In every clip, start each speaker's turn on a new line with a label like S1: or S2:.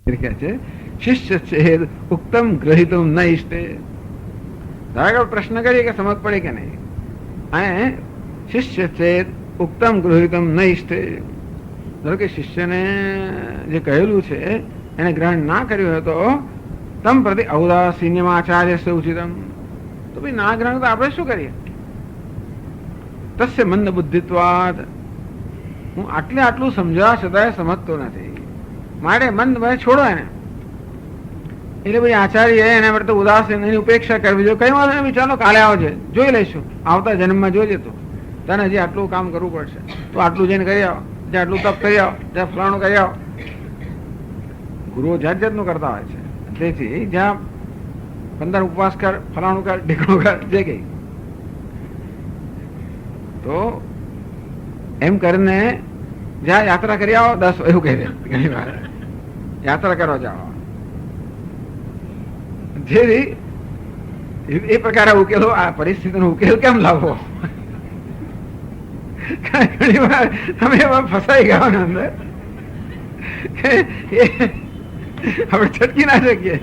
S1: કહે છે શિષ્ય છેદ ઉક્તમ ગ્રહિતું ન ઈષ્ટે. ધારો કે પ્રશ્ન કરીએ કે સમજ પડે કે નહીં. આ શિષ્ય છેદ ઉક્તમ ગૃહિતમ ન ઈષ્ટે. ધારો કે શિષ્યને જે કહેલું છે એને ગ્રહણ ના કર્યું હોય તો તમ પ્રતિ ઔદાસીન્યમ આચાર્ય ઉચિતમ. તો ભાઈ ના ગ્રહણ તો આપણે શું કરીએ? તસ્ય મંદ બુદ્ધિત્વાદ. હું આટલું સમજાવવા છતાંય સમજતો નથી, માટે મંદ ભાઈ છોડો એને. એટલે ભાઈ આચાર્ય એના માટે ઉદાસીન એની ઉપેક્ષા કરવી જોઈએ. કઈ વાંધો નહીં, ચાલો કાલે આવજે, જોઈ લઈશું, આવતા જન્મમાં જોજે. તું તને હજી આટલું કામ કરવું પડશે, તો આટલું જઈને કરી આવો, જ્યાં આટલું તપ કરી આવો, જ્યાં ફલાણું કરી આવો. ગુરુઓ જાત જાતનું કરતા હોય છે. તેથી જ્યાં 15 ઉપવાસ કર, ફલાણું કર, ઢીકણું કર, જે કઈ. તો એમ કરીને જ્યાં યાત્રા કરી આવો 10 એવું કહી દે. ઘણી વાર યાત્રા કરવા જાઓ, જેથી એ પ્રકારે ઉકેલો, આ પરિસ્થિતિનો ઉકેલ કેમ લાવવો? ઘણી વાર તમે એમાં ફસાઈ ગયા અંદર, આપણે છટકી ના શકીએ.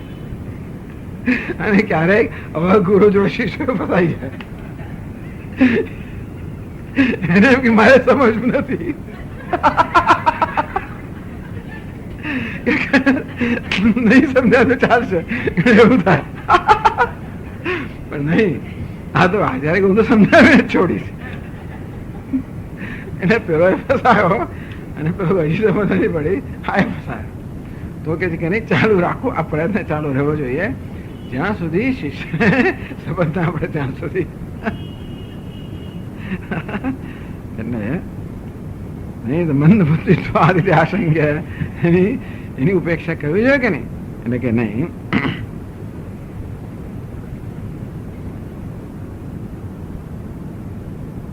S1: અને ક્યારેક હવે ગુરુ જો શિષ્ય ફસાઈ જાય, એને એમ કે મારે સમજવું નથી, નહીં સમજાય તો ચાલશે, એવું થાય. પણ નહીં, આ તો જયારે હું તો સમજાવે છોડીશ. એને પેલો ફસાયો અને પેલો હજી સમજ નથી પડી, આ ફસાયો. તો કે છે કે નહીં, ચાલુ રાખવું, આ પ્રયત્ન ચાલુ રહેવો જોઈએ જ્યાં સુધી શિષ્ય સંબંધ ના પડે ત્યાં સુધી. એટલે નહીં તો મંદ બુદ્ધિ તો આ રીતે આશંકા એની ઉપેક્ષા કરવી જોઈએ કે નહીં? એટલે કે નહીં.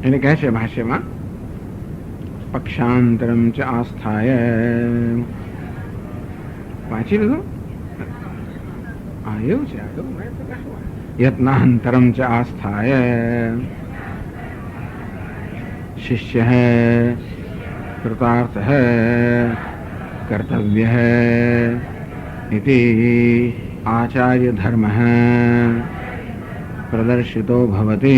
S1: એને કહે છે ભાષ્યમાં, પક્ષાંતરમ ચ આસ્થાય. વાંચી લીધું? હા એવું છે. યત્નાંતરમ ચ આસ્થાય શિષ્ય કૃતાર્થ कर्तव्य इति आचार्य धर्म प्रदर्शितो भवति.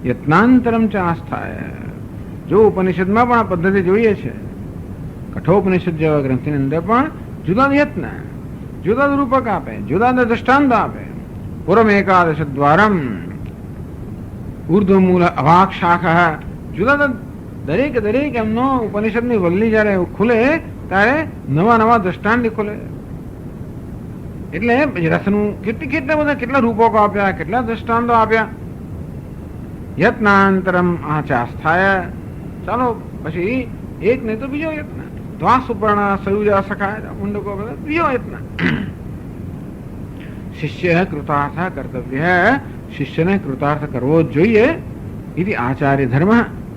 S1: यत्नांतरम च आस्थाय. जो ઉપનિષદમાં પણ આ પદ્ધતિ જોઈએ છે, કઠોપનિષદ જેવા ગ્રંથની અંદર પણ જુદા યત્ન, જુદા રૂપક આપે, જુદા દ્રષ્ટાંત આપે. પૂર્વ એકાદશ દ્વારમ ઉર્ધ્વમૂલ અવાક શાખા. જુદા દરેક એમનો ઉપનિષદની વલ્લી જયારે ખુલે ત્યારે નવા નવા દ્રષ્ટાંત ખુલે. એટલે રસનું કેટલા રૂપકો આપ્યા, કેટલા દ્રષ્ટાંતો આપ્યા. યત્નાંતરમ આચાસ્થાય. ચાલો પછી એક નહીં તો બીજો યત્ન. ધ્વા સુપર્ણ સયુજા સખાય મુંડકો, બીજો યત્ન. શિષ્ય કૃતાર્થ કર્તવ્ય. શિષ્યને કૃતાર્થ કરવો જ જોઈએ. ઇતિ આચાર્ય ધર્મ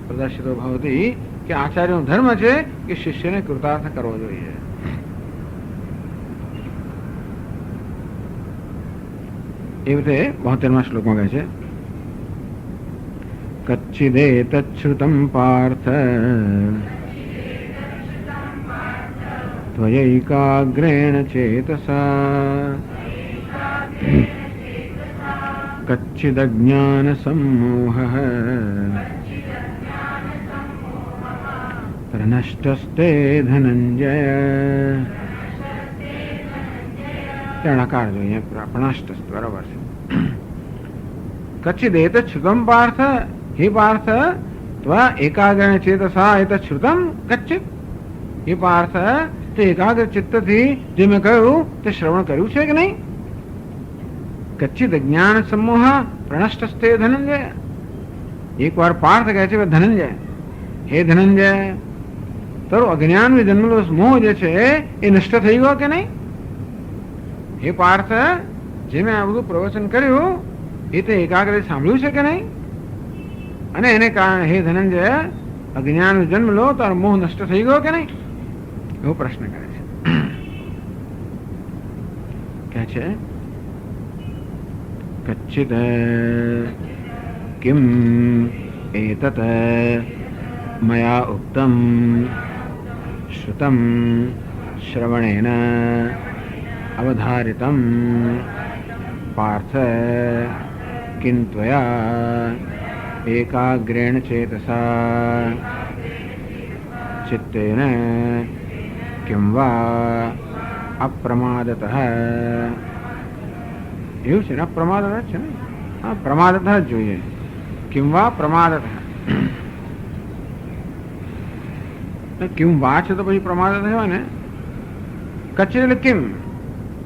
S1: પ્રદર્શિતો ભવતી. કે આચાર્યનો ધર્મ છે કે શિષ્યને કૃતાર્થ કરવો જોઈએ. એ રીતે 72મા શ્લોકમાં કહે છે, કચ્છિદે તચ્છ્રુતમ પાર્થ ત્વયૈકાગ્રેણ ચેતસા કચ્છિદજ્ઞાન સમ્મોહઃ પ્રનષ્ટસ્તે ધનંજય. ત્યાં નકાર જોઈએ, પ્રનષ્ટ બરાબર છે. કચ્છિદેત શ્રુતમ પાર્થ. હે પાર્થ, ત્વા એકાગ્રેણ ચેતસા એત શ્રુતમ કચ્છિત. હે પાર્થ, તે એકાગ્ર ચિત્તથી જે મેં કહ્યું તે શ્રવણ કર્યું છે કે નહીં? કચ્છિત જ્ઞાન સમૂહ પ્રનષ્ટસ્તે ધનંજય. એક વાર પાર્થ કહે છે ધનંજય, હે ધનંજય, તારો અજ્ઞાન જન્મેલો મોહ જે છે એ નષ્ટ થઈ ગયો કે નહીં? હે પાર્થ, જે મેં આ બધું પ્રવચન કર્યું એ તે એકાગ્ર સાંભળ્યું છે કે નહીં? અને એને કારણે હે ધનંજય, અજ્ઞાન જન્મેલો તારો મોહ નષ્ટ થઈ ગયો કે નહીં? એવો પ્રશ્ન કરે છે. કહે છે કચ્છિત કિમ એતત મયા ઉક્તમ श्रुतं श्रवणेन अवधारितं पार्थ किं त्वया एकाग्रेण चेतसा चित्तेन किं वा अप्रमादतः એવું છે ને અપ્રમાદતઃ છે ને હા પ્રમાદતઃ જ જોઈએ કિમ વા પ્રમાદતઃ કિમ વા છે તો પછી પ્રમાદતઃ હોય ને કચ્છિત એટલે કિમ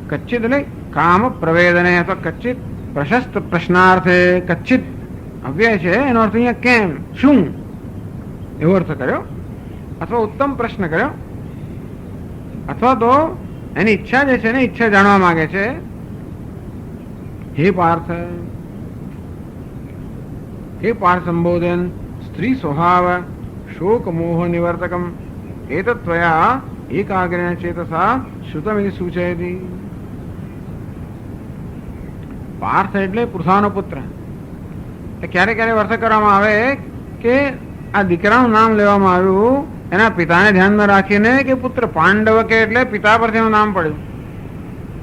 S1: કચ્છિત એટલે કામ પ્રવેદને અથવા કચ્છિત પ્રશસ્ત પ્રશ્નાર્થે કચ્છિત અવ્યય છે એનો અર્થ અહીંયા કેમ શું એવો અર્થ કર્યો અથવા ઉત્તમ પ્રશ્ન કર્યો અથવા તો એની ઈચ્છા જે છે ને ઈચ્છા જાણવા માંગે છે हे पार्थ संबोधन स्त्री स्वभाव शोक मोह निवर्तकम एतत् त्वया एकाग्रेण चेतसा श्रुतमिति सूचयति પાર્થ એટલે પૃથાનો પુત્ર ક્યારે ક્યારે વર્ત કરવામાં આવે કે આ દીકરાનું નામ લેવામાં આવ્યું એના પિતાને ધ્યાનમાં રાખીને કે પુત્ર પાંડવ કે એટલે પિતા પરથી એનું નામ પડ્યું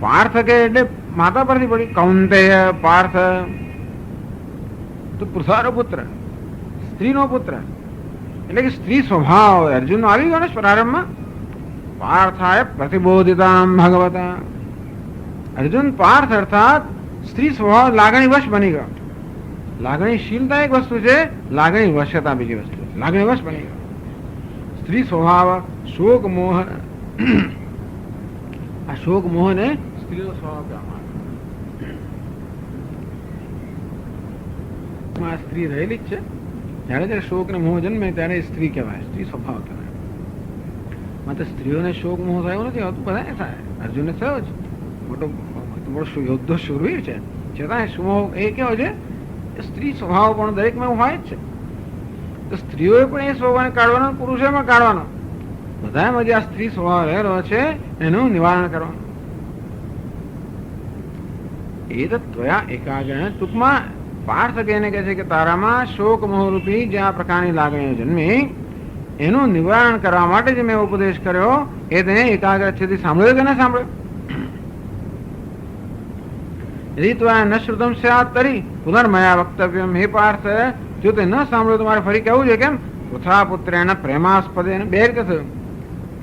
S1: પાર્થ કે એટલે માતા પરથી પડી કૌંતેય પાર્થ તો પૃથાનો પુત્ર સ્ત્રીનો પુત્ર એટલે કે સ્ત્રી સ્વભાવ અર્જુન આવી ગયો ને પ્રારંભમાં પાર્થાય પ્રતિબોધિતામ ભગવતા અર્જુન પાર્થ અર્થાત સ્ત્રી સ્વભાવ લાગણી વશ બની ગયો લાગણીશીલતા એક વસ્તુ છે લાગણી વશતા બીજી વસ્તુ લાગણી વશ બની ગયો સ્ત્રી સ્વભાવ શોક મોહ આ શોક મોહ ને સ્ત્રીનો સ્વભાવ કહેવામાં આવે સ્ત્રી રહેલી જ છે જયારે જયારે શોક ને મોહ જન્મે ત્યારે સ્ત્રી કહેવાય સ્ત્રી સ્વભાવ કહેવાય માત્ર સ્ત્રીઓને શોક મોહ થયો નથી હોતું બધાને થાય અર્જુનને થયો જ મોટો યોદ્ધો શુરવીર છે છતાં સુમોહ એ કેવો છે સ્ત્રી સ્વભાવ પણ દરેકમાં હોય જ છે તો સ્ત્રીઓએ પણ એ સ્વભાવને કાઢવાનો પુરુષોમાં કાઢવાનો બધામાં જે આ સ્ત્રી સ્વભાવ રહેલો છે એનું નિવારણ કરવાનું એ તો ત્વયા એકાગ્ર ટૂંકમાં પાર્થ એને કહે છે કે તારામાં શોક મોહરૂપી જે આ પ્રકારની લાગણીઓ જન્મી એનું નિવારણ કરવા માટે જે મેં ઉપદેશ કર્યો એ તેને એકાગ્ર છેથી સાંભળ્યો કે ના સાંભળ્યો રીતવા ન શ્રુતમ સ્યાત તરી પુનર્મયા વક્તવ્યમ હે પાર્થ જો તે ન સાંભળ્યો તો મારે ફરી કહેવું છે કેમ પૃથા પુત્ર એના પ્રેમાસ્પદે બે રીતે થયું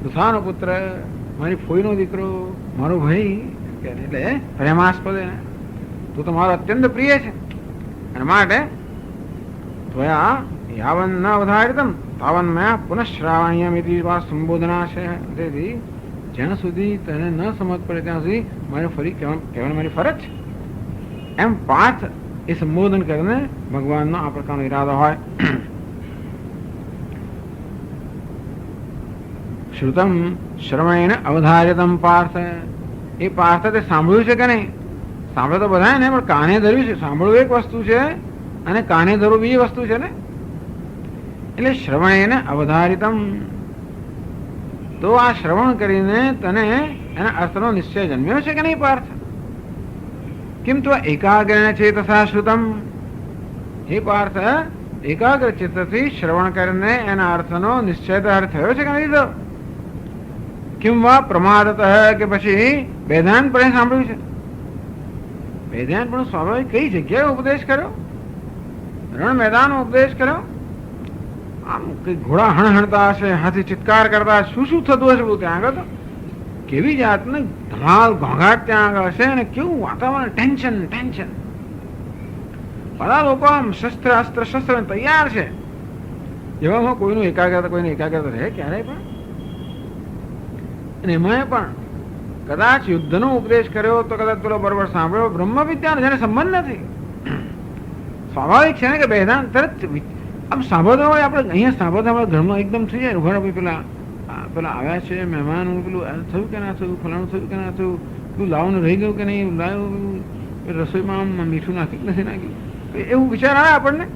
S1: પૃથાનો પુત્ર મારી ફોઈનો દીકરો મારો ભાઈ એટલે પ્રેમાસ્પદે તું તો મારો અત્યંત પ્રિય છે અને માટે ત્વયા યાવન ન અવધારિતમ તાવન મયા પુનઃશ્રાવણીયમ ઇતિ વા સંબોધના છે તેથી જ્યાં સુધી તને ન સમજ પડે ત્યાં સુધી મારે ફરી કહેવાની મારી ફરજ છે એમ પાર્થ એ સંબોધન કરીને ભગવાનનો આ પ્રકારનો ઈરાદો હોય શ્રુતમ શ્રવણેન અવધારિતમ પાર્થ એ પાર્થ તે સાંભળ્યું છે કે નહીં સાંભળે તો બધા ને પણ કાને ધર્યું છે સાંભળવું એક વસ્તુ છે અને કાને ધરવું બીજી વસ્તુ છે ને એટલે શ્રવણેન અવધારિતમ તો આ શ્રવણ કરીને તને એના અર્થનો નિશ્ચય જન્મ્યો છે કે નહીં પાર્થ किम तो एकाग्र चेतसा श्रुतम हे पार्थ एकाग्र चित्तથી શ્રવણ કરીને એના અર્થનો નિશ્ચય થયો છે કે નહીં તો કિમ વા પ્રમાદતઃ કે પછી વેદાંતપણે સાંભળ્યું છે વેદાંતપણે સ્વાભાવિક કઈ જગ્યાએ ઉપદેશ કર્યો રણ મેદાન ઉપદેશ કર્યો આમ કઈ ઘોડા હણહણતા હશે હાથી ચિત્કાર કરતા શું શું થતું હશે બધું ત્યાં આગળ તો કેવી જાતને ધમાલ ઘોંઘાટ ત્યાં આગળ હશે અને કેવું વાતાવરણ ટેન્શન ટેન્શન બધા લોકો આમ શસ્ત્ર અસ્ત્ર શસ્ત્ર તૈયાર છે એવામાં કોઈનું એકાગ્રતા રહે ક્યારેય પણ અને એમાં પણ કદાચ યુદ્ધનો ઉપદેશ કર્યો તો કદાચ પેલો બરોબર સાંભળ્યો બ્રહ્મ વિદ્યાનો જેને સંબંધ નથી સ્વાભાવિક છે ને કે વેદાંત તરત આમ સાંભળતો હોય આપણે અહીંયા સાંભળતા આપણા ઘરમાં એકદમ થઈ જાય ઉઘાડા પેલા આવ્યા છે મહેમાન પેલું થયું કે ના થયું ફલાણું થયું કે ના થયું પેલું લાવવાનું રહી ગયું કે નહીં લાવ્યું રસોઈમાં આમ મીઠું નાખ્યું નથી નાખ્યું એવું વિચાર આવે આપણને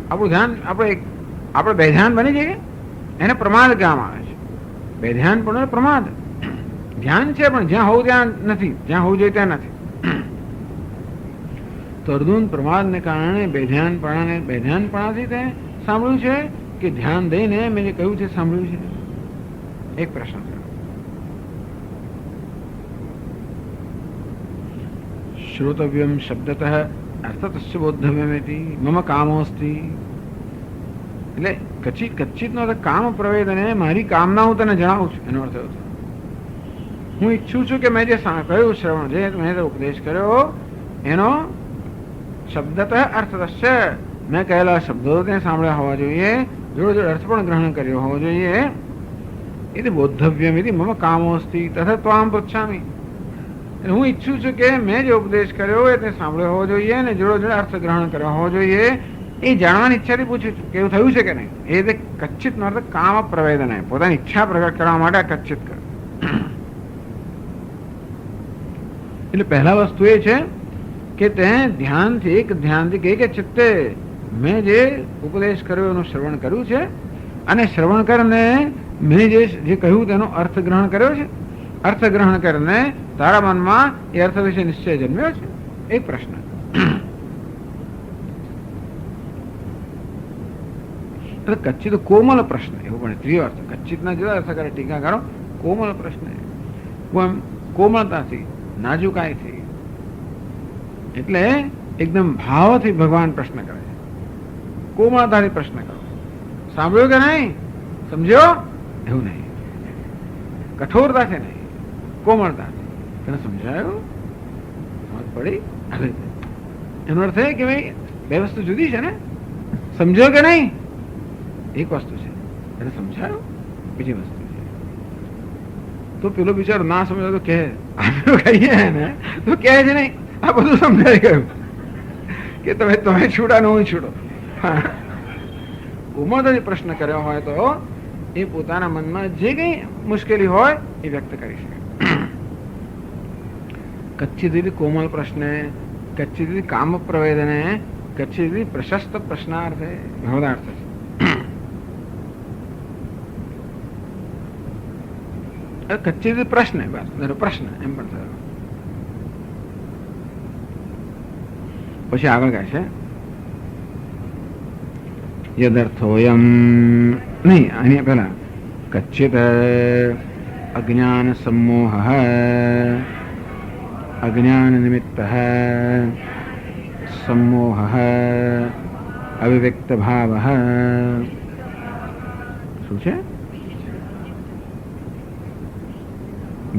S1: આપણું ધ્યાન આપણે બેધ્યાન બની જઈએ એને પ્રમાદ કહેવામાં આવે છે બેધ્યાન પણ પ્રમાદ ધ્યાન છે પણ જ્યાં હોવું ત્યાં નથી જ્યાં હોવું જોઈએ ત્યાં નથી તો અર્જુન પ્રમાદને કારણે બેધ્યાનપણાથી તે સાંભળ્યું છે કે ધ્યાન દઈને મેં જે કહ્યું છે સાંભળ્યું છે એક પ્રશ્ન થયો. શ્રોતવ્યમ શબ્દતઃ અર્થતસ્ય બોદ્ધવ્યમેતિ મમ કામોસ્તિ. એટલે કચ્છિત નો કામ પ્રવેદને મારી કામના હું તને જણાવું છું એનો અર્થ એવો થયો. હું ઈચ્છું છું કે મેં જે કહ્યું શ્રવણ જે મેં ઉપદેશ કર્યો એનો શબ્દતઃ અર્થતસ્ય મેં કહેલા શબ્દો તેને સાંભળ્યા હોવા જોઈએ, જોડે જોડે અર્થ પણ ગ્રહણ કર્યો હોવો જોઈએ. એ બોદ્ધવ્યમ એ મમ કામોસ્તિ તથા ત્વામ પૃચ્છામિ. હું ઈચ્છું છું કે મેં જે ઉપદેશ કર્યો એ તે સાંભળ્યો હોવો જોઈએ અને જોડે જોડે અર્થ ગ્રહણ કર્યો હોવો જોઈએ. એ જાણવાની ઈચ્છાથી પૂછું છું કે એવું થયું છે કે નહીં. એ રીતે કચ્છિત નો અર્થ કામ પ્રવેદન, પોતાની ઈચ્છા પ્રગટ કરવા માટે કચ્છિત કરે. એટલે પહેલા વસ્તુ એ છે કે તે ધ્યાનથી કે ચિત્તે મેં જે ઉપદેશ કર્યો એનું શ્રવણ કર્યું છે અને શ્રવણ કરીને મેં જે કહ્યું તેનો અર્થ ગ્રહણ કર્યો છે. અર્થ ગ્રહણ કરીને તારા મનમાં એ અર્થ વિશે નિશ્ચય જન્મ્યો છે. એક પ્રશ્ન. કચ્છિત કોમલ પ્રશ્ન એવું પણ ત્રીજો અર્થ. કચ્છિતના જુદા અર્થ કરે ટીકાકારો. કોમલ પ્રશ્ન કોમળતાથી નાજુકાઈથી એટલે એકદમ ભાવથી ભગવાન પ્રશ્ન કરે છે. કોમળતાથી પ્રશ્ન કરો. સાંભળ્યું કે નહીં? સમજ્યો? એવું નહીં. કઠોરતા છે નહીં, કોમળતા. તને સમજાયું? સમજ પડી? એનો અર્થ એ કે ભાઈ બે વસ્તુ જુદી છે ને. સમજ્યો કે નહીં? એક વસ્તુ છે એને સમજાયું, બીજી વસ્તુ છે. તો પેલો બિચારો ના સમજાય તો કહે કહીએ ને તો કહે છે નહીં આ બધું સમજાઈ ગયું કે તમે છૂડા ને હું છૂડો. ઉમરથી પ્રશ્ન કર્યો હોય તો એ પોતાના મનમાં જે કઈ મુશ્કેલી હોય એ વ્યક્ત કરી શકે. કચ્છિત કોમલ પ્રશ્ને, કચ્છિત કામ પ્રવેદને, કચ્છિત પ્રશસ્ત પ્રશ્નાર્થે ભવદાર્થ છે. કચ્છિત પ્રશ્ન પ્રશ્ન એમ પણ થયો. પછી આગળ કહે છે યદર્થોયમ નહીં આની પેલા કચ્છિત અજ્ઞાન સમોહ અજ્ઞાન નિમિત્ત સમોહ અવિવ્યક્ત ભાવ. શું છે?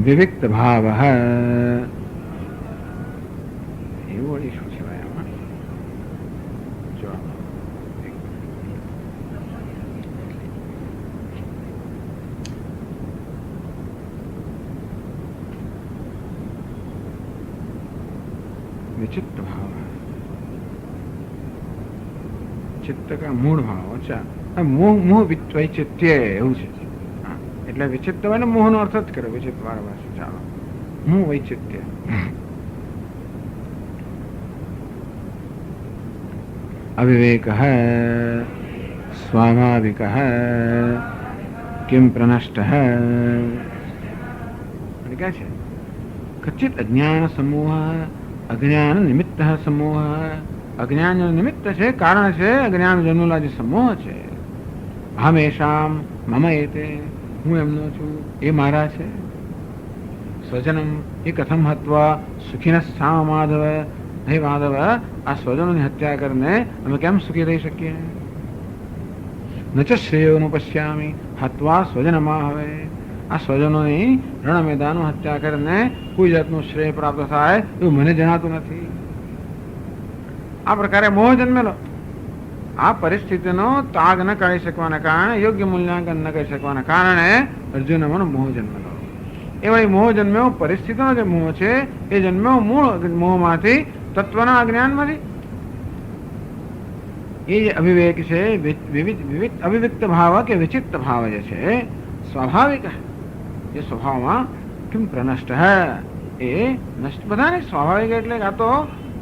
S1: વિવિક્ત ભાવ. એવું વળી શું છે ભાઈ આમાં? विचित्त भाव, चित्त का मूળ ભાવ. અચ્છા, મોહ વૈચિત્ય એવું છે. એટલે વિચિત્ર હોય ને મોહ નો અર્થ જ કરે વિચિત્ર વાળા. ચાલો, મોહ વૈચિત્ય. અવિવેક સ્વાભાવિક કિમ પ્રનષ્ટ ક્યાં છે? કચ્છિત અજ્ઞાન સમૂહ અજ્ઞાન નિમિત્ત સમૂહ. અજ્ઞાન નિમિત્ત છે, કારણ છે અજ્ઞાન જન્મેલા જે સમૂહ છે. હમેશામ મમ એતે, હું એમનો છું, એ મારા છે. સ્વજનમ એ કથમ હત્વા સુખીન સા માધવ. હે માધવ, આ સ્વજનોની હત્યા કરીને અમે કેમ સુખી રહી શકીએ? ન ચ શ્રેયોનું પશ્યામી હત્વા સ્વજનમાં. હવે આ સ્વજનોની રણ મેદાનો હત્યા કરીને કોઈ જાતનું શ્રેય પ્રાપ્ત થાય એવું મને જણાતું નથી. આ પ્રકારે મોહ જન્મેલો. આ પરિસ્થિતિનો ત્યાગ ન કરી શકવાના કારણે, યોગ્ય મૂલ્યાંકન ન કરી શકવાના કારણે અર્જુનમાં મોહ જન્મેલો. એ વળી મોહ જન્મ્યો પરિસ્થિતિનો જે મોહ છે એ જન્મ્યો મૂળ મોહમાંથી, તત્વના અજ્ઞાનમાંથી. એ જે અવિવેક છે, અવિવિક્ત ભાવ કે વિચિત્ત ભાવ જે છે સ્વાભાવિક, જે સ્વભાવમાં કેમ પ્રનષ્ટ એ નષ્ટ. બધાને સ્વાભાવિક એટલે આ તો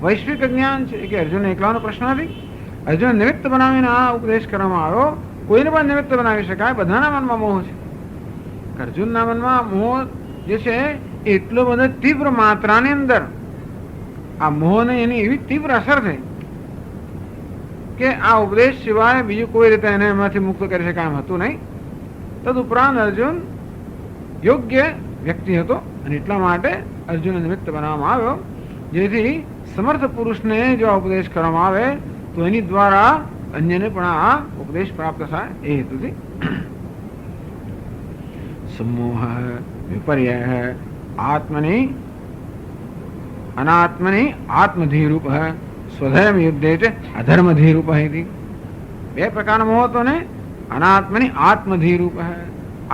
S1: વૈશ્વિક જ્ઞાન છે કે અર્જુન એકલાનો પ્રશ્ન નથી. અર્જુન નિમિત્ત બનાવીને આ ઉપદેશ કરવામાં આવ્યો. કોઈને પણ નિમિત્ત બનાવી શકાય. બધાના મનમાં મોહ છે. અર્જુનના મનમાં મોહ જે છે એટલો બધો તીવ્ર માત્રાની અંદર આ મોહને એની એવી તીવ્ર અસર થઈ કે આ ઉપદેશ સિવાય બીજું કોઈ રીતે એને એમાંથી મુક્ત કરી શકાય એમ હતું નહીં. તદુપરાંત અર્જુન યોગ્ય વ્યક્તિ હતો અને એટલા માટે અર્જુન નિમિત્ત બનાવવામાં આવ્યો, જેથી સમર્થ પુરુષને જો ઉપદેશ કરવામાં આવે તો એની દ્વારા અન્યને પણ આ ઉપદેશ પ્રાપ્ત થાય એ હેતુથી. સમૂહ વિપર્ય આત્મનિ અનાત્મનિ આત્મધીરૂપ સ્વધર્મ યુદ્ધે છે અધર્મધીરૂપ. બે પ્રકારના મોહ હતો ને. અનાત્મની આત્મધીરૂપ,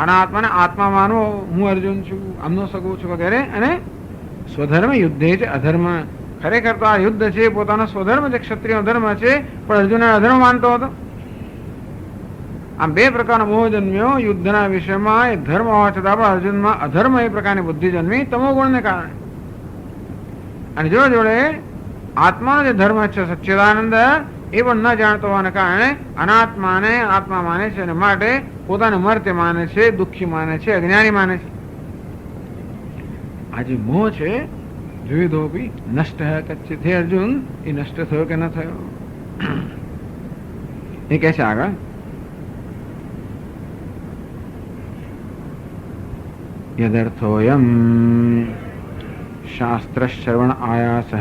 S1: અનાત્માને આત્મા માનો, હું અર્જુન છું, આમનો સગો છું વગેરે. અને સ્વધર્મ યુદ્ધે છે અધર્મ, ખરેખર તો આ યુદ્ધ છે પોતાનો સ્વધર્મ છે, ક્ષત્રિય ધર્મ છે, પણ અર્જુન અધર્મ માનતો હતો. આમ બે પ્રકારનો મોહ જન્મ્યો યુદ્ધના વિષયમાં. એ ધર્મ હોવા છતાં પણ અર્જુનમાં અધર્મ એ પ્રકારની બુદ્ધિ જન્મી તમોગુણને કારણે. અને જોડે જોડે આત્માનો જે ધર્મ છે સચ્ચિદાનંદ એ પણ ન જાણતો હોવાને કારણે અનાત્માને આત્મા માને છે અને માટે પોતાને મર્ત્ય માને છે, દુઃખી માને છે, અજ્ઞાની માને છે. આ જે મોહ છે દ્વિધોપી નષ્ટ કચ્છિત. હે અર્જુન, એ નષ્ટ થયો કે ન થયો એ કહે છે આગળ. યદર્થોયમ શાસ્ત્ર શ્રવણ આયાસ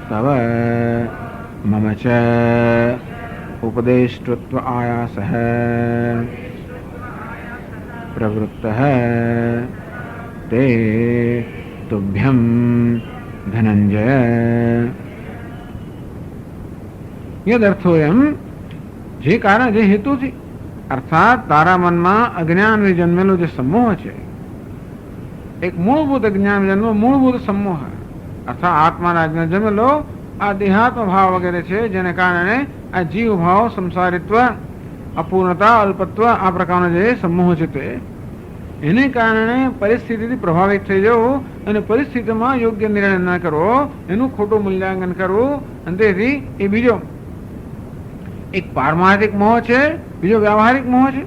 S1: તવ મમ ચ ઉપદેષ્ટૃત્વ આયાસ પ્રવૃત્ત તે તુભ્યમ ધનંજય. યદર્થોયમ, જે કારણ જે હેતુથી, અર્થાત તારા મનમાં અજ્ઞાનથી જન્મેલો જે સમૂહ છે, એક મૂળભૂત અજ્ઞાન જન્મ, મૂળભૂત સમૂહ અર્થાત આત્માના અજ્ઞાન જન્મેલો આ દેહાત્મ ભાવ વગેરે છે, જેને કારણે આ જીવ ભાવ, સંસારિત્વ, અપૂર્ણતા, અલ્પત્વ આ પ્રકારનો જે સમૂહ છે તે એને કારણે પરિસ્થિતિથી પ્રભાવિત થઈ જવું અને પરિસ્થિતિમાં યોગ્ય નિર્ણય ન કરવો, એનું ખોટું મૂલ્યાંકન કરવું. અને તેથી એ બીજો એક પારમાર્થિક મોહ છે, બીજો વ્યવહારિક મોહ છે.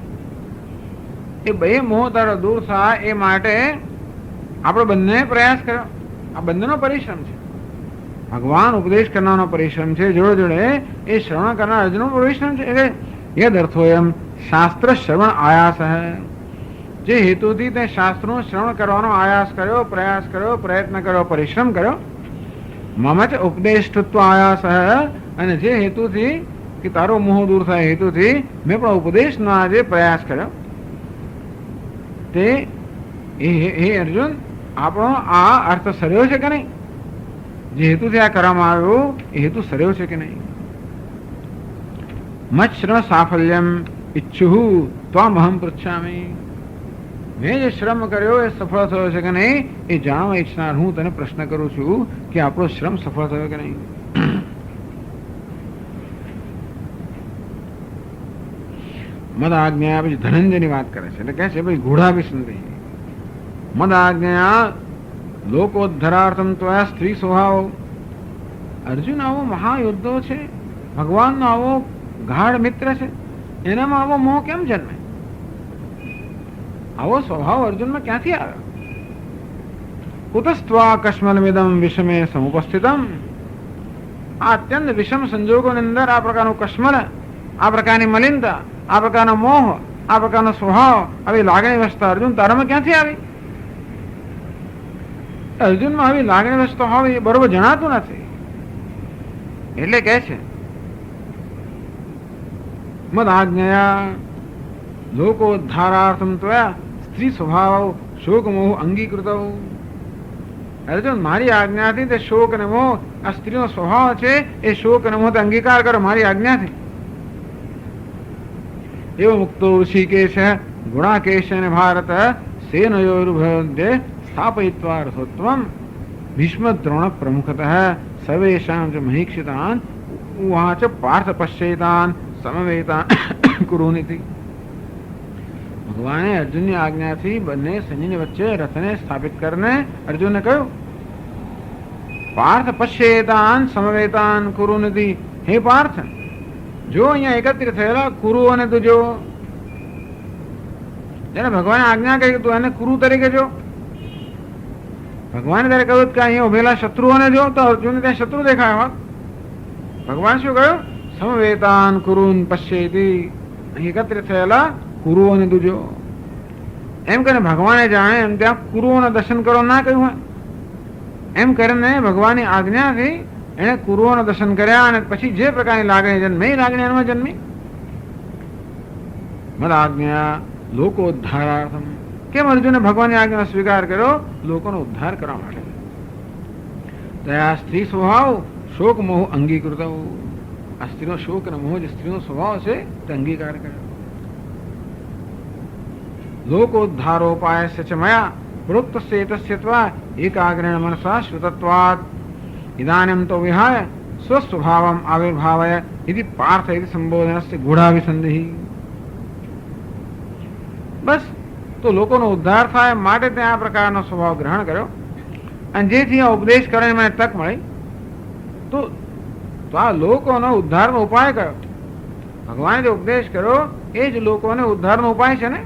S1: એ બે મોહ તારો દૂર થાય એ માટે આપણે બંને પ્રયાસ કર્યો. આ બંનેનો પરિશ્રમ છે. ભગવાન ઉપદેશ કરનારનો પરિશ્રમ છે, જોડે જોડે એ શ્રવણ કરનાર અર્જુનનો પરિશ્રમ છે. એટલે યદ અર્થોયમ શાસ્ત્ર શ્રવણ આયાસ, જે હેતુથી તે શાસ્ત્રનું શ્રવણ કરવાનો આયાસ કર્યો, પ્રયાસ કર્યો, પ્રયત્ન કર્યો, પરિશ્રમ કર્યો. મમ ચ ઉપદેષ્ટૃત્વ આયાસ, અને જે હેતુથી કે તારો મોહ દૂર થાય હેતુથી મેં પણ ઉપદેશનો આજે પ્રયાસ કર્યો. તે હે અર્જુન, આપણો આ અર્થ સર્યો છે કે નહીં? જે હેતુથી આ કરવામાં આવ્યો એ હેતુ સર્યો છે કે નહીં? મચ્શ્રમ સાફલ્યમ ઈચ્છુ ત્વામહમ પૃચ્છામિ. મેં જે શ્રમ કર્યો એ સફળ થયો છે કે નહીં એ જાણવા ઈચ્છનાર હું તને પ્રશ્ન કરું છું કે આપણો શ્રમ સફળ થયો કે નહીં. મદ આજ્ઞા પછી ધનંજયની વાત કરે છે. એટલે કહે છે ભાઈ ગૂઢાભિસંધિ મદ આજ્ઞા લોકોદ્ધરાર્થમ ત્વયા સ્ત્રી સ્વભાવ. અર્જુન આવો મહાયોદ્ધો છે, ભગવાનનો આવો ગાઢ મિત્ર છે, એનામાં આવો મોહ કેમ જન્મે? આવો સ્વભાવ અર્જુનમાં ક્યાંથી આવ્યો? કુતસ્ત્વા કશ્મલમિદમ વિષમે સમુપસ્થિતમ. આ અત્યંત વિષમ સંજોગોની અંદર આ પ્રકારનું કશ્મલ, આ પ્રકારની મલિનતા, આ પ્રકારનો મોહ, આ પ્રકારનો સ્વભાવ, આવી લાગણી વસ્તા અર્જુન તારામાં ક્યાંથી આવી? અર્જુનમાં આવી લાગણી વસ્તુ હોય એ બરોબર જણાતું નથી. એટલે કે છે મદ આજ્ઞયા લોકોદ્ધારાર્થમ ત્વયા સ્ત્રી સ્વભાવ શોક મોહ અંગીકૃત. અર્જુન, મારી આજ્ઞાથી તે શોક અને મોહ, આ સ્ત્રીનો સ્વભાવ છે, એ શોક અને મોહ અંગીકાર કરો મારી આજ્ઞાથી. એવ મુક્તો ઋષિકેશ ગુણાકેશ અને ભારત સેનયોર્ભ્ય સ્થાપયિત્વા રથોત્તમમ ભીષ્મ દ્રોણ પ્રમુખતઃ સર્વેષાં ચ મહીક્ષિતાન ઉવાચ પાર્થ પશ્યેતાન સમવેતાન કુરુનિતિ. ભગવાને અર્જુનની આજ્ઞાથી બંને સૈન્યની વચ્ચે રથને સ્થાપિત કરીને અર્જુનને કહ્યું, પાર્થ પશ્યેતાન સમવેતાન કુરુનિતિ. હે પાર્થ, જો અહીંયા એકત્રિત થયેલા કુરુ અને તું જો. જેને ભગવાને આજ્ઞા કરી તું એને કુરુ તરીકે જો. ભગવાને ત્યારે કહ્યું કે અહીંયા ઉભેલા શત્રુઓને જો, તો અર્જુન ત્યાં શત્રુ દેખાયો હોત. ભગવાન શું કહ્યું? સમવેતાન કુરુન પશ્યેતિ. અહીં એકત્રિત થયેલા કુરુઓને તું જો. એમ કરીને ભગવાને જાણે એમ ત્યાં કુરુઓના દર્શન કરો ના કહ્યું હોય. એમ કરીને ભગવાનની આજ્ઞાથી એને કુરુઓના દર્શન કર્યા અને પછી જે પ્રકારની લાગણી જન્મે એ લાગણી એમાં જન્મી. મદ આજ્ઞા લોકોદ્ધારાર્થમ. કેમ અર્જુને ભગવાનની આજ્ઞાનો સ્વીકાર કર્યો? લોકોનો ઉદ્ધાર કરવા માટે. ત્યાં સ્ત્રી સ્વભાવ શોક મોહ અંગીકૃત. આ સ્ત્રીનો શોક અને મોહ જે સ્ત્રીનો સ્વભાવ છે તે અંગીકાર કર્યો. લોકોદ્ધારોપાય ચ મયા પ્રોક્તસ્ય એતસ્ય ત્વા એકાગ્રેણ મનસા શ્રુતત્વાत् ઇદાનીમ તો વિહાય સ્વસ્વભાવમ આવિર્ભાવય ઇતિ પાર્થ ઇતિ સંબોધનસ્ય ગૂઢાભિસંધિ. બસ તો લોકોનો ઉદ્ધાર થાય માટે તે આ પ્રકારનો સ્વભાવ ગ્રહણ કર્યો અને જેથી આ ઉપદેશ કરીને મને તક મળી તો આ લોકોનો ઉદ્ધારનો ઉપાય કયો? ભગવાને જે ઉપદેશ કર્યો એ જ લોકોને ઉદ્ધારનો ઉપાય છે ને.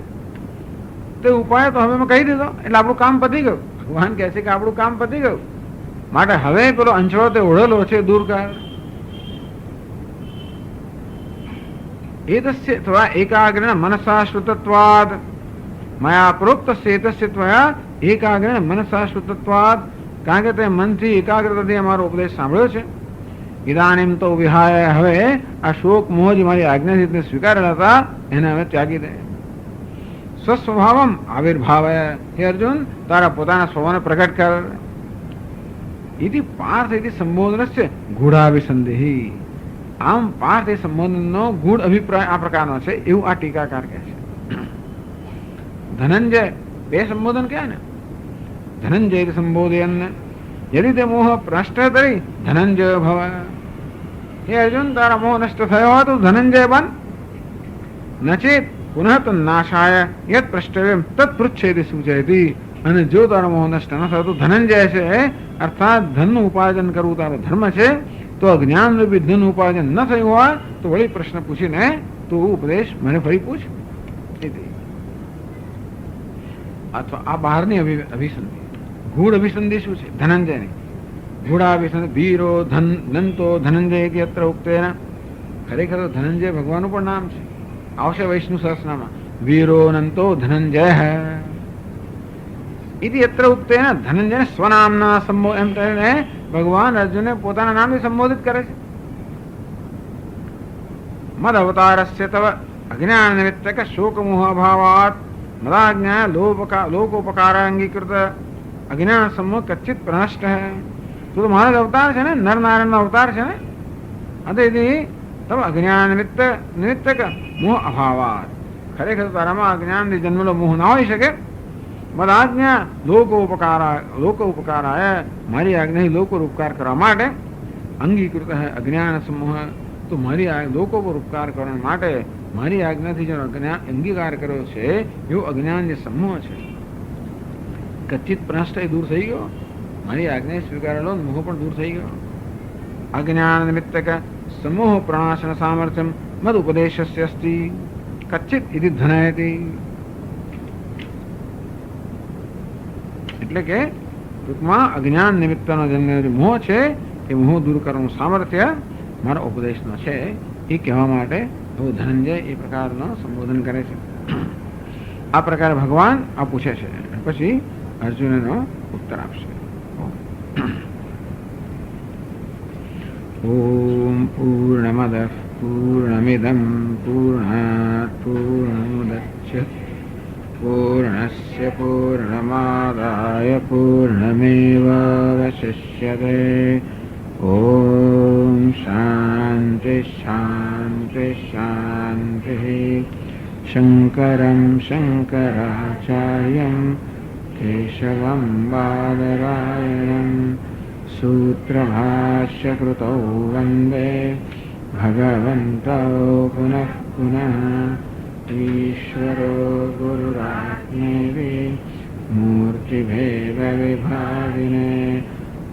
S1: તે ઉપાય તો હવે મેં કહી દીધો એટલે આપણું કામ પતી ગયું. ભગવાન કહે છે કે આપણું કામ પતી ગયું માટે હવે પેલો અંછળો તે ઓળેલો છે દૂર કર. એતસ્ય ત્વા એકાગ્રેણ મનસા શ્રુતત્વાદ મયા પ્રોક્તસ્ય એતસ્ય ત્વયા એકાગ્રેણ મનસા શ્રુતત્વાદ. કારણ કે તે મનથી એકાગ્રતાથી અમારો ઉપદેશ સાંભળ્યો છે. ઇદાનીમ તો વિહાય. હવે આ શોક મોહ જે મારી આજ્ઞાથી સ્વીકારેલા હતા એને હવે ત્યાગી દે. સ્વસ્વભાવમ આવિર્ભાવય. હે અર્જુન તારા પોતાના સ્વભાવને પ્રગટ કર. ઇતિ પાર્થ ઇતિ સંબોધન છે ગૂઢાભિસંધિ. આમ પાર્થ એ સંબોધનનો ગૂઢ અભિપ્રાય આ પ્રકારનો છે એવું આ ટીકાકાર કહે છે. ધનંજય બે સંબોધન કહે ને. ધનંજય સંબોધયન યદિ તે મોહ નષ્ટ તરી ધનંજય ભવ. હે અર્જુન તારા મોહ નષ્ટ થયો હોય તો ધનંજય બન. નચેત પુનઃ તન્નાશાય યત પ્રષ્ટવ્યમ તત્ પૃચ્છેતિ સૂચયતિ. અને જો તારો મોહ નષ્ટ ન થયો તો ધનંજય છે અર્થાત ધનનું ઉપાર્જન કરવું તારો ધર્મ છે તો અજ્ઞાન રૂપી ધન ઉપાર્જન ન થયું હોય તો વળી પ્રશ્ન પૂછીને તું ઉપદેશ મને ફરી પૂછ. અથવા આ બહારની અભિસંધિ. ગૂઢ અભિસંધિ શું છે? ધનંજયની ગૂઢાભિસંધિ. વીરો ધનંતો ધનંજય કે અત્ર ઉક્તેના. ખરેખર તો ધનંજય ભગવાનનું પણ નામ છે. આવશે વૈષ્ણુ સહસ્રનામમાં વીરો નંતો ધનંજય ઇતિ અત્ર ઉક્તેના. ધનંજય સ્વનામના સંબોધ એમ કહીને ભગવાન અર્જુનને પોતાના નામથી સંબોધિત કરે છે. મદ અવતારસ્ય તવ અજ્ઞાન નિમિત્તક શોક મોહ અભાવાત મદાજ્ઞા લોકોપકાર અંગીકૃત અજ્ઞાન સમૂહ કચ્છિત પ્રનષ્ટ હૈ. તું તો મારો જ અવતાર છે ને, નરનારાયણનો અવતાર છે ને. અતેથી તવ અજ્ઞાન નિમિત્તક મોહ અભાવાત. ખરેખર તારામાં અજ્ઞાનથી જન્મેલો મોહ ના હોઈ શકે. મદાજ્ઞા લોકો ઉપકારાય. મારી આજ્ઞા લોકો પર ઉપકાર કરવા માટે અંગીકૃત હૈ અજ્ઞાન સમૂહ. તો મારી લોકો પર ઉપકાર કરવા માટે મારી આજ્ઞાથી જેનો અંગીકાર કર્યો છે એવો અજ્ઞાન જે સમૂહ છે કચ્છિત પ્રનષ્ટ દૂર થઈ ગયો. મારી આજ્ઞા સ્વીકારેલો મોહ પણ દૂર થઈ ગયો. અજ્ઞાન નિમિત્તક સમૂહ પ્રણાશન સામર્થ્યમ મદ ઉપદેશસ્ય અસ્તિ કચ્છિત ઇતિ ધનયતિ. એટલે કે ટૂંકમાં અજ્ઞાન નિમિત્તનો જે મોહ છે એ મોહ દૂર કરવાનું સામર્થ્ય મારા ઉપદેશનો છે એ કહેવા માટે હું ધનંજય એ પ્રકારનો સંબોધન કરે છે. આ પ્રકારે ભગવાન આ પૂછે છે. પછી અર્જુન એનો ઉત્તર આપશે. ઓમ પૂર્ણમદ પૂર્ણમિદમ પૂર્ણાત પૂર્ણમુદચ્યતે પૂર્ણસ્ય પૂર્ણમાદાય પૂર્ણમેવાવશિષ્યતે. ઓમ શાંતિ શાંતિ શાંતિ. શંકરં શંકરાચાર્યં કેશવં બાદરાયણં સૂત્રભાષ્યકૃતૌ વંદે ભગવन्तौ પુનઃ પુનઃ. ઈશ્વરો ગુરુરાત્મેતિ મૂર્તિભેદવિભાગિને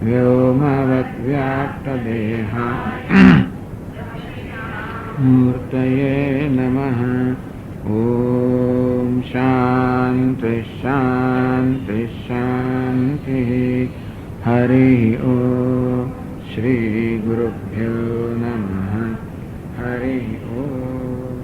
S1: વ્યોમવદ્વ્યાપ્તદેહા મૂર્તયે નમઃ. ઓમ શાંતિ શાંતિ શાંતિ. હરિ ઓમ. શ્રી ગુરુભ્યો નમઃ. હરિ ઓમ.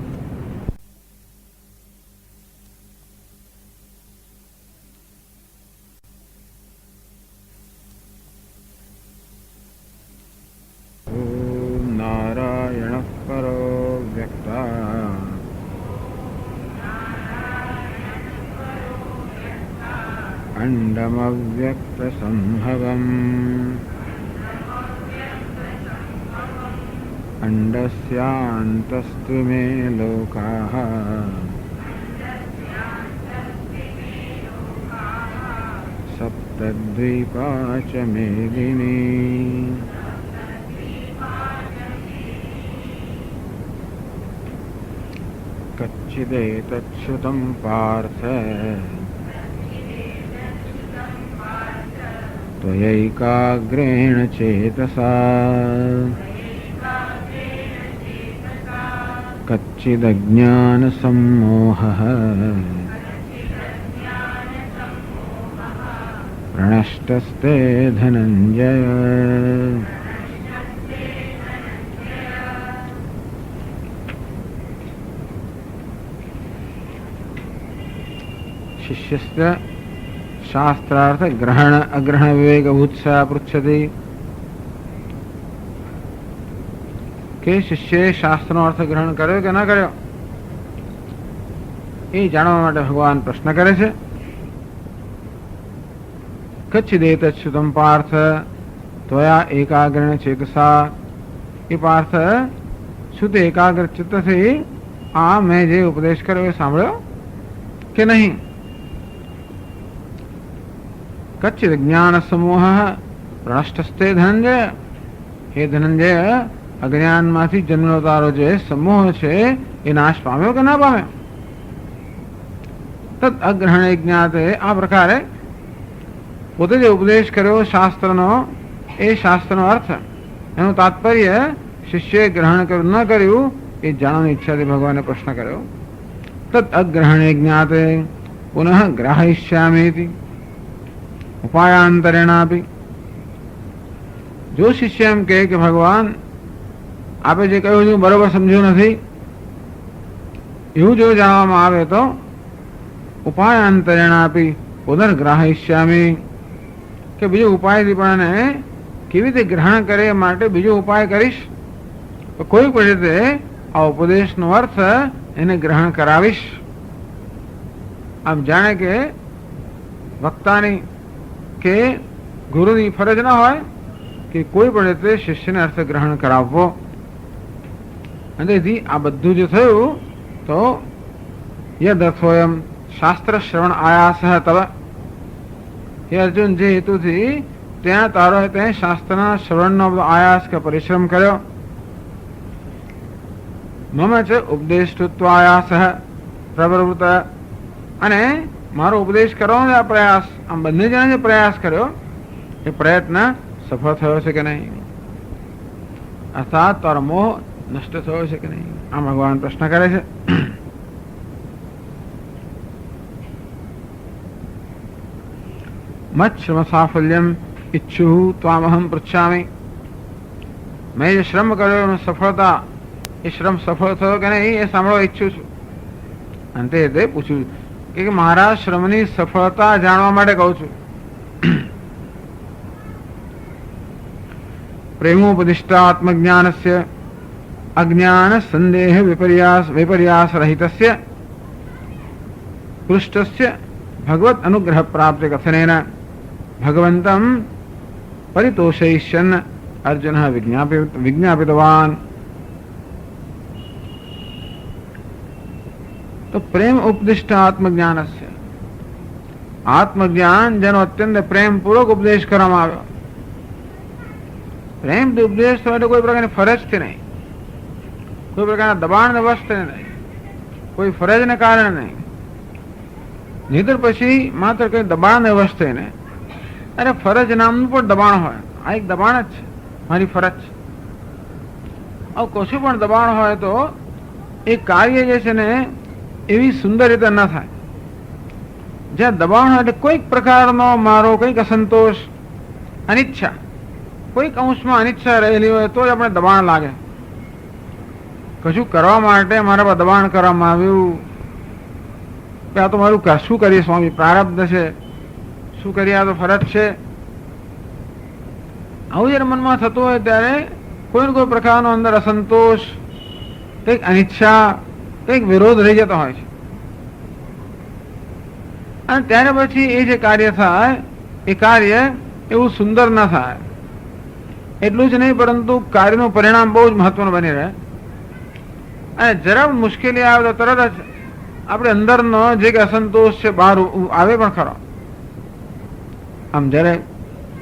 S1: अंडमव्यक्तसंभवम् अंडस्यान्तस्तु मे लोकाः सप्तद्वीपा च मेदिनी। कच्चिदेतच्छ्रुतं पार्थ त्वयैकाग्रेण चेतसा कच्चिदज्ञानसम्मोहः प्रणष्टस्ते धनञ्जय। शिष्यस्य शास्त्रार्थ ग्रहण अग्रहण विवेक भूत्सा पृच्छति के शिष्य शास्त्रનો અર્થ ગ્રહણ કર્યો કે ન કર્યો એ જાણવા માટે ભગવાન પ્રશ્ન કરે છે। કચ્છિદેતચ્યુતમ પાર્થ ત્વયા એકાગ્રેણ ચેતસા। એ પાર્થ શું તે એકાગ્ર ચિત્તથી આ મેં જે ઉપદેશ કર્યો એ સાંભળ્યો કે નહીં? कच्चिद ज्ञान समूह प्रणष्टस्ते धनंजय। हे धनंजय अज्ञान माथी जन्मतारो जो समूह है ये नाश पाम्यो के ना पाम्यो? तद अग्रहण ज्ञाते आ प्रकारे पोते जो उपदेश कर्यो शास्त्रनो ए शास्त्रनो अर्थ एनु तात्पर्य शिष्य ग्रहण कर न कर्यु ए जाणવાની ઈચ્છાથી ભગવાને પ્રશ્ન કર્યો। तद अग्रहण ज्ञाते पुनः ग्राहयिष्यामीति उपायांतरेणापि। जो शिष्य एम कहे कि भगवान आपे जे कह્યું છું બરોબર સમજ્યું નથી એવું જો જાણવામાં આવે તો ઉપાયાંતરેણાપि પુનર્ગ્રાહયિષ્યામિ કે બીજો ઉપાયથી પણ એને કેવી રીતે ગ્રહણ કરે માટે બીજો ઉપાય કરીશ તો કોઈ પણ રીતે આ ઉપદેશનો અર્થ એને ગ્રહણ કરાવીશ। આમ જાણે કે વક્તાની કે ગુરુની ફરજ ન હોય કે કોઈ પણ રીતે શિષ્યને અર્થ ગ્રહણ કરાવવો। અને તેથી આ બધું જે થયું તો યદર્થોયમ શાસ્ત્ર શ્રવણ આયાસ તવ। હે અર્જુન જે હેતુથી ત્યાં તારો તે શાસ્ત્રના શ્રવણનો આયાસ કે પરિશ્રમ કર્યો મમ ચ ઉપદેષ્ટુત્વાયાસ પ્રવૃત્ત અને મારો ઉપદેશ કરવાનો આ પ્રયાસ આમ બંને જણે જે પ્રયાસ કર્યો એ પ્રયત્ન સફળ થયો છે કે નહીં અર્થાત તારો મોહ નષ્ટ થયો છે કે નહીં આમ ભગવાન પ્રશ્ન કરે છે। મત શ્રમ સાફલ્યમ ઈચ્છુ ત્વામહમ પૃચ્છામિ। મેં જે શ્રમ કર્યો એનો સફળતા એ શ્રમ સફળ થયો કે નહીં એ સાંભળવા ઈચ્છું છું। અંતે તે પૂછ્યું કે મારા શ્રમની સફળતા જાણવા માટે કહું છું। प्रेमोपदिष्टा आत्मज्ञानस्य अज्ञान संदेह विपर्यास रहितस्य पृष्ठस्य भगवत अनुग्रह प्राप्ति कथनेन भगवन्तं परितोषयिष्यन् अर्जुनः विज्ञापितवान्। तो प्रेम उपदिष्ट आत्मज्ञानस्य आत्मज्ञान જેનો અત્યંત પ્રેમ પૂર્વક ઉપદેશ કરવામાં આવ્યો। પ્રેમ ઉપદેશ માટે કોઈ પ્રકારની ફરજથી નહીં, કોઈ પ્રકારના દબાણને વસ્તે નહીં, કોઈ ફરજને કારણે નહીં, નહીતર પછી માત્ર કઈ દબાણને વસ્તે નહીં। અરે ફરજ નામનું પણ દબાણ હોય, આ એક દબાણ જ છે, મારી ફરજ છે। આવું કશું પણ દબાણ હોય તો એ કાર્ય જે છે ને એવી સુંદર રીતે ન થાય। જ્યાં દબાણ હોય એટલે કોઈક પ્રકારનો મારો કંઈક અસંતોષ અનિચ્છા કોઈક અંશમાં અનિચ્છા રહેલી હોય તો જ આપણે દબાણ લાગે। કશું કરવા માટે મારા પર દબાણ કરવામાં આવ્યું કે આ તો મારું શું કરીએ સ્વામી, પ્રારબ્ધ છે, શું કરીએ, આ તો ફરજ છે। આવું જ્યારે મનમાં થતું હોય ત્યારે કોઈ ને કોઈ પ્રકારનો અંદર અસંતોષ, કંઈક અનિચ્છા, કંઈક વિરોધ રહી જતો હોય છે। અને ત્યારે પછી એ જે કાર્ય થાય એ કાર્ય એવું સુંદર ના થાય. એટલું જ નહીં, પરંતુ કાર્યનું પરિણામ બહુ જ મહત્વનું બની રહે. અને જરા મુશ્કેલી આવે તો તરત જ આપણે અંદરનો જે કે અસંતોષ છે બહાર આવે પણ ખરો. આમ જયારે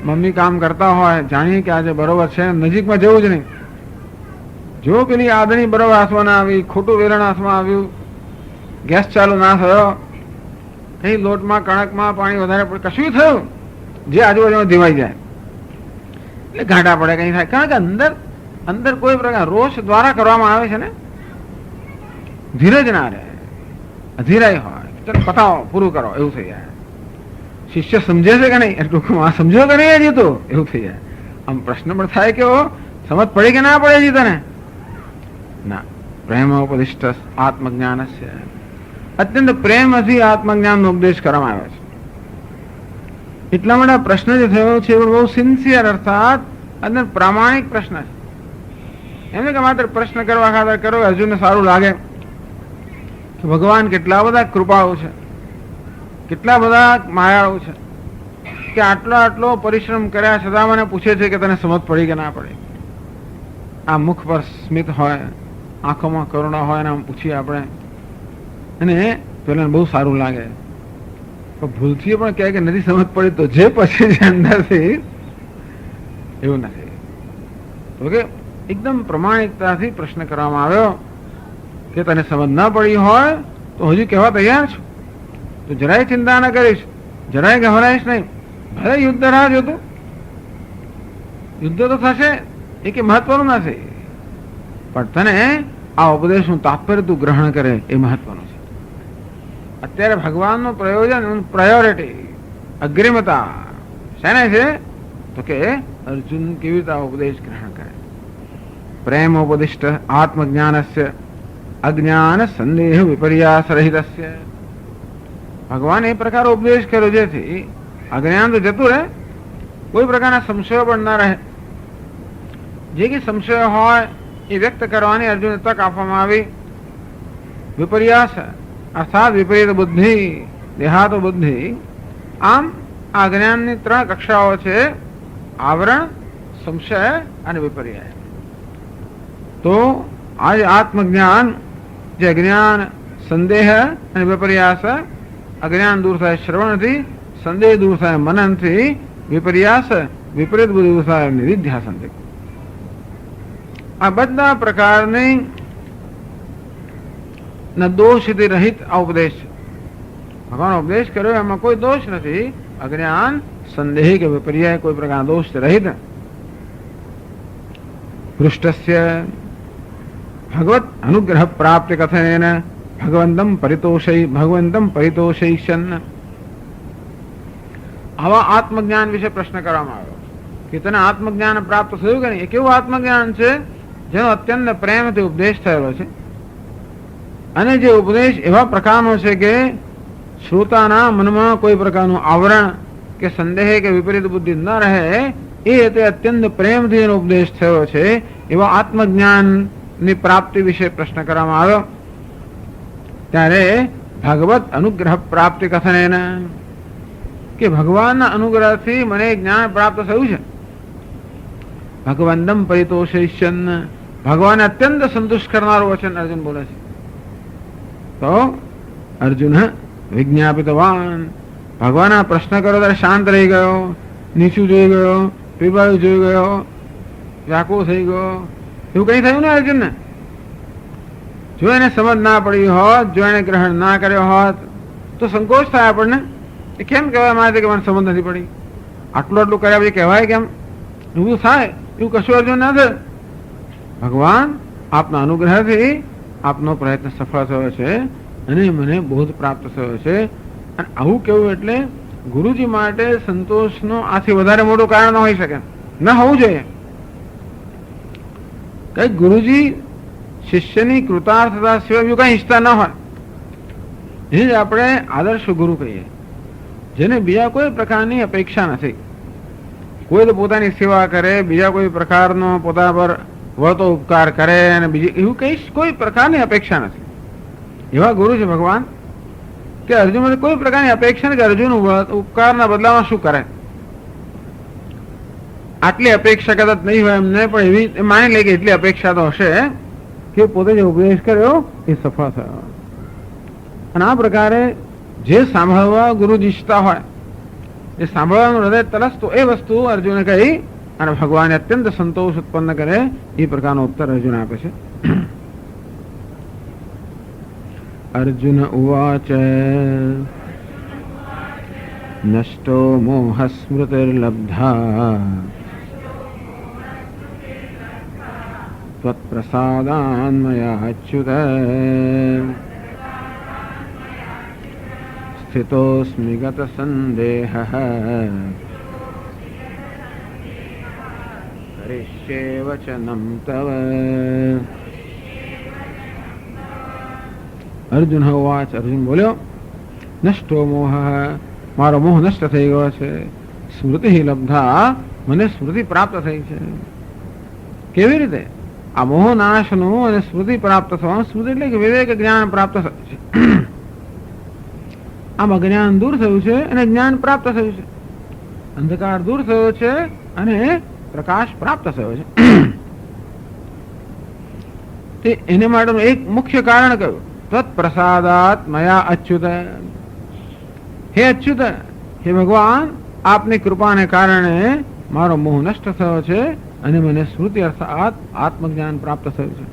S1: મમ્મી કામ કરતા હોય, જાણીએ કે આજે બરોબર છે, નજીકમાં જવું જ નહીં. જો પેલી આદણી બરોબર હાથમાં ના આવી, ખોટું વેલણ હાથમાં આવ્યું, ગેસ ચાલુ ના થયો, કઈ લોટમાં કણકમાં પાણી વધારે પડે, કશું થયું જે આજુબાજુમાં ધીવાઈ જાય એટલે ઘાટા પડે, કઈ થાય. કારણ કે અંદર અંદર કોઈ પ્રકાર રોષ દ્વારા કરવામાં આવે છે ને, ધીરજ ના રહે, અધીરાઈ હોય, ચાલો પતાવો, પૂરું કરો, એવું થઈ જાય. શિષ્ય સમજે છે કે નહીં, ટૂંકમાં સમજો કે નહીં હજી તો, એવું થઈ જાય. આમ પ્રશ્ન પણ થાય કે સમજ પડી કે ના પડે હજી તને? ના. પ્રેમ ઉપદિષ્ટ આત્મજ્ઞાન છે. અત્યંત પ્રેમથી આત્મજ્ઞાન નો ઉપદેશ કરવામાં આવ્યો છે. એટલા માટે પ્રશ્ન જે થયો છે એ બહુ સિન્સિયર, અર્થાત અંદર પ્રામાણિક પ્રશ્ન છે. એમ કે માત્ર પ્રશ્ન કરવા ખાતર કરો, અર્જુનને સારું લાગે કે ભગવાન કેટલા બધા કૃપાળુ છે, કેટલા બધા માયાળુ છે, કે આટલો પરિશ્રમ કર્યા છતાં મને પૂછે છે કે તને સમજ પડી કે ના પડી. આ મુખ પર સ્મિત હોય, આંખોમાં કરુણા હોય, આમ પૂછીએ આપણે, અને પેલા બહુ સારું લાગે. ભૂલથી પણ કહે કે નથી સમજ પડી, તો જે પછી અંદરથી એવું નથી. તો કે એકદમ પ્રમાણિકતાથી પ્રશ્ન કરવામાં આવ્યો કે તને સમજ ના પડી હોય તો હજુ કહેવા તૈયાર છું, તો જરાય ચિંતા ન કરીશ, જરાય ગભરાઈશ નહીં. ભલે યુદ્ધ રાહ જોતું, યુદ્ધ તો થશે, એ કે મહત્વનું નથી, પણ તને આ ઉપદેશનું તાત્પર્ય તું ગ્રહણ કરે એ મહત્વનું છે. અત્યારે ભગવાનનું પ્રયોજન, પ્રાયોરિટી, અગ્રિમતા શેને છે? તો કે અર્જુન કેવી રીતે ઉપદેશ ગ્રહણ કરે. પ્રેમ ઉપદિષ્ટ આત્મજ્ઞાનસ્ય અજ્ઞાન સંદેહ વિપર્યાસ રહિતસ્ય. ભગવાન એ પ્રકાર ઉપદેશ કર્યો જેથી અજ્ઞાન તો જતું રહે, કોઈ પ્રકારના સંશયો પણ ના રહે. જે કે સંશય હોય એ વ્યક્ત કરવાની અર્જુનને તક આપવામાં આવી. વિપર્યાસ અર્થાત વિપરીત બુદ્ધિ, દેહાતો બુદ્ધિ. આમ આ જ્ઞાનની ત્રણ કક્ષાઓ છે: આવરણ, સંશય અને વિપર્યાય. તો આજે આત્મજ્ઞાન, જે અજ્ઞાન, સંદેહ અને વિપર્યાસ. અજ્ઞાન દૂર થાય શ્રવણથી, સંદેહ દૂર થાય મનનથી, વિપર્યાસ વિપરીત બુદ્ધિ દૂર થાય નિધિધ્યાસનથી. આ બધા પ્રકારની દોષથી રહિત આ ઉપદેશ છે. ભગવાન ઉપદેશ કર્યો એમાં કોઈ દોષ નથી. અજ્ઞાન, સંદેહ કે વિપર્યાય કોઈ પ્રકારના દોષ રહિત. પૃષ્ઠસ્ય ભગવત અનુગ્રહ પ્રાપ્તિ કથનેન ભગવંતમ પરિતોષયિષ્યન. આવા આત્મજ્ઞાન વિશે પ્રશ્ન કરવામાં આવ્યો કે તને આત્મજ્ઞાન પ્રાપ્ત થયું કે નહીં? એ કેવું આત્મજ્ઞાન છે જેનો અત્યંત પ્રેમથી ઉપદેશ થયેલો છે, અને જે ઉપદેશ એવા પ્રકારનો છે કે શ્રોતાના મનમાં કોઈ પ્રકારનું આવરણ કે સંદેહ કે વિપરીત બુદ્ધિ ન રહે, એ તે અત્યંત પ્રેમથી એનો ઉપદેશ થયો છે. એવા આત્મજ્ઞાનની પ્રાપ્તિ વિશે પ્રશ્ન કરવામાં આવ્યો. ત્યારે ભગવત અનુગ્રહ પ્રાપ્તિ કથનેન, કે ભગવાનના અનુગ્રહથી મને જ્ઞાન પ્રાપ્ત થયું છે. ભગવંતમ પરિતોષયિષ્યન, ભગવાને અત્યંત સંતુષ્ટ કરનારું વચન અર્જુન બોલે છે. તો અર્જુન વિજ્ઞાપિતવાન, ભગવાનના પ્રશ્ન કર્યો ત્યારે શાંત રહી ગયો, નીચું જોઈ ગયો, પીબાળું જોઈ ગયો, વ્યાકુળ થઈ ગયો. એવું કઈ થયું ને અર્જુનને? જો એને સમજ ના પડી હોત, જો એને ગ્રહણ ના કર્યો હોત તો સંકોચ થાય આપણને. એ કેમ કહેવાય મારે કે મને સમજ નથી પડી? આટલું કર્યા પછી કહેવાય કેમ? એવું થાય? એવું કશું અર્જુન ના થાય. ભગવાન આપના અનુગ્રહથી આપનો પ્રયત્ન સફળ થયો છે અને મને બોધ પ્રાપ્ત થયો છે. અને આવું કેવું એટલે ગુરુજી માટે સંતોષનો આથી વધારે મોટું કારણ ન હોઈ શકે, ન હોવું જોઈએ. કઈ ગુરુજી શિષ્યની કૃતાર્થતા સિવાય બીજું કઈ ઈચ્છતા ન હોય. એ જ આપણે આદર્શ ગુરુ કહીએ, જેને બીજા કોઈ પ્રકારની અપેક્ષા નથી. કોઈ તો પોતાની સેવા કરે, બીજા કોઈ પ્રકારનો પોતા પર વળતો ઉપકાર કરે, અને બીજી એવું કઈ કોઈ પ્રકારની અપેક્ષા નથી. એવા ગુરુ છે ભગવાન. કે અર્જુન કોઈ પ્રકારની અપેક્ષા નથી કે અર્જુન ઉપકારના બદલામાં શું કરે. આટલી અપેક્ષા કદાચ નહીં હોય એમને, પણ એવી માની લે કે એટલી અપેક્ષા તો હશે કે પોતે જે ઉપદેશ કર્યો એ સફળ થયો. અને આ પ્રકારે જે સાંભળવા ગુરુજી ઈચ્છતા હોય એ સાંભળવાનું હૃદય તલસતું એ વસ્તુ અર્જુને કહી અને ભગવાને અત્યંત સંતોષ ઉત્પન્ન કરે એ પ્રકારનો ઉત્તર અર્જુન આપે છે. અર્જુન ઉવાચ નષ્ટો મોહ સ્મૃતિર્લબ્ધા ત્વત્પ્રસાદાન મયા અચ્યુત સ્થિતોસ્મિ ગત સંદેહઃ કરિષ્યે વચનમ તવ. અર્જુન ઉવાચ, અર્જુન બોલ્યો, નષ્ટો મોહ, મારો મોહ નષ્ટ થઈ ગયો છે. સ્મૃતિ લબ્ધા, મને સ્મૃતિ પ્રાપ્ત થઈ છે. કેવી રીતે? આ મોહ નાશનું અને સ્મૃતિ પ્રાપ્ત થવાનું. સ્મૃતિ એટલે કે વિવેક જ્ઞાન પ્રાપ્ત થયું છે. આમ અજ્ઞાન દૂર થયું છે અને જ્ઞાન પ્રાપ્ત થયું છે. અંધકાર દૂર થયો છે અને પ્રકાશ પ્રાપ્ત થયો છે. તે એને માટેનું એક મુખ્ય કારણ કયું? તત્પ્રસાદાત મયા અચ્યુત. હે અચ્યુત, હે ભગવાન, આપની કૃપાને કારણે મારો મોહ નષ્ટ થયો છે અને મને સ્મૃતિ અર્થાત આત્મજ્ઞાન પ્રાપ્ત થયું છે.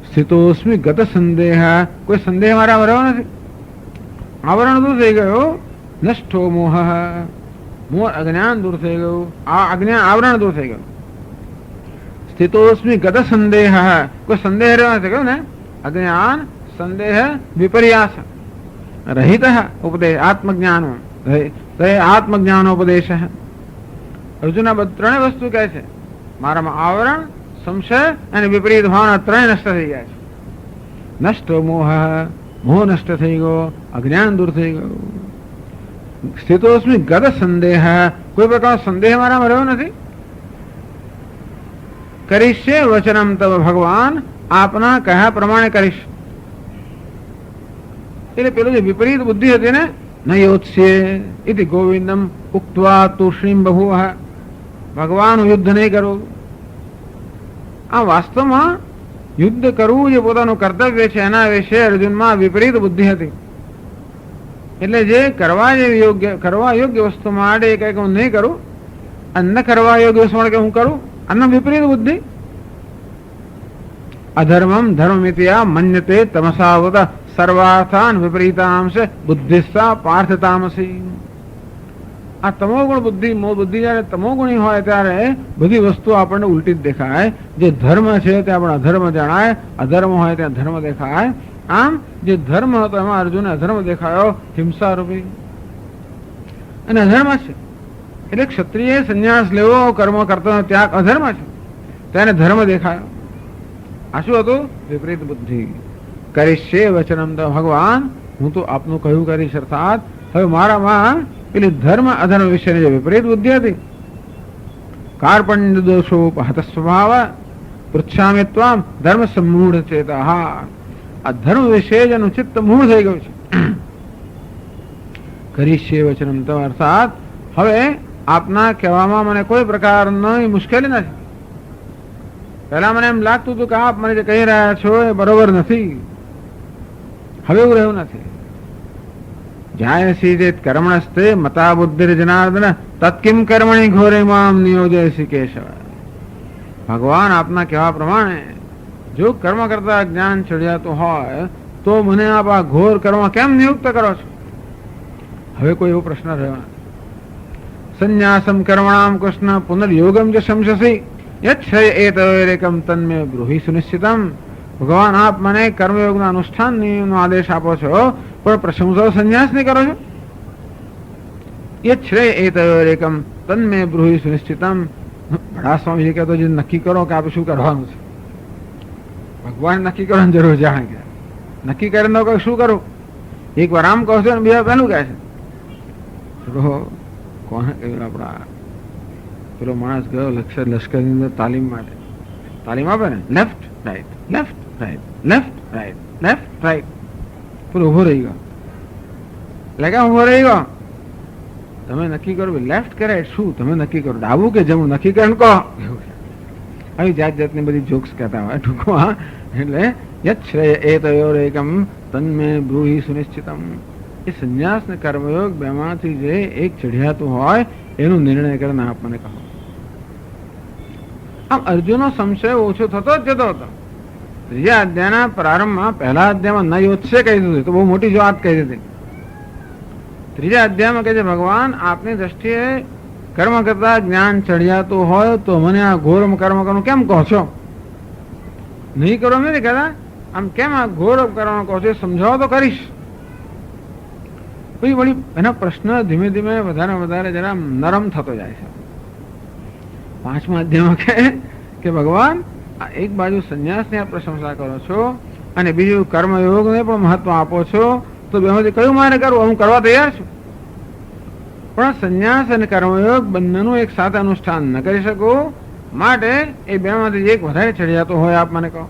S1: સ્થિતોસ્મિ ગત સંદેહ, કોઈ સંદેહ મારા રહ્યો નથી. આવરણ દૂર થઈ ગયો. નષ્ટો મોહ, મોહ અજ્ઞાન દૂર થઈ ગયું. આ અજ્ઞાન આવરણ દૂર થઈ ગયું. સ્થિતોસ્મિ ગત સંદેહ, કોઈ સંદેહ રહ્યો નથી. કહ્યું ને, અજ્ઞાન સંદેહ વિપર્યાસ રહિત ઉપદેશ આત્મજ્ઞાન આત્મજ્ઞાનોપદેશ. અર્જુન ત્રણેય વસ્તુ કહે છે, મારામાં આવરણ, સંશય અને વિપરીત ભાવના ત્રણેય નષ્ટ થઈ ગયા છે. નષ્ટો મોહ, મોહ નષ્ટ થઈ ગયો, અજ્ઞાન દૂર થઈ ગયું. સ્થિતોસ્મિ ગત સંદેહ, કોઈ પ્રકારનો સંદેહ મારામાં રહ્યો નથી. કરીશે વચનમ તવ, ભગવાન આપના કહ્યા પ્રમાણે કરીશ. એટલે પેલું જે વિપરીત બુદ્ધિ હતી ને, ન યોત્સ્યે ઇતિ ગોવિંદમ ઉક્ત્વા તુષ્ણીમ બભુવ, ભગવાન યુદ્ધ નહીં કરવું. આ વાસ્તવમાં યુદ્ધ કરવું જે પોતાનું કર્તવ્ય છે એના વિશે અર્જુનમાં વિપરીત બુદ્ધિ હતી. એટલે જે કરવા યોગ્ય વસ્તુ માટે કઈક હું નહીં કરું, અને ન કરવા યોગ્ય વસ્તુ માટે હું કરું, આનો વિપરીત બુદ્ધિ. અધર્મમ ધર્મમિત્યા મન્યતે તમસાવત સર્વાર્થાન વિપરીતાંશ બુદ્ધિસ્સા પાર્થ તામસી. આ તમોગુણ બુદ્ધિ જયારે તમોગુણી હોય ત્યારે બધી વસ્તુ આપણને ઉલટી જ દેખાય. જે ધર્મ છે તે આપણે અધર્મ જણાય, અધર્મ હોય ત્યાં ધર્મ દેખાય. આમ જે ધર્મ હતો એમાં અર્જુને અધર્મ દેખાયો, હિંસા રૂપી, અને અધર્મ છે. એટલે ક્ષત્રિય સંન્યાસ લેવો, કર્મ કરતો ત્યાગ અધર્મ છે, તેને ધર્મ દેખાયો. આ શું હતું? વિપરીત બુદ્ધિ. કરીશે વચનમ તો, ભગવાન હું તો આપનું કહ્યું કરીશ. અર્થાત હવે મારામાં પેલી ધર્મ અધર્મ વિશેની જે વિપરીત બુદ્ધિ હતી, કાર્પણ્ય દોષો હત સ્વભાવ પૃચ્છામિ ત્વામ ધર્મ સમૂઢ ચેતા. આ ધર્મ વિશે જ એનું ચિત્ત મૂળ થઈ ગયું છે. કરીશે વચનમ તો, અર્થાત હવે આપના કહેવામાં મને કોઈ પ્રકારની મુશ્કેલી નથી. પહેલા મને એમ લાગતું હતું કે આપ મને જે કહી રહ્યા છો એ બરોબર નથી. હવે એવું રહ્યું નથી. જાય સીધે કર્મણસ્તે મતા બુદ્ધિ જનાર્દન તત્કિમ કર્મણી ઘોરે મામ નિયોજયસી કેશવ. ભગવાન આપના કહેવા પ્રમાણે જો કર્મ કરતા જ્ઞાન ચડિયાતું હોય તો મને આપ આ ઘોર કર્મ કેમ નિયુક્ત કરો છો? હવે કોઈ એવો પ્રશ્ન રહ્યો નથી. સંન્યાસમ કર્મણામ કૃષ્ણ પુનર્યોગમ જ શંસસી યચ્છયેતરેકમ તન્મે બ્રૂહિ સુનિશ્ચિતમ. ભગવાન આપ મને કર્મયોગના અનુષ્ઠાનનો આદેશ આપો છો, પણ પ્રશંસો સંન્યાસ નહીં કરો છો. યચ્છયેતરેકમ તન્મે બ્રૂહિ સુનિશ્ચિતમ. બડા સ્વામી કહેતો જે નક્કી કરો કે આપણે શું કરવાનું છે. ભગવાન નક્કી કરવાની જરૂર જાણે કે નક્કી કરીને કહે શું કરું. એક વાર આમ કહો છો ને બીજા પેલું કહે છે. કોને કહ્યું? આપણા પેલો માણસ ગયો લશ્કરની અંદર તાલીમ માટે. તાલીમ આપે ને, left right left right left right left right. પેલો ઉભો રહી ગયો. એટલે કે ઉભો રહી ગયો, તમે નક્કી કરો લેફ્ટ કે રાઈટ, શું તમે નક્કી કરો, ડાબું કે જમણું નક્કી કરીને કહો. આવી જાત જાતની બધી જોક્સ કહેતા હોય ટૂંકમાં. એટલે યત શ્રેય એ તયોરેકમ તન્મે બ્રૂહિ સુનિશ્ચિતમ. એ સંન્યાસ ને કર્મયોગ બેમાંથી જે એક ચઢિયાતું હોય એનું નિર્ણય કરીને આપ મને કહો. આમ અર્જુનનો સંશય ઓછો થતો જ જતો હતો. ત્રીજા અધ્યાયના પ્રારંભમાં પહેલા અધ્યાયમાં ન યોજશે કહી દીધું તો બહુ મોટી વાત કહી દીધી. ત્રીજા અધ્યાયમાં કહે છે ભગવાન આપની દ્રષ્ટિએ કર્મ કરતા જ્ઞાન ચઢિયાતું હોય તો મને આ ઘોર કર્મ કરવાનું કેમ કહો છો? નહીં કરો નથી કહેતા, આમ કેમ આ ઘોર કરવાનું કહો છો સમજાવો તો કરીશ. પછી વળી એનો પ્રશ્ન ધીમે ધીમે વધારે વધારે જરા નરમ થતો જાય છે. પાંચમા અધ્યાયમાં કહે કે ભગવાન આ એક બાજુ સંન્યાસની આપ પ્રશંસા કરો છો અને બીજું કર્મયોગને પણ મહત્વ આપો છો, તો બેમાંથી કયું મારે કરવું? હું કરવા તૈયાર છું, પણ સંન્યાસ અને કર્મયોગ બંનેનું એક સાથે અનુષ્ઠાન ન કરી શકું, માટે એ બેમાંથી એક વધારે ચડિયાતો હોય આપ મને કહો.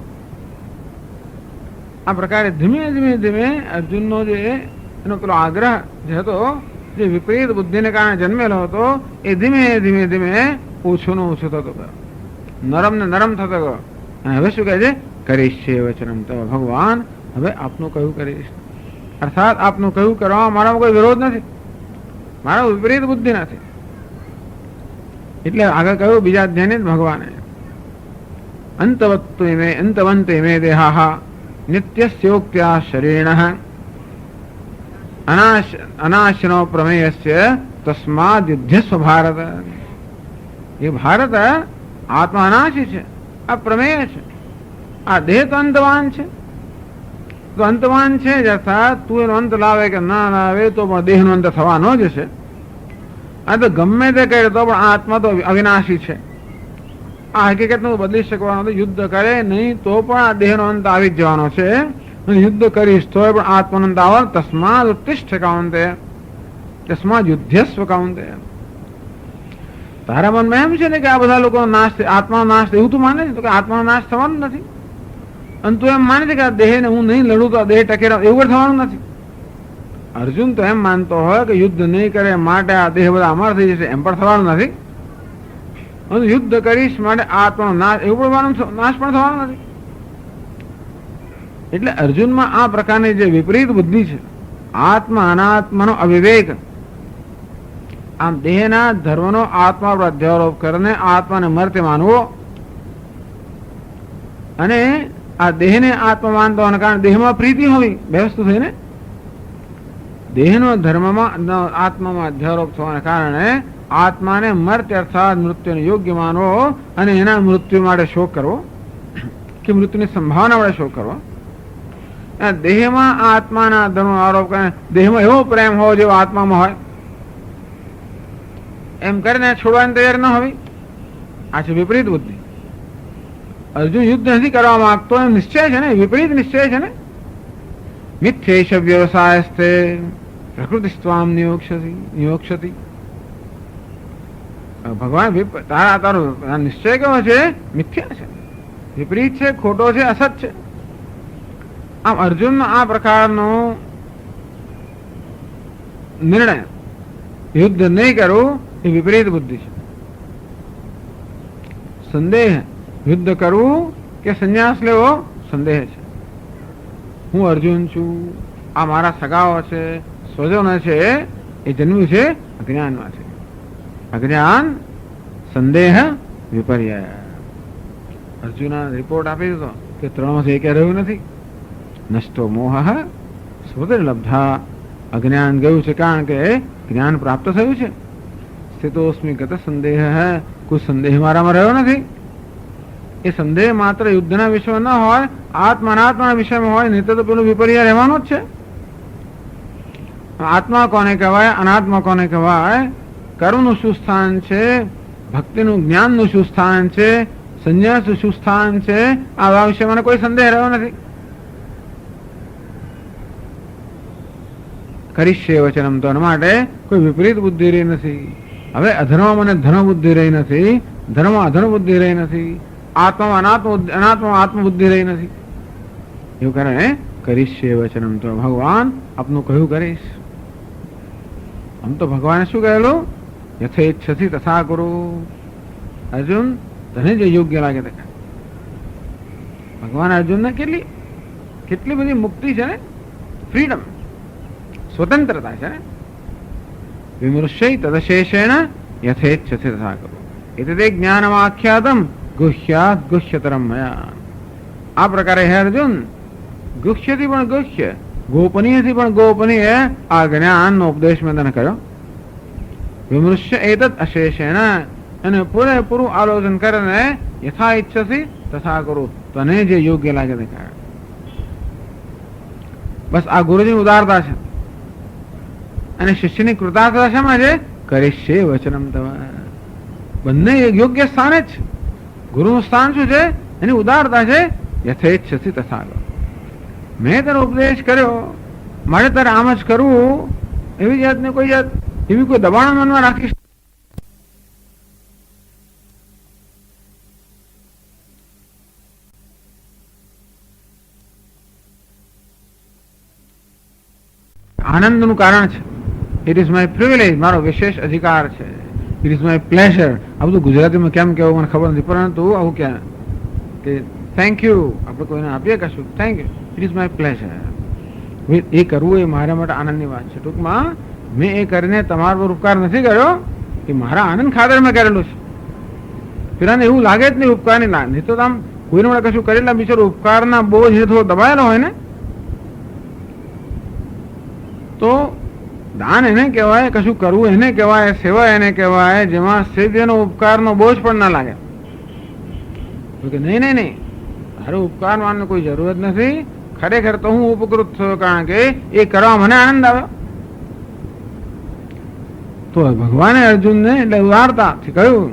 S1: આ પ્રકારે ધીમે ધીમે ધીમે અર્જુનનો જે એનો પેલો આગ્રહ જે હતો, જે વિપરીત બુદ્ધિને કારણે જન્મેલો હતો, એ ધીમે ધીમે ધીમે ઓછો ને ઓછો થતો ગયો, નરમ ને નરમ થતો ગયો. અને હવે શું કહે છે? કરીશ છે વચનમ તો ભગવાન હવે આપનું કહ્યું કરીશ. અર્થાત આપનું કહ્યું કરવામાં મારામાં કોઈ વિરોધ નથી, મારો વિપરીત બુદ્ધિ નથી. એટલે આગળ કહ્યું બીજા અધ્યાયને જ ભગવાને અંતવંતે મે દેહાહ નિત્યસ્યોક્ત્યા શરીરણઃ અનાશનો પ્રમેયસ્ય તસ્માદ યુદ્ધસ્વ ભારત. એ ભારત આત્મા અનાશી છે, આ પ્રમેય છે, આ દેહ તો અંતવાન છે. તો અંતવાન છે અર્થાત તું એનો અંત લાવે કે ના લાવે તો પણ દેહનો અંત થવાનો જ છે. આ તો ગમે તે કરે તો પણ આત્મા તો અવિનાશી છે. આ હકીકતને બદલી શકવાનો તો યુદ્ધ કરે નહીં તો પણ આ દેહનો અંત આવી જ જવાનો છે. યુદ્ધ કરીશ તો પણ આત્માનો અંત આવે. તસ્માદ ઉત્તિષ્ઠ કાઉંતે, તસ્માદ યુદ્ધસ્વ કાઉંતે. તારા મનમાં એમ છે ને કે આ બધા લોકો નાશ, આત્માનો નાશ, એવું તું માને છે? તો કે આત્માનો નાશ થવાનો નથી. અને તું એમ માને છે કે આ દેહને હું નહીં લડું તો આ દેહ ટકે, એવું થવાનું નથી. અર્જુન તો એમ માનતો હોય કે યુદ્ધ નહીં કરે માટે આ દેહ બધા અમાર થઈ જશે, એમ પણ થવાનું નથી. યુદ્ધ કરીશ માટે આત્માનો નાશ, એવું પણ નાશ પણ થવાનો નથી. એટલે અર્જુનમાં આ પ્રકારની જે વિપરીત બુદ્ધિ છે, આત્મા અનાત્માનો અવિવેક, આમ દેહના ધર્મનો આત્મા પર અધ્યારોપ કરીને આત્માને મર્ત્ય માનવો, અને આ દેહને આત્મા માનતો હોવાના કારણે દેહમાં પ્રીતિ હોવી, બે વસ્તુ થઈને દેહનો ધર્મમાં આત્મામાં અધ્યારોપ થવાના કારણે આત્માને મર્ત્ય અર્થાત મૃત્યુને યોગ્ય માનવો અને એના મૃત્યુ માટે શોક કરવો કે મૃત્યુની સંભાવના માટે શોક કરવો. દેહમાં આત્માના ધર્મનો આરોપ કરે, દેહમાં એવો પ્રેમ હોવો જેવો આત્મામાં હોય, એમ કરીને છોડવાની તૈયાર ન હોવી, આ છે વિપરીત બુદ્ધિ. અર્જુન યુદ્ધ નથી કરવા માંગતો, એમ નિશ્ચય છે ને, વિપરીત નિશ્ચય છે ને. મિથ્યેષ વ્યવસાયસ્તે પ્રકૃતિસ્ત્વામ નિયોક્ષતિ. ભગવાન તારો નિશ્ચય કેવો છે? મિથ્યા છે, વિપરીત છે, ખોટો છે, અસત છે. આમ અર્જુનનો આ પ્રકારનો નિર્ણય યુદ્ધ નહીં કરવું એ વિપરીત બુદ્ધિ છે. સંદેહ યુદ્ધ કરવું કે સંન્યાસ લેવો સંદેહ છે. હું અર્જુન છું, આ મારા સગાઓ છે, સ્વજનો છે, એ જન્મ્યું છે અજ્ઞાનમાં છે. અજ્ઞાન સંદેહ વિપર્ય. અર્જુના રિપોર્ટ આપી દીધો કે ત્રણમાંથી એક રહ્યું નથી. નષ્ટો મોહ સ્વદર્લબ્ધા. અજ્ઞાન ગયું છે કારણ કે જ્ઞાન પ્રાપ્ત થયું છે. સ્થિતોસ્મિ ગત સંદેહ, કોઈ સંદેહ મારામાં રહ્યો નથી. એ સંદેહ માત્ર યુદ્ધના વિષયમાં ન હોય, આત્મા અનાત્માના વિષયમાં હોય, નહીં તો પેલું વિપર્ય રહેવાનો જ છે. આત્મા કોને કહેવાય, અનાત્મા કોને કહેવાય, કર્મનું શું સ્થાન છે, ભક્તિનું જ્ઞાનનું શું સ્થાન છે, સંન્યાસનું શું સ્થાન છે, આવા વિષયમાં કોઈ સંદેહ રહ્યો નથી. કરીશ્ય વચનમ તો માટે કોઈ વિપરીત બુદ્ધિ રહી નથી. હવે અધર્મ અને ધર્મ બુદ્ધિ રહી નથી, ધર્મ અધર્મ બુદ્ધિ રહી નથી, આત્મા અનાત્મા આત્મબુદ્ધિ રહી નથી. એવું કારણે કરીશ્ય વચનમ, તો ભગવાન આપનું કહ્યું કરીશ. આમ તો ભગવાને શું કહેલું? યથેચ્છસી તથા કુરુ. અર્જુન, તને જે યોગ્ય લાગે તે. ભગવાન અર્જુનને કેટલી બધી મુક્તિ છે ને, ફ્રીડમ, સ્વતંત્રતા છે ને. વિમૃશ્ય તદશેષેણ યથેચ્છસી તથા કુરુ. એતે જ્ઞાનમાખ્યાતમ ગુહ્યાત ગુહ્યતરમ મયા. આ પ્રકારે હે અર્જુન, ગુહ્યથી પણ ગુહ્ય, ગોપનીયથી પણ ગોપનીય આ જ્ઞાનનો ઉપદેશ મેં તને કર્યો. વિમૃશ્ય એતદ અશેષેણ, અને પૂરેપૂરું આલોચન કરીને યથા ઈચ્છસી તથા કરું, તને જે યોગ્ય લાગે તે કરે. બસ આ ગુરુજીની ઉદારતા છે. અને શિષ્યની કૃતાર્થતા શેમાં છે? કરીશ્યે વચનમ તવ. બંને યોગ્ય સ્થાને જ છે. ગુરુનું સ્થાન શું છે? એની ઉદારતા છે. યથેચ્છસી તથા કર. મેં તને ઉપદેશ કર્યો, મારે તારે આમ જ કરવું, એવી જાતને કોઈ જાત એવી કોઈ દબાણ મનમાં રાખીશ. આનંદનું કારણ છે. ઇટ ઇઝ માય પ્રિવિલેજ, મારો વિશેષ અધિકાર છે. It is my pleasure. આ બધું ગુજરાતીમાં કેમ કહેવું મને ખબર નથી, પરંતુ આવું ક્યાં કે થેન્ક યુ આપણે કોઈને આપીએ કશું, thank you, it is my pleasure. એ કરવું એ મારા માટે આનંદની વાત છે. ટૂંકમાં મેં એ કરીને તમારા પર ઉપકાર નથી કર્યો, એ મારા આનંદ ખાતર મેં કરેલું છે. પેલાને એવું લાગે જ નહીં ઉપકાર નહીં લાગે. નહીં તો આમ કોઈને મળે કશું કરેલા બિચારો ઉપકારના બોજ થોડો દબાયેલો હોય ને, તો દાન એને કહેવાય, કશું કરવું એને કહેવાય, સેવા એને કહેવાય, જેમાં સેવ્યનો ઉપકારનો બોજ પણ ના લાગે. નહીં નહીં નહીં, તારો ઉપકાર માનવાની કોઈ જરૂર જ નથી. ખરેખર તો હું ઉપકૃત થયો, કારણ કે એ કરવા મને આનંદ આવ્યો. તો ભગવાને અર્જુનને એટલે ઉદારતાથી કહ્યું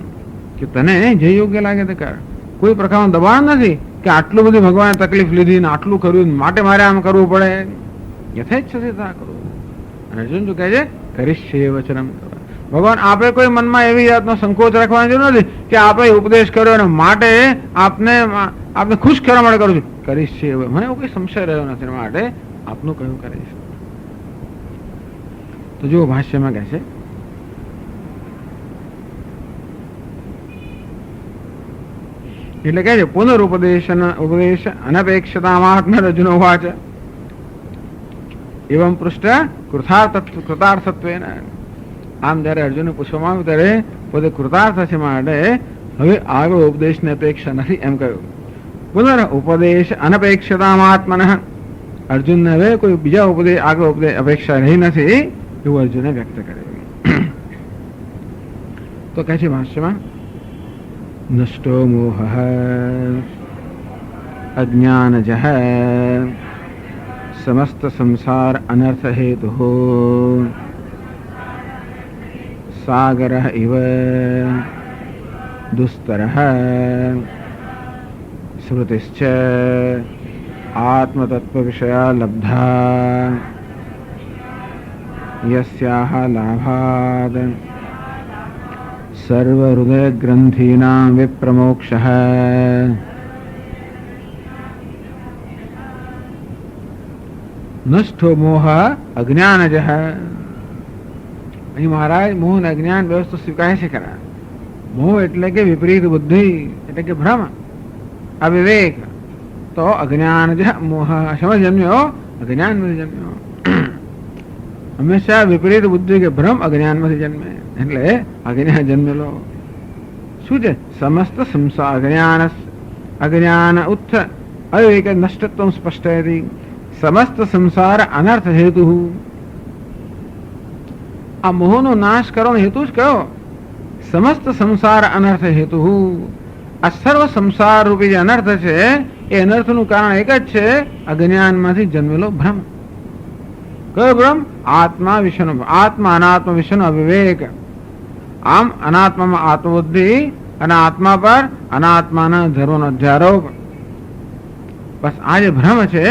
S1: કે તને જે યોગ્ય લાગે તે કર. કોઈ પ્રકારનું દબાણ નથી કે આટલું બધું ભગવાને તકલીફ લીધી ને આટલું કર્યું માટે મારે આમ કરવું પડે. યથેચ્છસી તથા કરું. અને અર્જુન શું કહે છે? કરીશ્યે વચનમ. ભગવાન આપણે કોઈ મનમાં એવી જાતનો સંકોચ રાખવાની જરૂર નથી કે આપણે ઉપદેશ કર્યો અને માટે આપને ખુશ કરવા માટે કરું છું. કરીશ્યે, મને એવો કોઈ સંશય રહ્યો નથી, માટે આપનું કહ્યું કરીશ. તો જો ભાષ્યમાં કહે છે, એટલે કહે છે પુનરુપદેશ અનપેક્ષતામાત્મ રજુનો વાચ એવમ પૃષ્ઠ કૃતાર્થત્વેન. આમ જયારે અર્જુનને પૂછવામાં આવ્યું ત્યારે પોતે કૃતાર્થ છે, માટે હવે આગળ ઉપદેશની અપેક્ષા નથી એમ કહ્યું. પુનર ઉપદેશ અનપેક્ષતામાત્મન. અર્જુનને હવે કોઈ બીજા ઉપદેશ આગળ ઉપદેશ અપેક્ષા રહી નથી એવું અર્જુને વ્યક્ત કર્યું. તો કહે છે ભાષ્યમાં, નષ્ટો મોહ અજ્ઞાનજઃ સમસ્ત સંસાર અનર્થ હેતુ સાગર ઇવ દુસ્તર શ્રુતિશ્ચ આત્મતત્વ વિષયા લબ્ધા યસ્યાહ લાભાદ સર્વહૃદય ગ્રંથીનાં વિપ્રમોક્ષઃ. નષ્ટો મોહ અજ્ઞાનજઃ. અહીં મહારાજ મોહ અને અજ્ઞાન વ્યવસ્થા સ્વીકારે છે ખરા. મોહ એટલે કે વિપરીત બુદ્ધિ, એટલે કે ભ્રમ, અવિવેક. તો અજ્ઞાનજ મોહ શેમાં જન્મ્યો? અજ્ઞાનમાંથી જન્મ્યો. હંમેશા વિપરીત બુદ્ધિ કે ભ્રમ અજ્ઞાનમાંથી જન્મે, એટલે અજ્ઞાન જન્મેલો. શું છે? સમસ્ત સંસાર અજ્ઞાન ઉત્થ અવિવેક નષ્ટત્વ સ્પષ્ટ હતી. સમસ્ત સંસાર અનર્થ હેતુ. આ મોહનો નાશ કરવાનો હેતુ જ કયો? સમસ્ત સંસાર અનર્થ હેતુ. આ સર્વ સંસાર રૂપી જે અનર્થ છે એ અનર્થનું કારણ એક જ છે, અજ્ઞાનમાંથી જન્મેલો ભ્રમ. કયો ભ્રમ? આત્મા વિશેનો, આત્મા અનાત્મા વિશેનો અવિવેક. આમ અનાત્મામાં આત્મબુદ્ધિ અને આત્મા પર અનાત્માના ધર્મનો અધ્યારોપ. બસ આ જે ભ્રમ છે,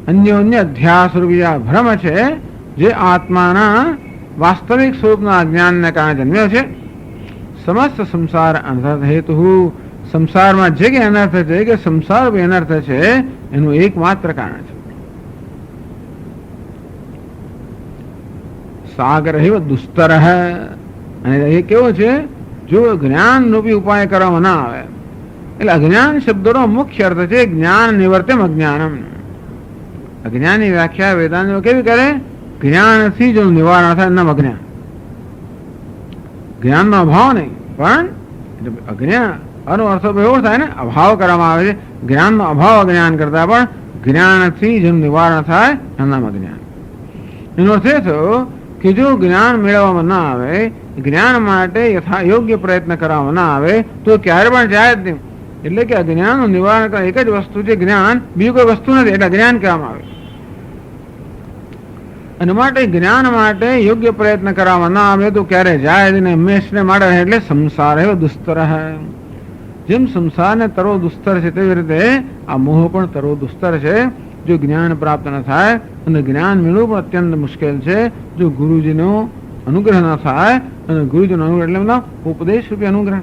S1: અન્યોન્ય અધ્યાસ રૂપી આ ભ્રમ છે, જે આત્માના વાસ્તવિક સ્વરૂપના અજ્ઞાનને કારણે જન્મ્યો છે. સમસ્ત સંસાર અનર્થ હેતુ. સંસારમાં જે કે અનર્થ છે, કે સંસાર અનર્થ છે, એનું એકમાત્ર કારણ છે. સાગર દુસ્તર અને એ કેવો છે, જો જ્ઞાન રૂપી ઉપાય કરવામાં ના આવે. એટલે અજ્ઞાન શબ્દનો મુખ્ય અર્થ છે જ્ઞાન નિવર્તમ અજ્ઞાનમ. અજ્ઞાનની વ્યાખ્યા વેદાંતો કેવી કરે? જ્ઞાનથી જો નિવારણ થાય નામ અજ્ઞાન. જ્ઞાનનો અભાવ નહીં, પણ અજ્ઞાન આનો અર્થ એવો થાય ને, અભાવ કરવામાં આવે છે. જ્ઞાનનો અભાવ અજ્ઞાન કરતા પણ જ્ઞાનથી જેનું નિવારણ થાય એનું નામ અજ્ઞાન. એનો અર્થ એ થયો કે જો જ્ઞાન મેળવવામાં ના આવે, જ્ઞાન માટે યોગ્ય પ્રયત્ન કરવામાં ના આવે તો ક્યારે પણ જાય જ નહીં. એટલે કે અજ્ઞાનનું નિવારણ કરવા એક જ વસ્તુ છે જ્ઞાન, બીજું કોઈ વસ્તુ નથી. એટલે જ્ઞાન કહેવામાં આવે. અને માટે જ્ઞાન માટે યોગ્ય પ્રયત્ન કરવામાં ના આવે તો ક્યારે જાય જ નહીં, હંમેશને માટે. એટલે સંસાર એવો દુસ્તર. જેમ સંસારને તરો દુસ્તર છે તેવી રીતે આ મોહ પણ તરો દુસ્તર છે. જો જ્ઞાન પ્રાપ્ત ન થાય અને જ્ઞાન મેળવવું પણ અત્યંત મુશ્કેલ છે. જો ગુરુજીનો અનુગ્રહ ન થાય, અને ગુરુજીનો અનુગ્રહ એટલે ઉપદેશ રૂપી અનુગ્રહ.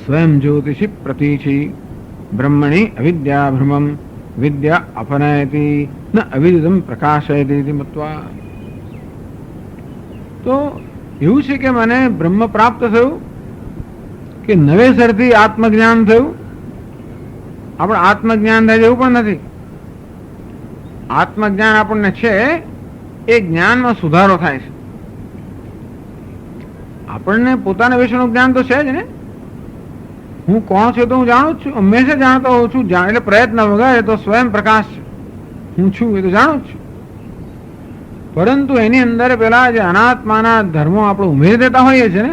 S1: સ્વયં જ્યોતિષી પ્રતીચી બ્રહ્મણી અવિદ્યા ભ્રમમ વિદ્યા અપનયતી ન અવિદિતમ પ્રકાશયતી મત્વા. તો એવું છે કે મને બ્રહ્મ પ્રાપ્ત થયું કે નવેસરથી આત્મજ્ઞાન થયું. આપણે આત્મજ્ઞાન થાય એવું પણ નથી. આત્મજ્ઞાન આપણને છે એ જ્ઞાનમાં સુધારો થાય છે. આપણને પોતાના વિશેનું જ્ઞાન તો છે જ ને. હું કોણ છું તો હું જાણું જ છું, હંમેશા જાણતો હોઉં છું. એટલે પ્રયત્ન વગર તો સ્વયં પ્રકાશ છે. હું છું એ તો જાણું જ છું. પરંતુ એની અંદર પેલા જે અનાત્માના ધર્મો આપણે ઉમેરી દેતા હોઈએ છીએ ને,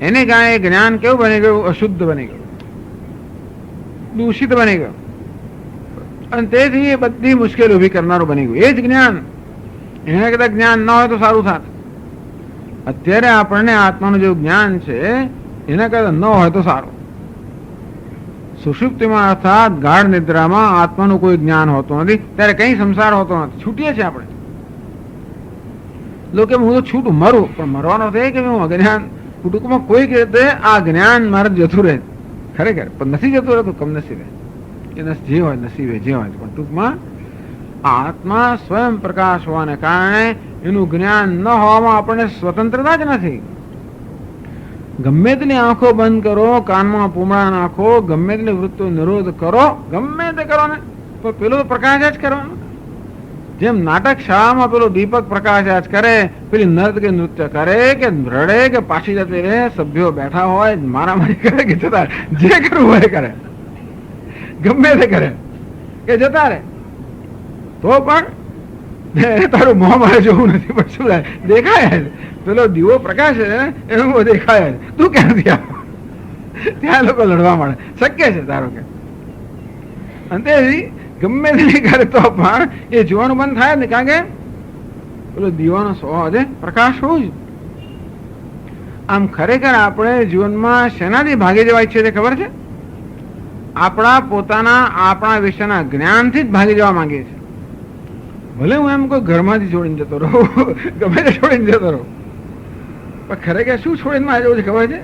S1: એને કારણે જ્ઞાન કેવું બની ગયું? અશુદ્ધ બની ગયું, દૂષિત બની ગયું. અને તેથી એ બધી મુશ્કેલી ઉભી કરનારું બની ગયું. એ જ જ્ઞાન, એના કરતા જ્ઞાન ન હોય તો સારું થાત. અત્યારે આપણને આત્માનું જે જ્ઞાન છે એના કરતા ન હોય તો સારું. સુષુપ્તિમાં અર્થાત ગાઢ નિદ્રામાં આત્માનું કોઈ જ્ઞાન હોતું નથી. ત્યારે કઈ સંસાર હોતો નથી. છૂટીએ છીએ આપણે. લોકો હું તો છૂટું મરું, પણ મરવાનો છે કે હું અજ્ઞાન ટૂંકમાં કોઈક રીતે આ જ્ઞાન મારે જતું રહે. ખરેખર પણ નથી જતું રહેતું, કમનસીબે. એ જે હોય નસીબે જે હોય. પણ ટૂંકમાં આત્મા સ્વયં પ્રકાશ હોવાને કારણે એનું જ્ઞાન ન હોવામાં આપણને સ્વતંત્રતા જ નથી. ગમે તેની આંખો બંધ કરો, કાનમાં પૂમડા નાખો, ગમે તેની વૃત્તિનો નિરોધ કરો, ગમે તે કરો ને, તો પેલો પ્રકાશ જ કરવાનો. જેમ નાટક શાળામાં પેલો દીપક પ્રકાશ જ કરે, પેલી નર્ત કે નૃત્ય કરે કે રડે કે પાછી જતી રહે, સભ્યો બેઠા હોય મારામારી કરે કે જતા રહે, જે કરવું હોય કરે, ગમે તે કરે કે જતા રહે, તો પણ તારું મોં મારે જોવું નથી. પણ શું થાય? દેખાય પેલો દીવો પ્રકાશ છે એનું દેખાય. તું ક્યાંથી આવ? ત્યાં લોકો લડવા મળે. શક્ય છે ધારો કે. અને ગમે તે કરે તો પણ એ જોવાનું બંધ થાય ને, કારણ કે પેલો દીવાનો સ્વભાવ છે પ્રકાશ હોવું જ. આમ ખરેખર આપણે જીવનમાં શેનાથી ભાગી જવા ઈચ્છે છે ખબર છે? આપણા પોતાના આપણા વિશેના જ્ઞાનથી જ ભાગી જવા માંગીએ છીએ. ભલે હું એમ કોઈ ઘરમાંથી છોડીને જતો રહું, ગમે તે છોડીને જતો રહું, પણ ખરેખર શું છોડીને મારે જવું છે ખબર છે?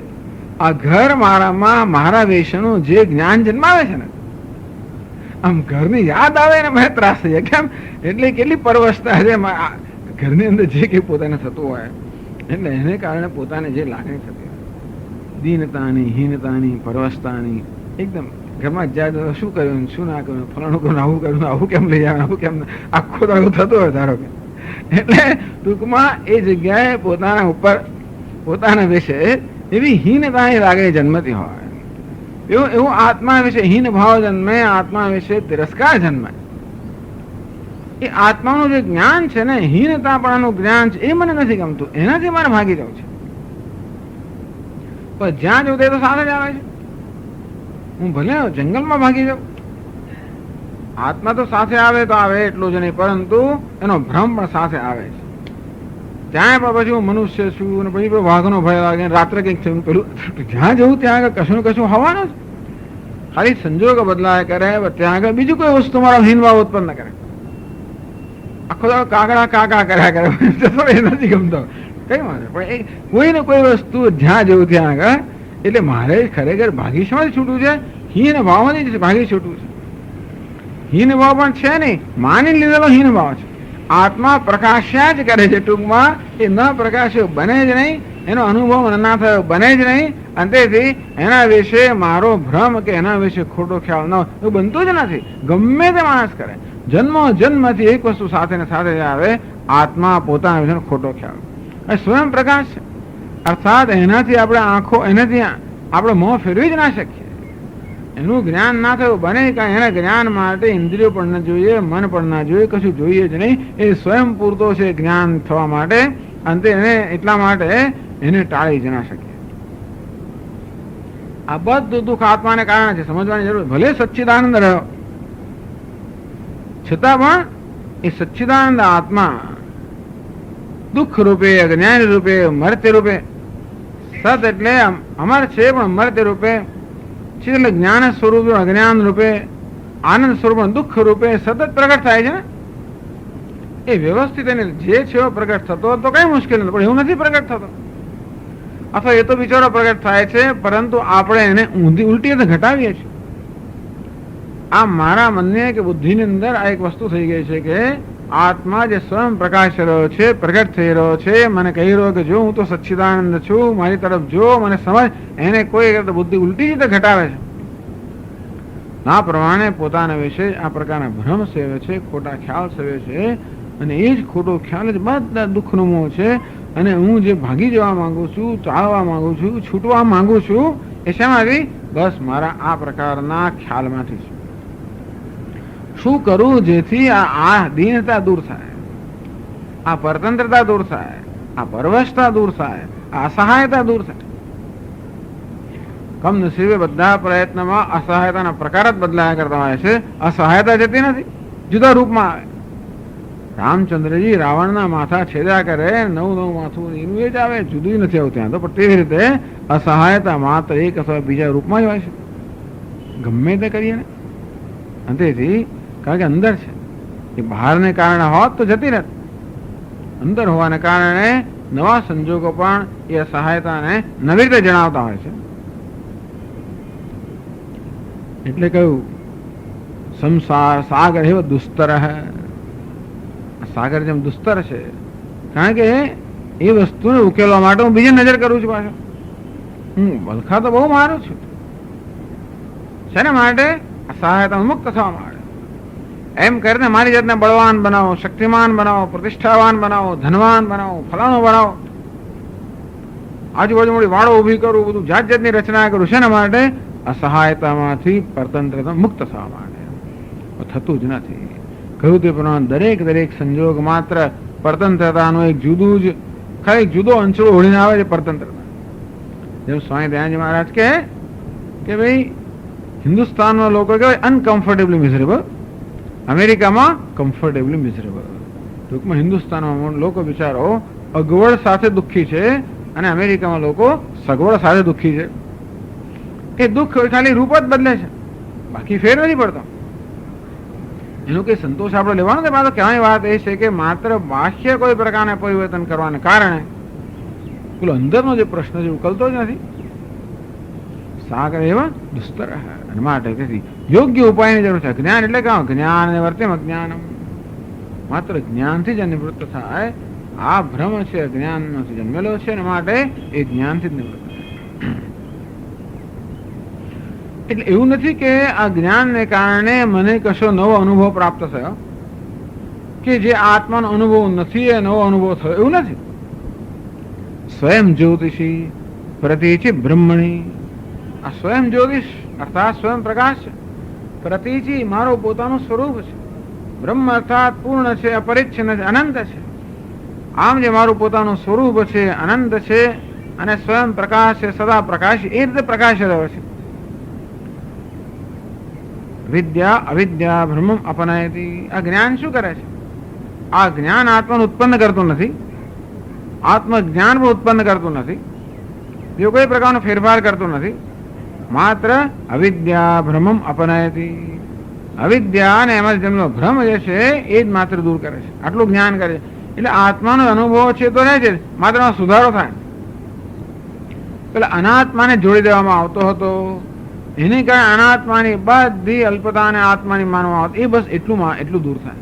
S1: આ ઘર મારામાં મારા વિશેનું જે જ્ઞાન જન્માવે છે ને, આમ ઘરની યાદ આવે ને મને ત્રાસ થઈ જાય. કેમ? એટલે કેટલી પરવશતા છે ઘરની અંદર જે કંઈ પોતાને થતું હોય, એટલે એને કારણે પોતાને જે લાગણી થતી હોય, દીનતાની, હીનતાની, પરવશતાની, એકદમ ઘરમાં જાય શું કર્યું, શું ના કર્યું, ફલાણું કર્યું, આવું કર્યું, આવું કેમ લઈ આવે, આવું કેમ, આખો તો આવું થતું હોય ધારો કે. એટલે ટૂંકમાં એ જગ્યાએ પોતાના ઉપર પોતાના વિશે એવી હીનતાની લાગણી જન્મતી હોય. એવું આત્મા વિશે હીન ભાવ જન્મે, આત્મા વિશે તિરસ્કાર જન્મે. એ આત્માનું જે જ્ઞાન છે ને, હીનતાપણાનું જ્ઞાન છે, એ મને નથી ગમતું, એનાથી મારે ભાગી જવું છે. પણ જ્યાં જવું તે તો સાથે જ આવે છે. હું ભલે જંગલમાં ભાગી જાઉં, આત્મા તો સાથે આવે તો આવે એટલું જ નહીં, પરંતુ એનો ભ્રમ પણ સાથે આવે છે. ત્યાં પણ પછી હું મનુષ્ય છું, અને પછી વાઘનો ભય લાગે, રાત્રે કંઈક થયું, પેલું જ્યાં જવું ત્યાં આગળ કશું ને કશું હોવાનું જ. ખાલી સંજોગો બદલાય કરે, ત્યાં આગળ બીજું કોઈ વસ્તુ મારા હીનભાવ ઉત્પન્ન કરે. આખો દાડો કાગડા કાકા કર્યા કરે, એ નથી ગમતો કઈ વાત. પણ એ કોઈ ને કોઈ વસ્તુ જ્યાં જવું ત્યાં આગળ એટલે મારે ખરેખર ભાગી શેમાંથી છૂટવું છે? હીન ભાવમાંથી ભાગી છૂટવું છે. હીન ભાવ પણ છે નહીં, માની લીધેલો હીન ભાવ છે. આત્મા પ્રકાશ્યા જ કરે છે. ટૂંકમાં એ ન પ્રકાશ્યો બને જ નહીં, એનો અનુભવ ના થયો બને જ નહીં, અને તેથી એના વિશે મારો ભ્રમ કે એના વિશે ખોટો ખ્યાલ ન એવું બનતું જ નથી. ગમે તે માણસ કરે, જન્મો જન્મથી એક વસ્તુ સાથે ને સાથે આવે, આત્મા પોતાના વિશે ખોટો ખ્યાલ. એ સ્વયં પ્રકાશ છે, અર્થાત એનાથી આપણે આંખો, એનાથી આપણે મોં ફેરવી જ ના શકીએ. એનું જ્ઞાન ના થયું બને, કારણ એના જ્ઞાન માટે ઇન્દ્રિયો પણ ન જોઈએ, મન પણ ના જોઈએ, કશું જોઈએ જ નહીં. એ સ્વયં પૂરતો છે જ્ઞાન થવા માટે, અને એને એટલા માટે એને ટાળી જ ના શકીએ. આ બધું દુઃખ આત્માને કારણે છે, સમજવાની જરૂર. ભલે સચ્ચિદાનંદ રહ્યો છતાં પણ એ સચ્ચિદાનંદ આત્મા દુઃખ રૂપે, અજ્ઞાન રૂપે, મર્ત્ય રૂપે, સત એટલે અમર છે પણ મર્ત્ય રૂપે, ચિત એટલે જ્ઞાન સ્વરૂપ, અજ્ઞાન રૂપે, આનંદ સ્વરૂપ, દુઃખ રૂપે સતત પ્રગટ થાય છે ને. એ વ્યવસ્થિત એને જે છે એવો પ્રગટ થતો તો કઈ મુશ્કેલ નથી, પણ એવું નથી પ્રગટ થતો. અથવા એ તો બિચારો પ્રગટ થાય છે, પરંતુ આપણે એને ઉલટી ઘટાવીએ છીએ. આ મારા મનને કે બુદ્ધિની અંદર આ એક વસ્તુ થઈ ગઈ છે કે આત્મા જે સ્વયં પ્રકાશ રહ્યો છે, પ્રગટ થઈ રહ્યો છે, મને કહી રહ્યો કે જો હું તો સચ્ચિદાનંદ છું, મારી તરફ જો, મને સમજ, એને કોઈ બુદ્ધિ ઉલટી રીતે ઘટાવે છે. આ પ્રમાણે પોતાના વિશે આ પ્રકારના ભ્રમ સેવે છે, ખોટા ખ્યાલ સેવે છે, અને એ જ ખોટો ખ્યાલ જ બધા દુઃખનો મોહ છે. અને હું જે ભાગી જવા માંગુ છું, ચાલવા માંગુ છું, છૂટવા માંગુ છું, એ શેમાંથી? બસ મારા આ પ્રકારના ખ્યાલમાંથી છે. શું કરું જેથી આ દીનતા દૂર થાય, આ પરતંત્રતા દૂર થાય, આ પરવશતા દૂર થાય, આ અસહાયતા દૂર થાય? કમનસીબે બધા પ્રયત્નમાં અસહાયતાના પ્રકાર જ બદલાયા કરતા હોય છે. અસહાયતા જતી નથી, જુદા રૂપમાં આવે. રામચંદ્રજી રાવણના માથા છેદ્યા કરે, નવું માથું એનું એ જ આવે, જુદું નથી આવતું ત્યાં તો. પણ તેવી રીતે અસહાયતા માત્ર એક અથવા બીજા રૂપમાં જ હોય છે, ગમે તે કરીએ ને. અને તેથી કારણ કે અંદર છે, એ બહારને કારણે હોત તો જતી રહેત. અંદર હોવાને કારણે નવા સંજોગો પણ એ અસહાયતાને નવી રીતે જણાવતા હોય છે. એટલે કહ્યું સંસાર સાગર એવો દુસ્તર હે. સાગર જેમ દુસ્તર છે, કારણ કે એ વસ્તુને ઉકેલવા માટે હું બીજી નજર કરું છું. પાછો હું વલખા તો બહુ મારું છું, શેના માટે? અસહાયતા મુક્ત થવા માટે. એમ કરીને મારી જાતને બળવાન બનાવો, શક્તિમાન બનાવો, પ્રતિષ્ઠાવાન બનાવો, ધનવાન બનાવો, ફલાણો બનાવો, આજુબાજુ મોટી વાળો ઉભી કરું, બધું જાત જાતની રચના કરું. શેના માટે? અસહાયતામાંથી પરતંત્રતા મુક્ત થવા માટે. થતું જ નથી. કહ્યું તે પ્રમાણે દરેક સંજોગ માત્ર પરતંત્રતાનું એક જુદું જ ખાલી જુદો અંચળો ઓળીને આવે છે પરતંત્રતા. જેમ સ્વામી દયાનંદ મહારાજ કે ભાઈ હિન્દુસ્તાનમાં લોકો કહેવાય અનકમ્ફર્ટેબલી મિઝરેબલ, અમેરિકામાં કમ્ફર્ટેબલી મિઝરેબલ. ટૂંકમાં હિન્દુસ્તાનમાં લોકો બિચારો અગવડ સાથે દુઃખી છે, અને અમેરિકામાં લોકો સગવડ સાથે દુઃખી છે. એ દુઃખ ખાલી રૂપ જ બદલે છે, બાકી ફેર નથી પડતો. એનું કઈ સંતોષ આપણે લેવાનો નથી. માત્ર કહેવાની વાત એ છે કે માત્ર બાહ્ય કોઈ પ્રકારના પરિવર્તન કરવાને કારણે પેલો અંદરનો જે પ્રશ્ન છે ઉકલતો જ નથી. સાગર એવા દુસ્તર. અને માટે તેથી યોગ્ય ઉપાયની જરૂર છે. જ્ઞાન એટલે કહો જ્ઞાન અને વર્તેમ અજ્ઞાનમ. માત્ર જ્ઞાનથી જ નિવૃત્ત થાય. આ ભ્રમ છે અજ્ઞાનમાંથી જન્મેલો છે, અને માટે એ જ્ઞાનથી જ નિવૃત્ત થાય. એટલે એવું નથી કે આ જ્ઞાનને કારણે મને કશો નવો અનુભવ પ્રાપ્ત થયો, કે જે આત્માનો અનુભવ નથી એ નવો અનુભવ થયો, એવું નથી. સ્વયં જ્યોતિષી પ્રતિચિ બ્રહ્મણી. આ સ્વયં જ્યોતિષ અર્થાત સ્વયં પ્રકાશ છે. પ્રતિચિ મારો પોતાનું સ્વરૂપ છે. બ્રહ્મ અર્થાત પૂર્ણ છે, અપરિચ્છિન્ન છે, અનંત છે. આમ જે મારું પોતાનું સ્વરૂપ છે, અનંત છે, અને સ્વયં પ્રકાશ છે, સદા પ્રકાશ, એ રીતે પ્રકાશ રહ્યો છે. વિદ્યા અવિદ્યા ભ્રમમ અપનયતી. આ જ્ઞાન શું કરે છે? આ જ્ઞાન આત્માને ઉત્પન્ન કરતું નથી, આત્મજ્ઞાન પણ ઉત્પન્ન કરતું નથી, જો કોઈ પ્રકારનો ફેરફાર કરતું નથી. માત્ર અવિદ્યા ભ્રમમ અપનયતી. અવિદ્યા અને એમાં જેમનો ભ્રમ જે છે એ જ માત્ર દૂર કરે છે. આટલું જ્ઞાન કરે છે. એટલે આત્માનો અનુભવ છે તો રહે છે, માત્ર સુધારો થાય. પેલા અનાત્માને જોડી દેવામાં આવતો હતો. એને કારણે અનાત્માની બધી અલ્પતાને આત્માની માનવામાં આવતી. એ બસ એટલું દૂર થાય.